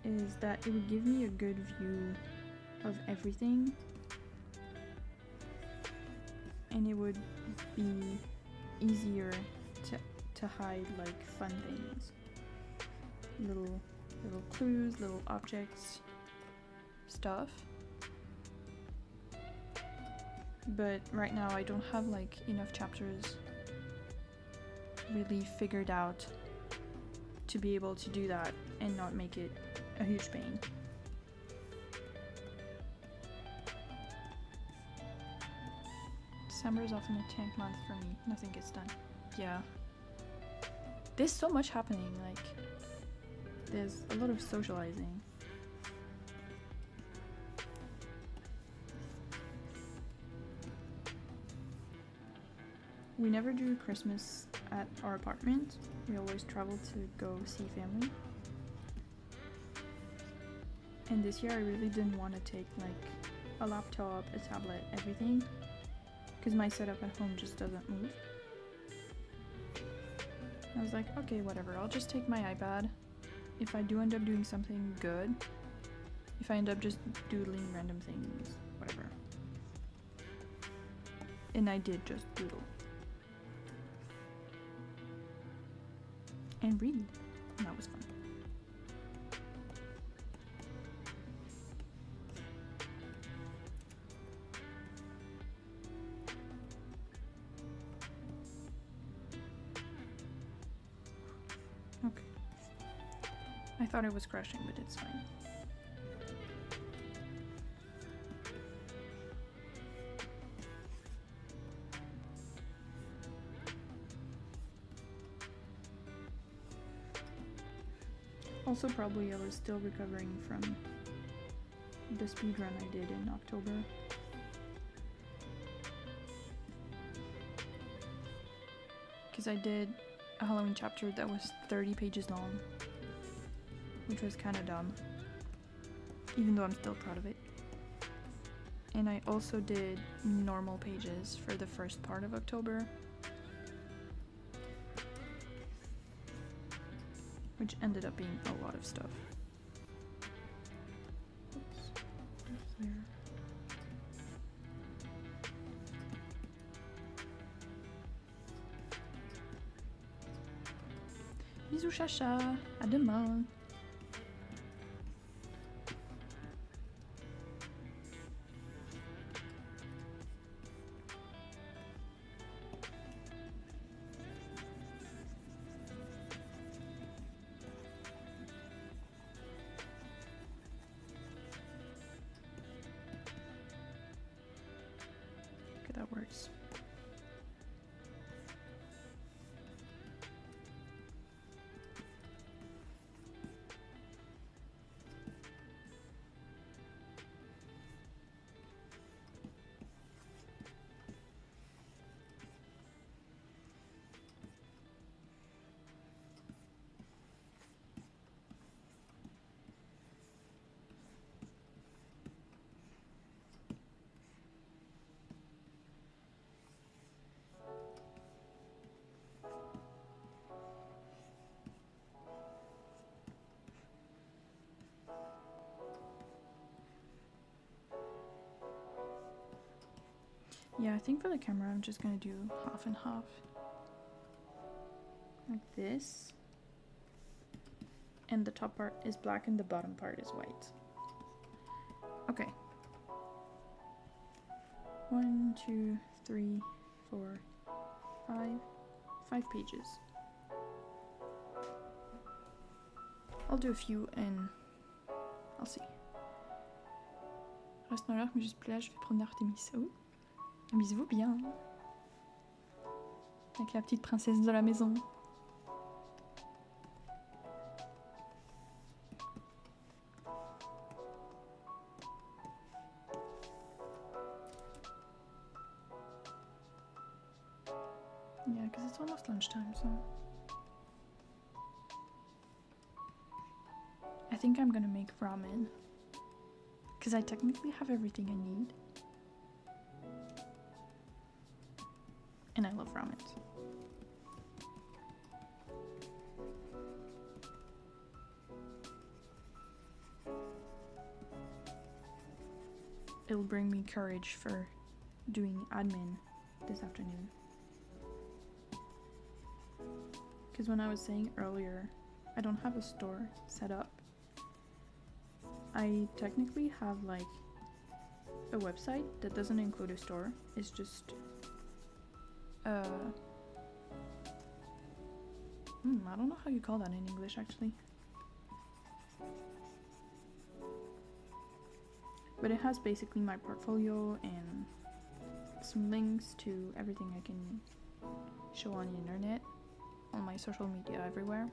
is that it would give me a good view of everything, and it would be easier to hide like fun things, little little clues, little objects, stuff. But right now I don't have like enough chapters really figured out to be able to do that and not make it a huge pain. December is often a tank month for me. Nothing gets done. Yeah. There's so much happening, like there's a lot of socializing. We never do Christmas at our apartment. We always travel to go see family. And this year I really didn't want to take like a laptop, a tablet, everything, because my setup at home just doesn't move. I was like, okay, whatever, I'll just take my iPad. If I do end up doing something good, if I end up just doodling random things, whatever. And I did just doodle. And read. And that was fun. Okay. I thought it was crashing, but it's fine. Also, probably I was still recovering from the speedrun I did in October. Because I did a Halloween chapter that was 30 pages long, which was kind of dumb, even though I'm still proud of it. And I also did normal pages for the first part of October, which ended up being a lot of stuff. Oops. There. Bisous Chacha, à demain. That works. Yeah, I think for the camera I'm just gonna do half and half. Like this. And the top part is black and the bottom part is white. Okay. 1, 2, 3, 4, 5 pages. I'll do a few and I'll see. Reste dans l'heure, mais juste plus là, je vais prendre Artemis. Oh. Amusez-vous bien. Avec la petite princesse de la maison. Yeah, because it's almost lunchtime, so I think I'm gonna make ramen. Because I technically have everything I need. And I love ramen. It'll bring me courage for doing admin this afternoon. Because when I was saying earlier, I don't have a store set up I technically have like a website that doesn't include a store. It's just I don't know how you call that in English actually. But it has basically my portfolio and some links to everything I can show on the internet, on my social media everywhere.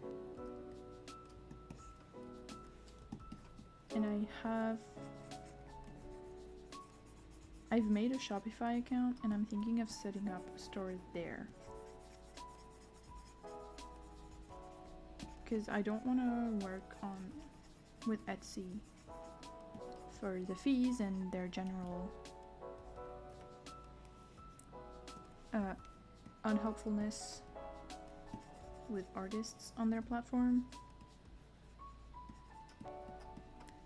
And I've made a Shopify account and I'm thinking of setting up a store there. Because I don't want to work with Etsy for the fees and their general unhelpfulness with artists on their platform.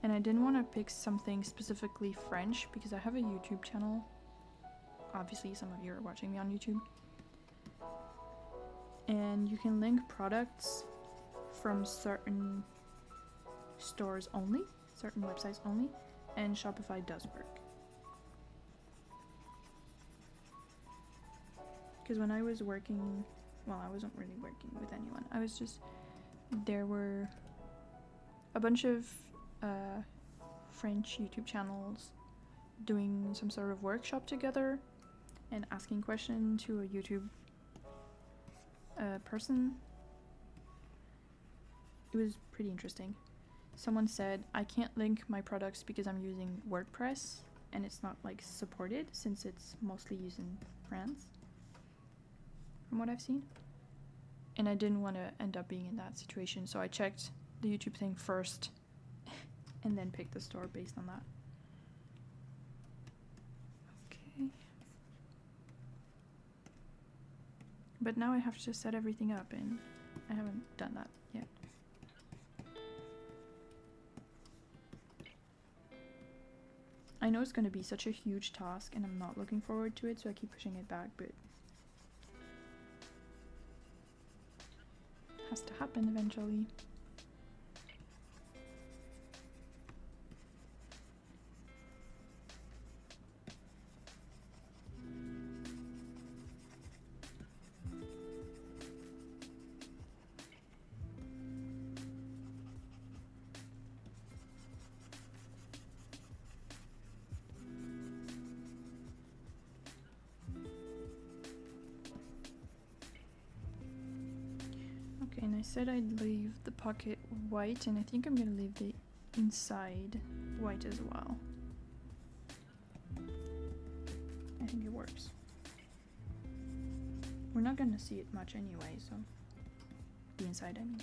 And I didn't want to pick something specifically French because I have a YouTube channel. Obviously, some of you are watching me on YouTube. And you can link products from certain stores only, certain websites only, and Shopify does work. Because when I was working, well, I wasn't really working with anyone. There were a bunch of French YouTube channels doing some sort of workshop together and asking questions to a YouTube person. It was pretty interesting. Someone said, I can't link my products because I'm using WordPress and it's not like supported since it's mostly used in France, from what I've seen. And I didn't want to end up being in that situation, so I checked the YouTube thing first and then picked the store based on that. Okay. But now I have to set everything up and I haven't done that yet. I know it's going to be such a huge task and I'm not looking forward to it, so I keep pushing it back, but it has to happen eventually. Okay, and I said I'd leave the pocket white, and I think I'm gonna leave the inside white as well. I think it works. We're not gonna see it much anyway, so the inside, I mean.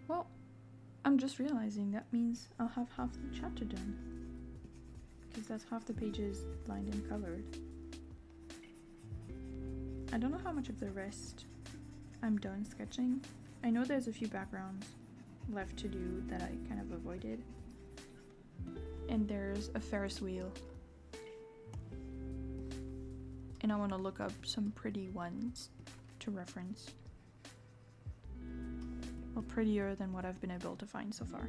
Well, I'm just realizing that means I'll have half the chapter done, because that's half the pages lined and colored. I don't know how much of the rest I'm done sketching. I know there's a few backgrounds left to do that I kind of avoided. And there's a Ferris wheel. And I want to look up some pretty ones to reference. Well, prettier than what I've been able to find so far.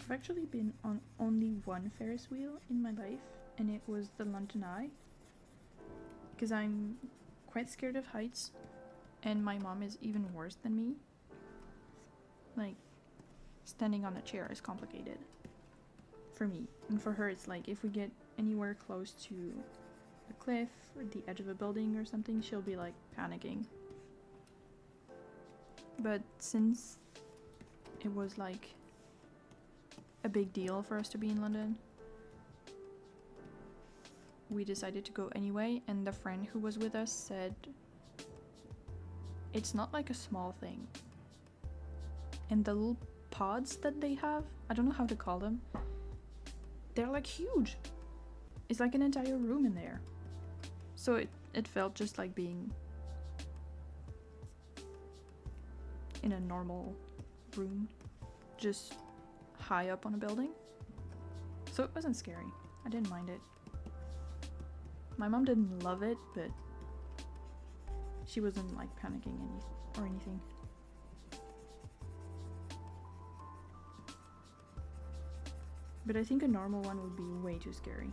I've actually been on only one Ferris wheel in my life, and it was the London Eye. Because I'm quite scared of heights, and my mom is even worse than me. Like, standing on a chair is complicated for me, and for her it's like if we get anywhere close to a cliff or the edge of a building or something, she'll be like panicking. But since it was like a big deal for us to be in London, we decided to go anyway, and the friend who was with us said it's not like a small thing. And the little pods that they have, I don't know how to call them, they're like huge. It's like an entire room in there. So it felt just like being in a normal room, just high up on a building. So it wasn't scary. I didn't mind it. My mom didn't love it, but she wasn't like panicking or anything. But I think a normal one would be way too scary.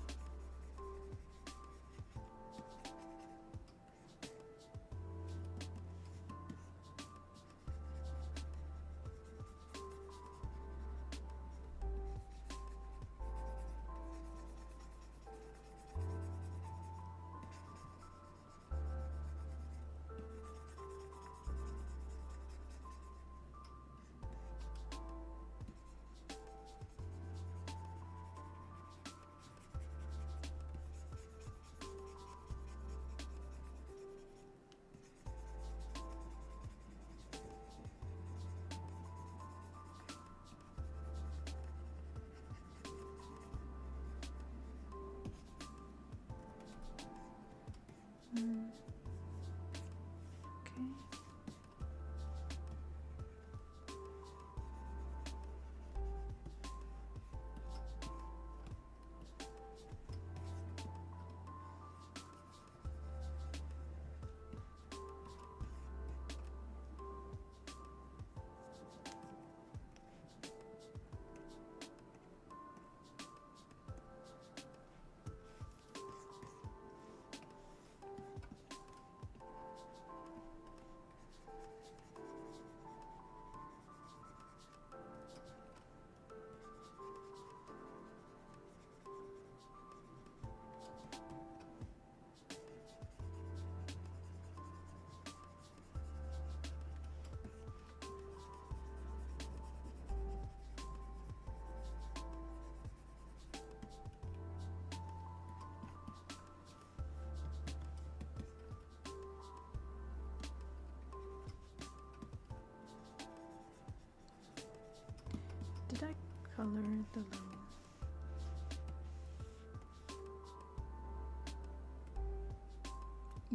Okay. Did I color the little...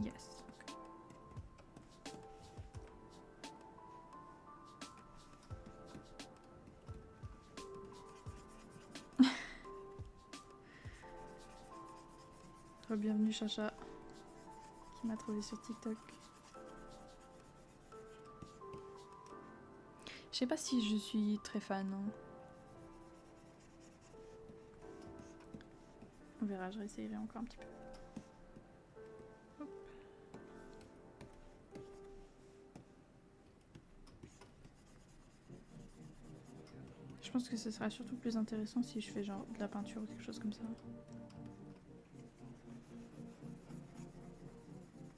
Yes. Okay. Bienvenue Chacha, qui m'a trouvé sur TikTok. Je sais pas si je suis très fan. Hein. On verra, je réessayerai encore un petit peu. Hop. Je pense que ce sera surtout plus intéressant si je fais genre de la peinture ou quelque chose comme ça.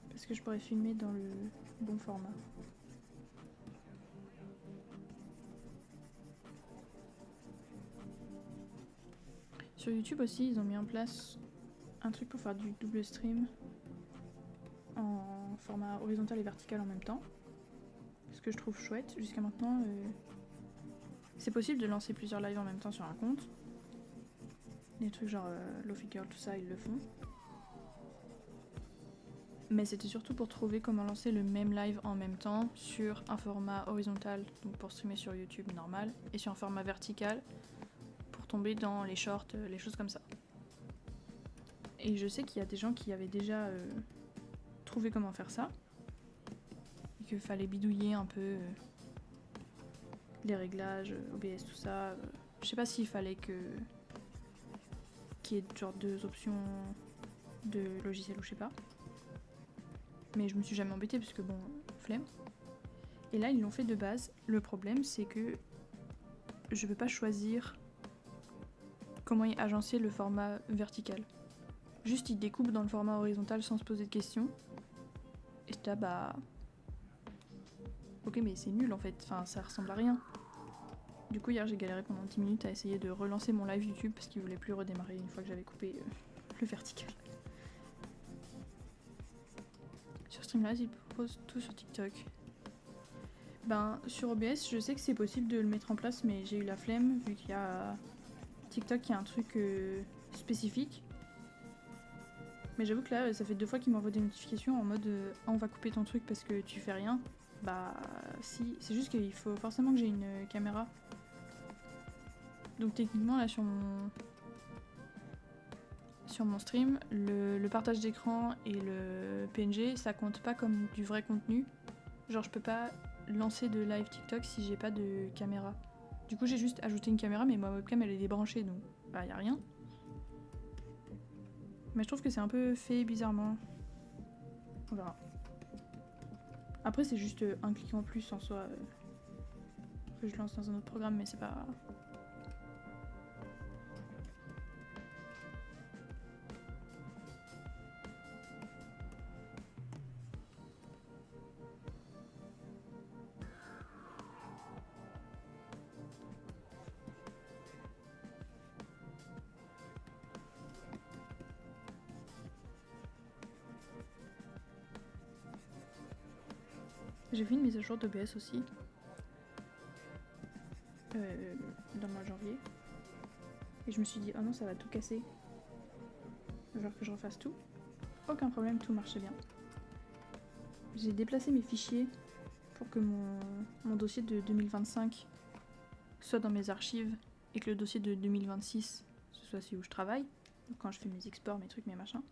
Parce que je pourrais filmer dans le bon format. Sur YouTube aussi, ils ont mis en place un truc pour faire du double stream en format horizontal et vertical en même temps. Ce que je trouve chouette. Jusqu'à maintenant, c'est possible de lancer plusieurs lives en même temps sur un compte. Des trucs genre Lofi Girl, tout ça, ils le font. Mais c'était surtout pour trouver comment lancer le même live en même temps sur un format horizontal, donc pour streamer sur YouTube normal, et sur un format vertical pour tomber dans les shorts, les choses comme ça. Et je sais qu'il y a des gens qui avaient déjà trouvé comment faire ça, et qu'il fallait bidouiller un peu les réglages, OBS, tout ça, Je sais pas s'il fallait qu'il y ait genre 2 options de logiciel ou je sais pas. Mais je me suis jamais embêtée parce que bon, flemme. Et là ils l'ont fait de base. Le problème c'est que je peux pas choisir comment y agencer le format vertical. Juste il découpe dans le format horizontal sans se poser de questions. Et là bah... Ok mais c'est nul en fait, enfin ça ressemble à rien. Du coup hier j'ai galéré pendant 10 minutes à essayer de relancer mon live YouTube parce qu'il voulait plus redémarrer une fois que j'avais coupé le vertical. Sur Streamlabs il propose tout sur TikTok. Ben sur OBS je sais que c'est possible de le mettre en place mais j'ai eu la flemme vu qu'il y a TikTok qui a un truc spécifique. Mais j'avoue que là ça fait 2 fois qu'il m'envoie des notifications en mode ah, on va couper ton truc parce que tu fais rien. Bah si, c'est juste qu'il faut forcément que j'ai une caméra. Donc techniquement là sur mon stream, le partage d'écran et le PNG ça compte pas comme du vrai contenu. Genre je peux pas lancer de live TikTok si j'ai pas de caméra. Du coup j'ai juste ajouté une caméra mais ma webcam elle est débranchée donc bah y a rien. Mais je trouve que c'est un peu fait bizarrement. On verra. Après c'est juste un clic en plus en soi que je lance dans un autre programme mais c'est pas... J'ai fait une mise à jour d'OBS aussi. Dans le mois de janvier. Et je me suis dit, oh non, ça va tout casser. Genre que je refasse tout. Aucun problème, tout marchait bien. J'ai déplacé mes fichiers pour que mon dossier de 2025 soit dans mes archives et que le dossier de 2026 ce soit celui où je travaille. Donc quand je fais mes exports, mes trucs, mes machins.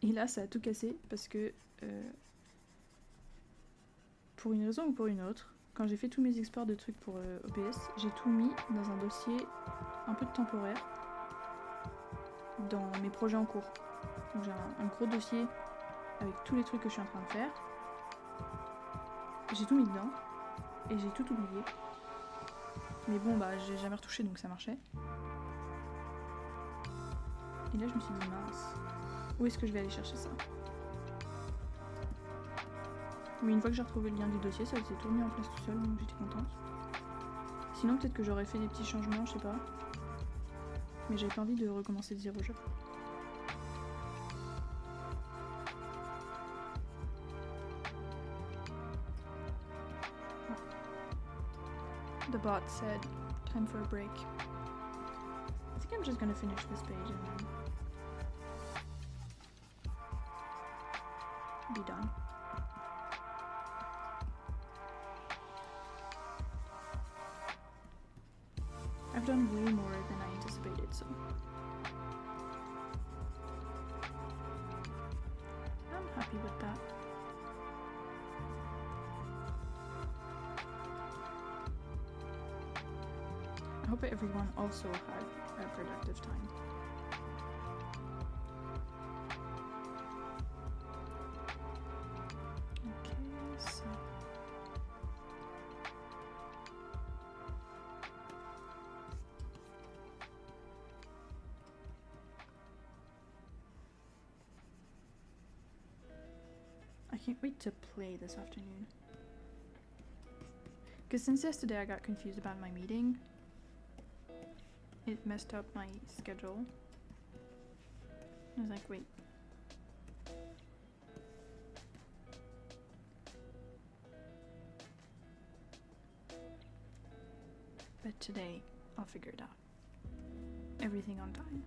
Et là, ça a tout cassé parce que pour une raison ou pour une autre, quand j'ai fait tous mes exports de trucs pour OBS, j'ai tout mis dans un dossier un peu temporaire dans mes projets en cours. Donc j'ai un gros dossier avec tous les trucs que je suis en train de faire. J'ai tout mis dedans et j'ai tout oublié. Mais bon bah j'ai jamais retouché donc ça marchait. Et là je me suis dit mince, où est-ce que je vais aller chercher ça? Mais une fois que j'ai retrouvé le lien du dossier, ça s'est tout mis en place tout seul, donc j'étais contente. Sinon peut-être que j'aurais fait des petits changements, je sais pas. Mais j'avais pas envie de recommencer de zéro jeu. The bot said, time for a break. I think I'm just gonna finish this page and then be done. I've done way more than I anticipated, so I'm happy with that. I hope everyone also had a productive time. Okay, so I can't wait to play this afternoon. Because since yesterday I got confused about my meeting. It messed up my schedule. I was like, wait. But today, I'll figure it out. Everything on time.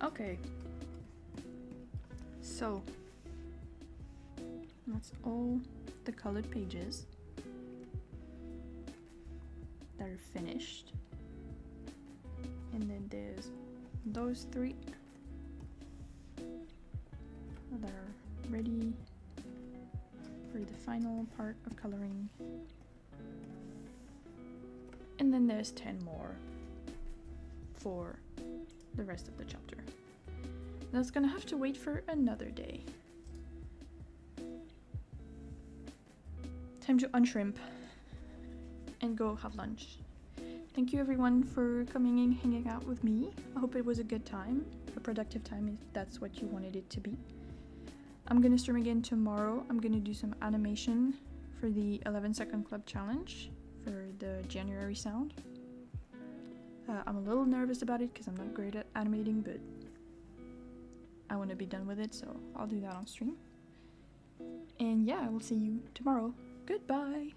Okay. So, that's all the colored pages that are finished. And then there's those 3 that are ready for the final part of coloring. then there's 10 more for the rest of the chapter. That's gonna have to wait for another day. Time to unshrimp and go have lunch. Thank you everyone for coming and hanging out with me. I hope it was a good time, a productive time if that's what you wanted it to be. I'm gonna stream again tomorrow. I'm gonna do some animation for the 11-second club challenge for the January sound. I'm a little nervous about it because I'm not great at animating, but I want to be done with it, so I'll do that on stream. And yeah, I will see you tomorrow. Goodbye!